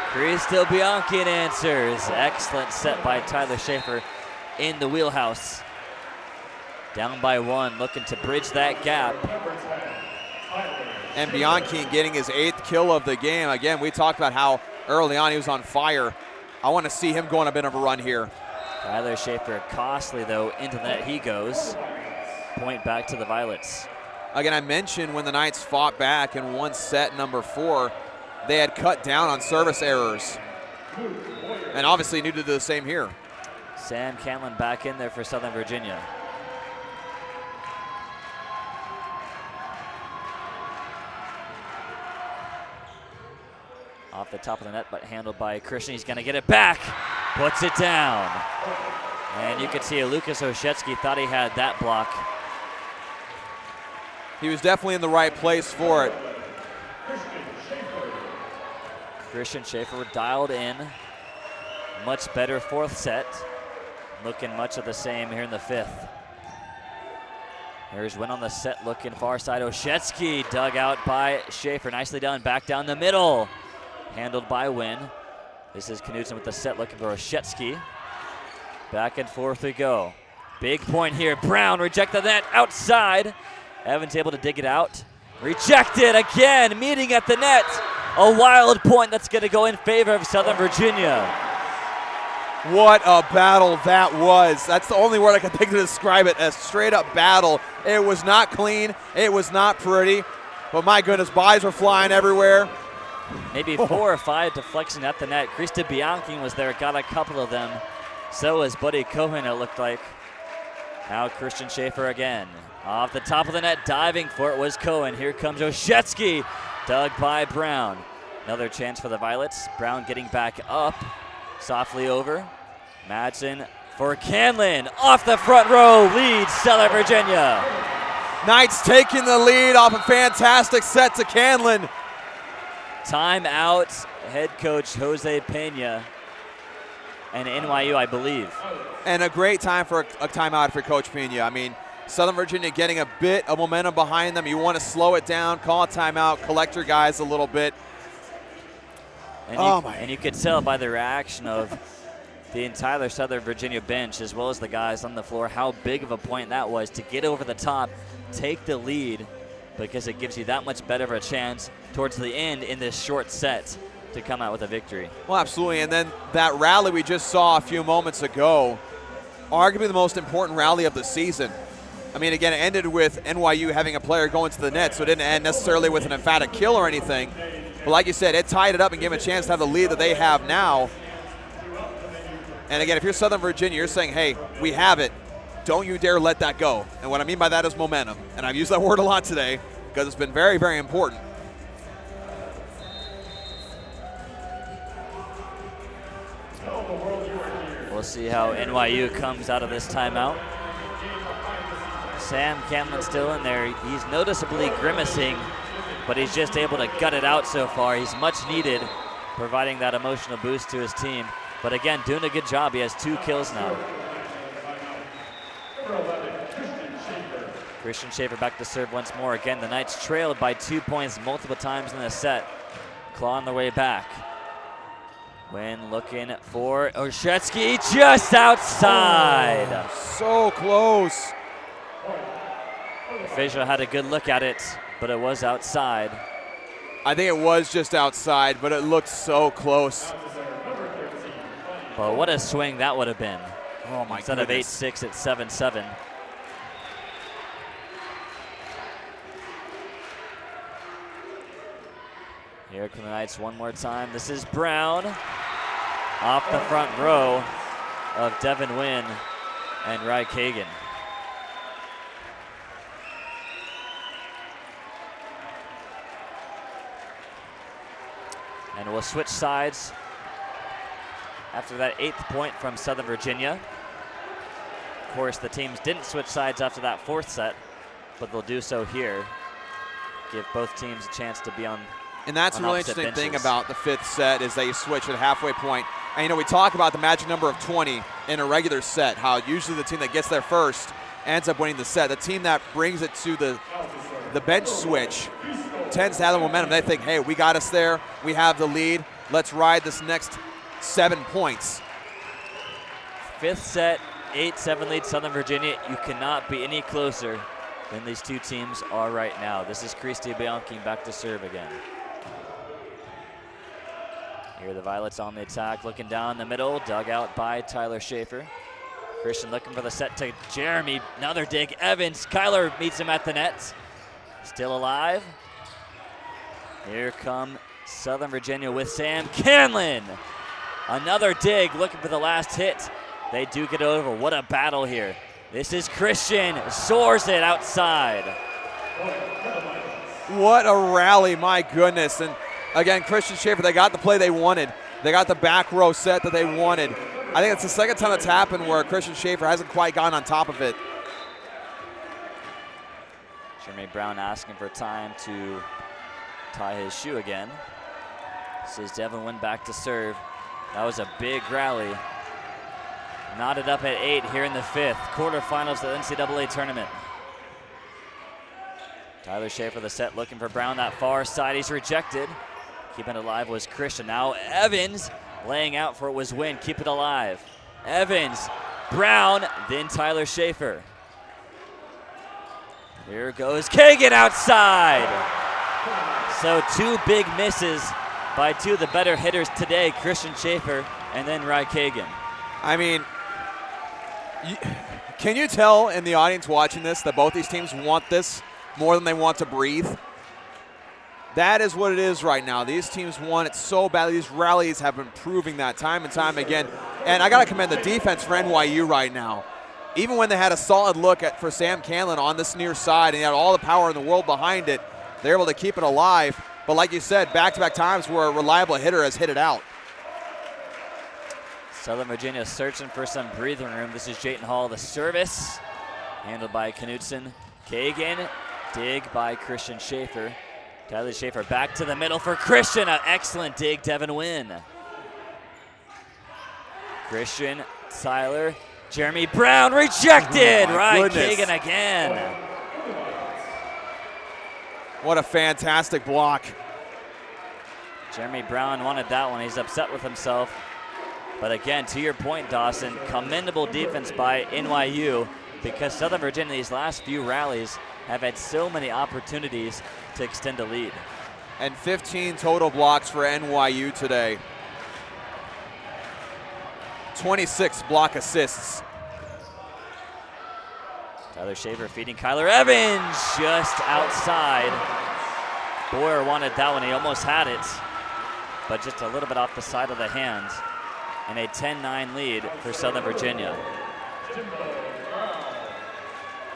Crystal Bianchian answers. Excellent set by Tyler Schaefer in the wheelhouse. Down by 1, looking to bridge that gap. And Bianchian getting his 8th kill of the game. Again, we talked about how early on he was on fire. I want to see him go on a bit of a run here. Tyler Schaefer costly, though. Into the net he goes. Point back to the Violets. Again, I mentioned when the Knights fought back in one set number 4, they had cut down on service errors. And obviously need to do the same here. Sam Canlin back in there for Southern Virginia. Off the top of the net, but handled by Christian. He's going to get it back. Puts it down. And you can see Lucas Oshetsky thought he had that block. He was definitely in the right place for it. Christian Schaefer dialed in. Much better 4th set. Looking much of the same here in the 5th. Here's Wynn on the set, looking far side. Oshetsky dug out by Schaefer. Nicely done, back down the middle. Handled by Wynn. This is Knudsen with the set, looking for Oshetsky. Back and forth we go. Big point here. Brown rejected that outside. Evans able to dig it out. Rejected again, meeting at the net. A wild point that's going to go in favor of Southern Virginia. What a battle that was. That's the only word I can think to describe it, a straight up battle. It was not clean, it was not pretty, but my goodness, buys were flying everywhere. Maybe 4 or 5 deflections at the net. Krista Bianchi was there, got a couple of them. So was Buddy Cohen, it looked like. Now Christian Schaefer again. Off the top of the net, diving for it was Cohen. Here comes Oshetsky, dug by Brown. Another chance for the Violets. Brown getting back up, softly over. Madsen for Canlin, off the front row, leads Southern Virginia. Knights taking the lead off a fantastic set to Canlin. Timeout, head coach Jose Pena and NYU, I believe. And a great time for a timeout for Coach Pena. I mean, Southern Virginia getting a bit of momentum behind them. You want to slow it down, call a timeout, collect your guys a little bit. And you could tell by the reaction of the entire Southern Virginia bench, as well as the guys on the floor, how big of a point that was to get over the top, take the lead, because it gives you that much better of a chance towards the end in this short set to come out with a victory. Well, absolutely. And then that rally we just saw a few moments ago, arguably the most important rally of the season. I mean, again, it ended with NYU having a player go into the net, so it didn't end necessarily with an emphatic kill or anything. But like you said, it tied it up and gave them a chance to have the lead that they have now. And again, if you're Southern Virginia, you're saying, hey, we have it. Don't you dare let that go. And what I mean by that is momentum. And I've used that word a lot today because it's been very, very important. We'll see how NYU comes out of this timeout. Sam Canlin still in there. He's noticeably grimacing, but he's just able to gut it out so far. He's much needed, providing that emotional boost to his team. But again, doing a good job. He has 2 kills now. Christian Schaefer back to serve once more. Again, the Knights trailed by 2 points multiple times in the set. Clawing their way back. Wynn looking for Oshetsky, just outside. Oh, so close. Official had a good look at it, but it was outside. I think it was just outside, but it looked so close. Well, what a swing that would have been. Oh my Instead goodness. of 8-6, it's 7-7. Here come the Knights one more time. This is Brown off the front row of Devin Wynn and Ry Kagan. And we'll switch sides after that 8th point from Southern Virginia. Of course, the teams didn't switch sides after that 4th set. but they'll do so here. Give both teams a chance to be on. And that's a really opposite interesting thing benches. about the 5th set is they switch at halfway point. And you know, we talk about the magic number of 20 in a regular set, how usually the team that gets there first ends up winning the set. The team that brings it to the bench switch tends to have the momentum. They think, hey, we got us there. We have the lead. Let's ride this next 7 points. 5th set, 8-7 lead Southern Virginia. You cannot be any closer than these two teams are right now. This is Christy Bianchi back to serve again. Here the Violets on the attack, looking down the middle, dug out by Tyler Schaefer. Christian looking for the set to Jeremy, another dig, Evans, Kyler meets him at the net. Still alive. Here come Southern Virginia with Sam Canlin. Another dig, looking for the last hit. They do get over, what a battle here. This is Christian, soars it outside. What a rally, my goodness. And again, Christian Schaefer, they got the play they wanted. They got the back row set that they wanted. I think it's the second time that's happened where Christian Schaefer hasn't quite gone on top of it. Jeremy Brown asking for time to tie his shoe again. This is Devin Wynn back to serve. That was a big rally. Knotted up at 8 here in the 5th. Quarterfinals of the NCAA tournament. Tyler Schaefer the set looking for Brown that far side. He's rejected. Keeping it alive was Christian. Now Evans laying out for it was Wynn. Keep it alive. Evans, Brown, then Tyler Schaefer. Here goes Kagan outside. So 2 big misses by 2 of the better hitters today, Christian Schaefer and then Ry Kagan. I mean, can you tell in the audience watching this that both these teams want this more than they want to breathe? That is what it is right now. These teams want it so badly. These rallies have been proving that time and time again. And I got to commend the defense for NYU right now. Even when they had a solid look for Sam Canlin on this near side and he had all the power in the world behind it, they're able to keep it alive. But like you said, back-to-back times where a reliable hitter has hit it out. Southern Virginia searching for some breathing room. This is Jayton Hall, the service. Handled by Knutson. Kagan, dig by Christian Schaefer. Tyler Schaefer back to the middle for Christian. An excellent dig, Devin Wynn. Christian, Tyler, Jeremy Brown rejected. Right, Kagan again. What a fantastic block. Jeremy Brown wanted that one. He's upset with himself. But again, to your point, Dawson, commendable defense by NYU because Southern Virginia, these last few rallies, have had so many opportunities to extend a lead. And 15 total blocks for NYU today. 26 block assists. Tyler Schaefer feeding Kyler Evans just outside. Boyer wanted that one. He almost had it, but just a little bit off the side of the hands. And a 10-9 lead for Southern Virginia.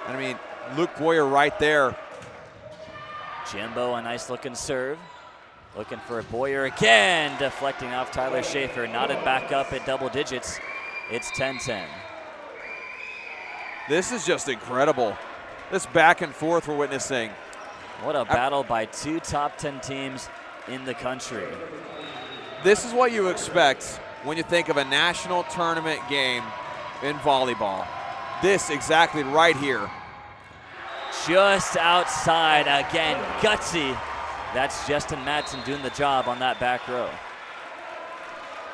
And I mean, Luke Boyer right there. Jimbo, a nice looking serve. Looking for Boyer again, deflecting off Tyler Schaefer. Knotted back up at double digits. It's 10-10. This is just incredible. This back and forth we're witnessing. What a battle by 2 top 10 teams in the country. This is what you expect when you think of a national tournament game in volleyball. This exactly right here. Just outside again, gutsy. That's Justin Madsen doing the job on that back row.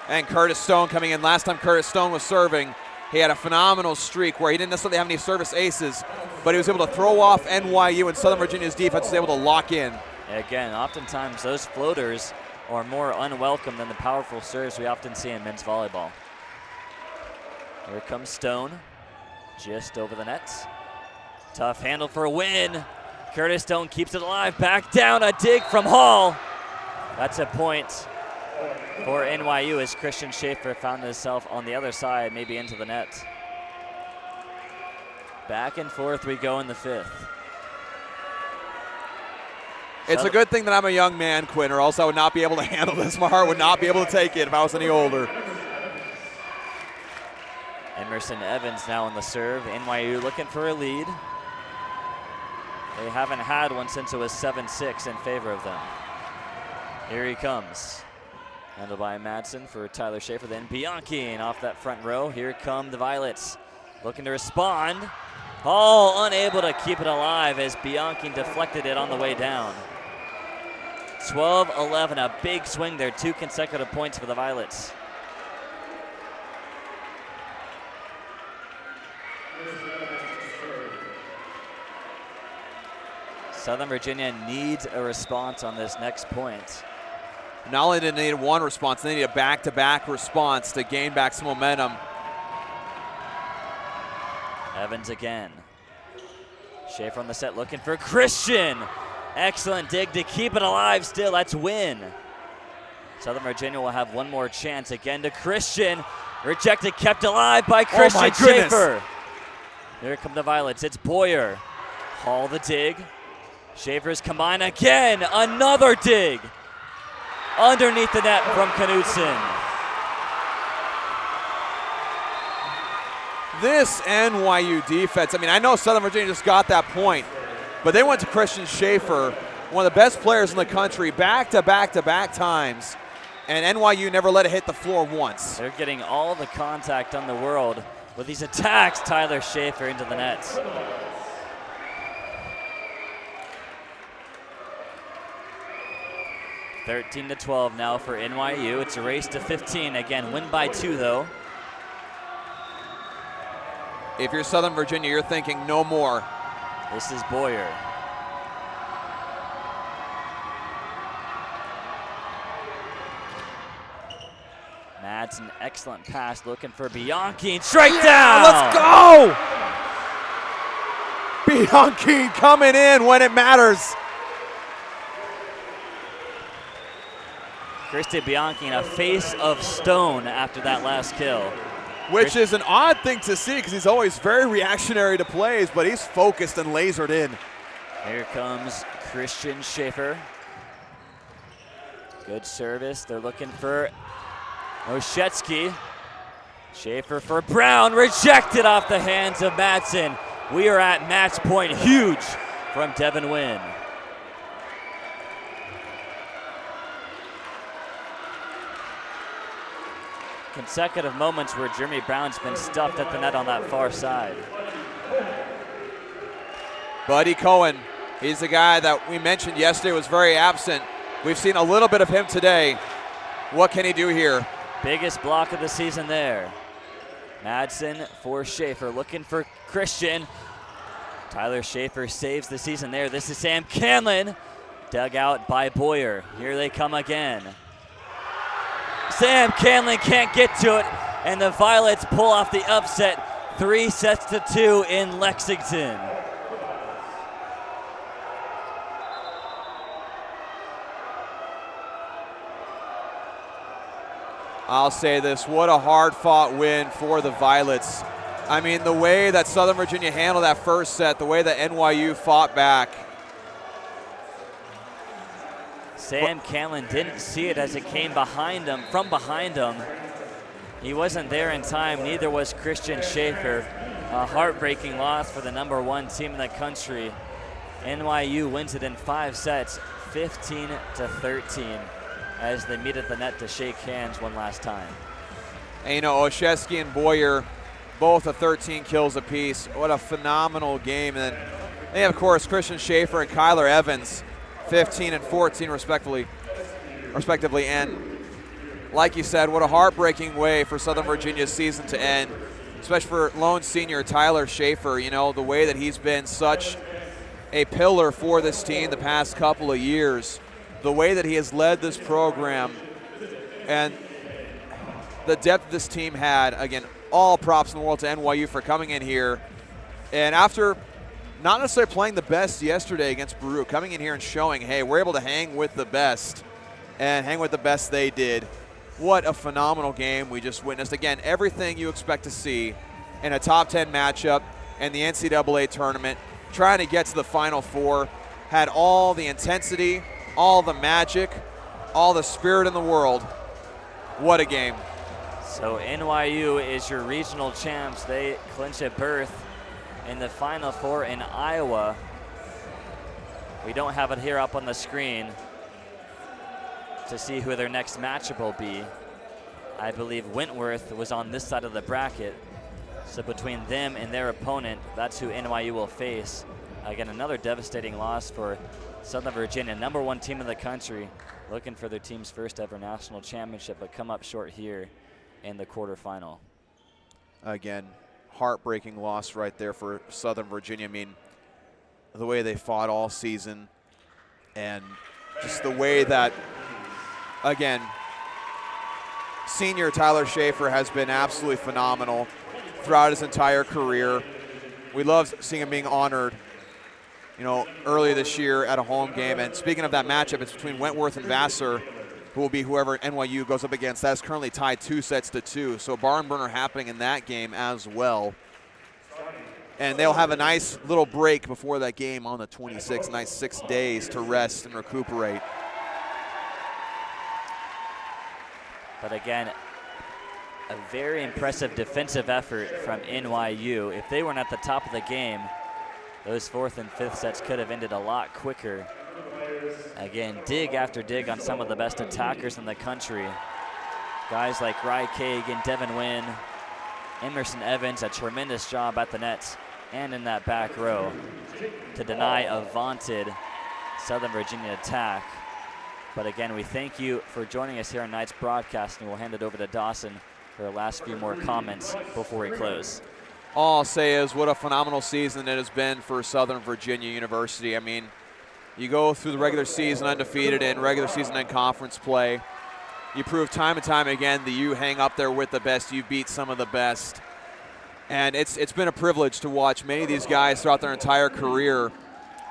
And Curtis Stone coming in. Last time Curtis Stone was serving, he had a phenomenal streak where he didn't necessarily have any service aces, but he was able to throw off NYU, and Southern Virginia's defense was able to lock in. Again, oftentimes those floaters are more unwelcome than the powerful serves we often see in men's volleyball. Here comes Stone, just over the nets. Tough handle for a win. Curtis Stone keeps it alive, back down, a dig from Hall. That's a point for NYU as Christian Schaefer found himself on the other side, maybe into the net. Back and forth we go in the 5th. It's a good thing that I'm a young man, Quinn, or else I would not be able to handle this. My heart would not be able to take it if I was any older. Emerson Evans now on the serve. NYU looking for a lead. They haven't had one since it was 7-6 in favor of them. Here he comes. Handled by Madsen for Tyler Schaefer, then Bianchi off that front row. Here come the Violets, looking to respond. Oh, unable to keep it alive as Bianchi deflected it on the way down. 12-11, a big swing there, 2 consecutive points for the Violets. Southern Virginia needs a response on this next point. Not only did they need one response, they need a back-to-back response to gain back some momentum. Evans again. Schaefer on the set looking for Christian. Excellent dig to keep it alive still. That's win. Southern Virginia will have one more chance again to Christian. Rejected, kept alive by Christian Schaefer. Here come the Violets. It's Boyer. Hall the dig. Schaefer's combine again. Another dig. Underneath the net from Knudsen. This NYU defense, I mean, I know Southern Virginia just got that point, but they went to Christian Schaefer, one of the best players in the country, back-to-back-to-back times, and NYU never let it hit the floor once. They're getting all the contact on the world with these attacks. Tyler Schaefer into the nets. (13-12) now for NYU. It's a race to 15. Again, win by 2 though. If you're Southern Virginia, you're thinking no more. This is Boyer. Madsen, excellent pass, looking for Bianchi, and straight down! Let's go! Bianchi coming in when it matters. Christian Bianchi in a face of stone after that last kill. Which is an odd thing to see because he's always very reactionary to plays, but he's focused and lasered in. Here comes Christian Schaefer. Good service. They're looking for Oshetsky. Schaefer for Brown. Rejected off the hands of Madsen. We are at match point. Huge from Devin Wynn. Consecutive moments where Jeremy Brown's been stuffed at the net on that far side. Buddy Cohen, he's the guy that we mentioned yesterday was very absent. We've seen a little bit of him today. What can he do here? Biggest block of the season there. Madsen for Schaefer, looking for Christian. Tyler Schaefer saves the season there. This is Sam Canlin, dug out by Boyer. Here they come again. Sam Canlin can't get to it, and the Violets pull off the upset, 3-2 in Lexington. I'll say this, what a hard-fought win for the Violets. I mean, the way that Southern Virginia handled that first set, the way that NYU fought back. Sam Canlin didn't see it as it came behind him, from behind him. He wasn't there in time, neither was Christian Schaefer. A heartbreaking loss for the #1 team in the country. NYU wins it in 5 sets, 15-13, as they meet at the net to shake hands one last time. And you know, Oshetsky and Boyer, both at 13 kills apiece. What a phenomenal game. And then, of course, Christian Schaefer and Kyler Evans, 15 and 14 respectively. And like you said, what a heartbreaking way for Southern Virginia's season to end, especially for lone senior Tyler Schaefer. You know, the way that he's been such a pillar for this team the past couple of years, the way that he has led this program, and the depth this team had. Again, all props in the world to NYU for coming in here, and after not necessarily playing the best yesterday against Baruch, coming in here and showing, hey, we're able to hang with the best, and hang with the best they did. What a phenomenal game we just witnessed. Again, everything you expect to see in a top 10 matchup in the NCAA tournament, trying to get to the Final Four, had all the intensity, all the magic, all the spirit in the world. What a game. So NYU is your regional champs. They clinch a berth in the Final Four in Iowa. We don't have it here up on the screen to see who their next matchup will be. I believe Wentworth was on this side of the bracket. So between them and their opponent, that's who NYU will face. Again, another devastating loss for Southern Virginia, #1 team in the country, looking for their team's first ever national championship, but come up short here in the quarterfinal. Again, heartbreaking loss right there for Southern Virginia. I mean, the way they fought all season and just the way that, again, senior Tyler Schaefer has been absolutely phenomenal throughout his entire career. We love seeing him being honored, you know, earlier this year at a home game. And speaking of that matchup, it's between Wentworth and Vassar, who will be whoever NYU goes up against. That's currently tied 2-2, so barn burner happening in that game as well. And they'll have a nice little break before that game on the 26th, nice 6 days to rest and recuperate. But again, a very impressive defensive effort from NYU. If they weren't at the top of the game, those 4th and 5th sets could have ended a lot quicker. Again, dig after dig on some of the best attackers in the country. Guys like Rye Kagan, Devin Wynn, Emerson Evans, a tremendous job at the nets and in that back row to deny a vaunted Southern Virginia attack. But again, we thank you for joining us here on Knights Broadcasting. We'll hand it over to Dawson for the last few more comments before we close. All I'll say is what a phenomenal season it has been for Southern Virginia University. I mean, you go through the regular season undefeated in regular season and conference play. You prove time and time again that you hang up there with the best. You beat some of the best. And it's been a privilege to watch many of these guys throughout their entire career.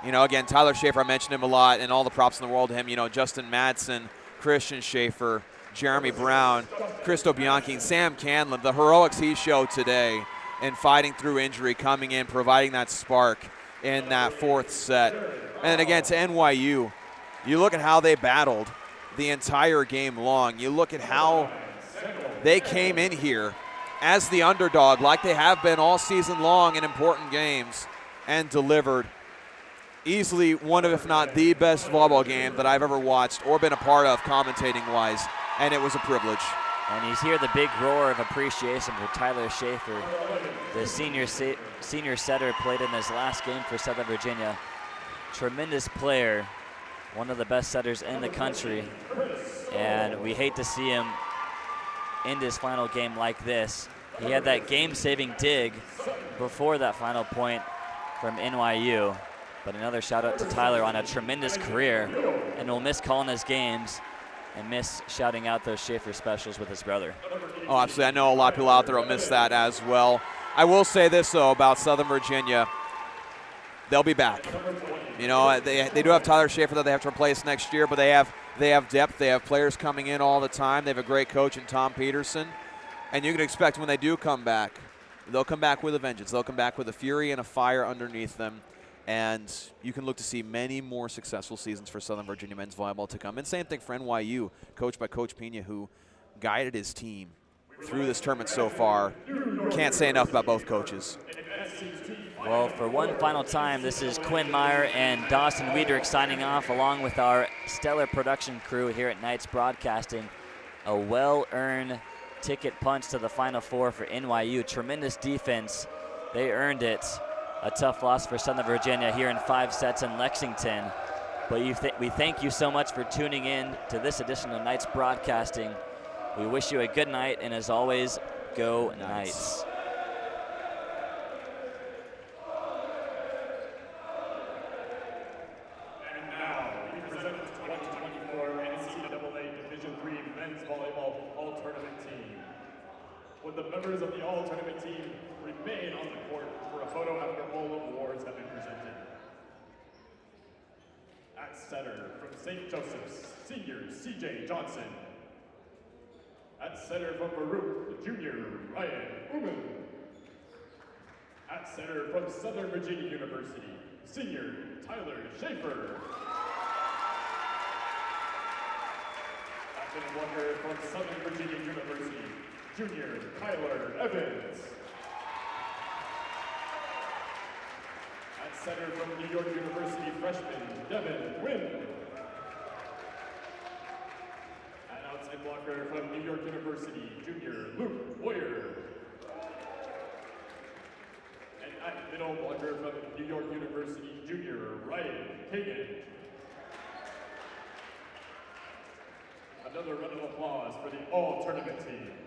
You know, again, Tyler Schaefer, I mentioned him a lot, and all the props in the world to him. You know, Justin Madsen, Christian Schaefer, Jeremy Brown, Christo Bianchi, Sam Canlon, the heroics he showed today in fighting through injury, coming in, providing that spark in that 4th set. And again, to NYU, you look at how they battled the entire game long. You look at how they came in here as the underdog, like they have been all season long in important games, and delivered easily one of, if not the best volleyball game that I've ever watched or been a part of commentating-wise, and it was a privilege. And he's here the big roar of appreciation for Tyler Schaefer. The senior setter played in his last game for Southern Virginia. Tremendous player, one of the best setters in the country. And we hate to see him end his final game like this. He had that game-saving dig before that final point from NYU. But another shout out to Tyler on a tremendous career, and we'll miss calling his games and miss shouting out those Schaefer specials with his brother. Oh, absolutely. I know a lot of people out there will miss that as well. I will say this, though, about Southern Virginia. They'll be back. You know, they do have Tyler Schaefer that they have to replace next year, but they have depth. They have players coming in all the time. They have a great coach in Tom Peterson. And you can expect when they do come back, they'll come back with a vengeance. They'll come back with a fury and a fire underneath them. And you can look to see many more successful seasons for Southern Virginia men's volleyball to come. And same thing for NYU, coached by Coach Pena, who guided his team through this tournament so far. Can't say enough about both coaches. Well, for one final time, this is Quinn Meyer and Dawson Wiedrich signing off along with our stellar production crew here at Knights Broadcasting. A well-earned ticket punch to the Final Four for NYU. Tremendous defense. They earned it. A tough loss for Southern Virginia here in 5 sets in Lexington. But we thank you so much for tuning in to this edition of Knights Broadcasting. We wish you a good night, and as always, go Knights. And now, we present the 2024 NCAA Division III Men's Volleyball All-Tournament Team. Would the members of the All-Tournament Team remain on the court for a photo after all awards have been presented? At setter from St. Joseph's, senior CJ Johnson. At setter from Baruch, junior Ryan Uman. At setter from Southern Virginia University, senior Tyler Schaefer. At the blocker from Southern Virginia University, junior Kyler Evans. At Center from New York University, freshman Devin Wynn. An outside blocker from New York University, junior Luke Boyer. And at middle blocker from New York University, junior Ryan Kagan. Another round of applause for the all-tournament team.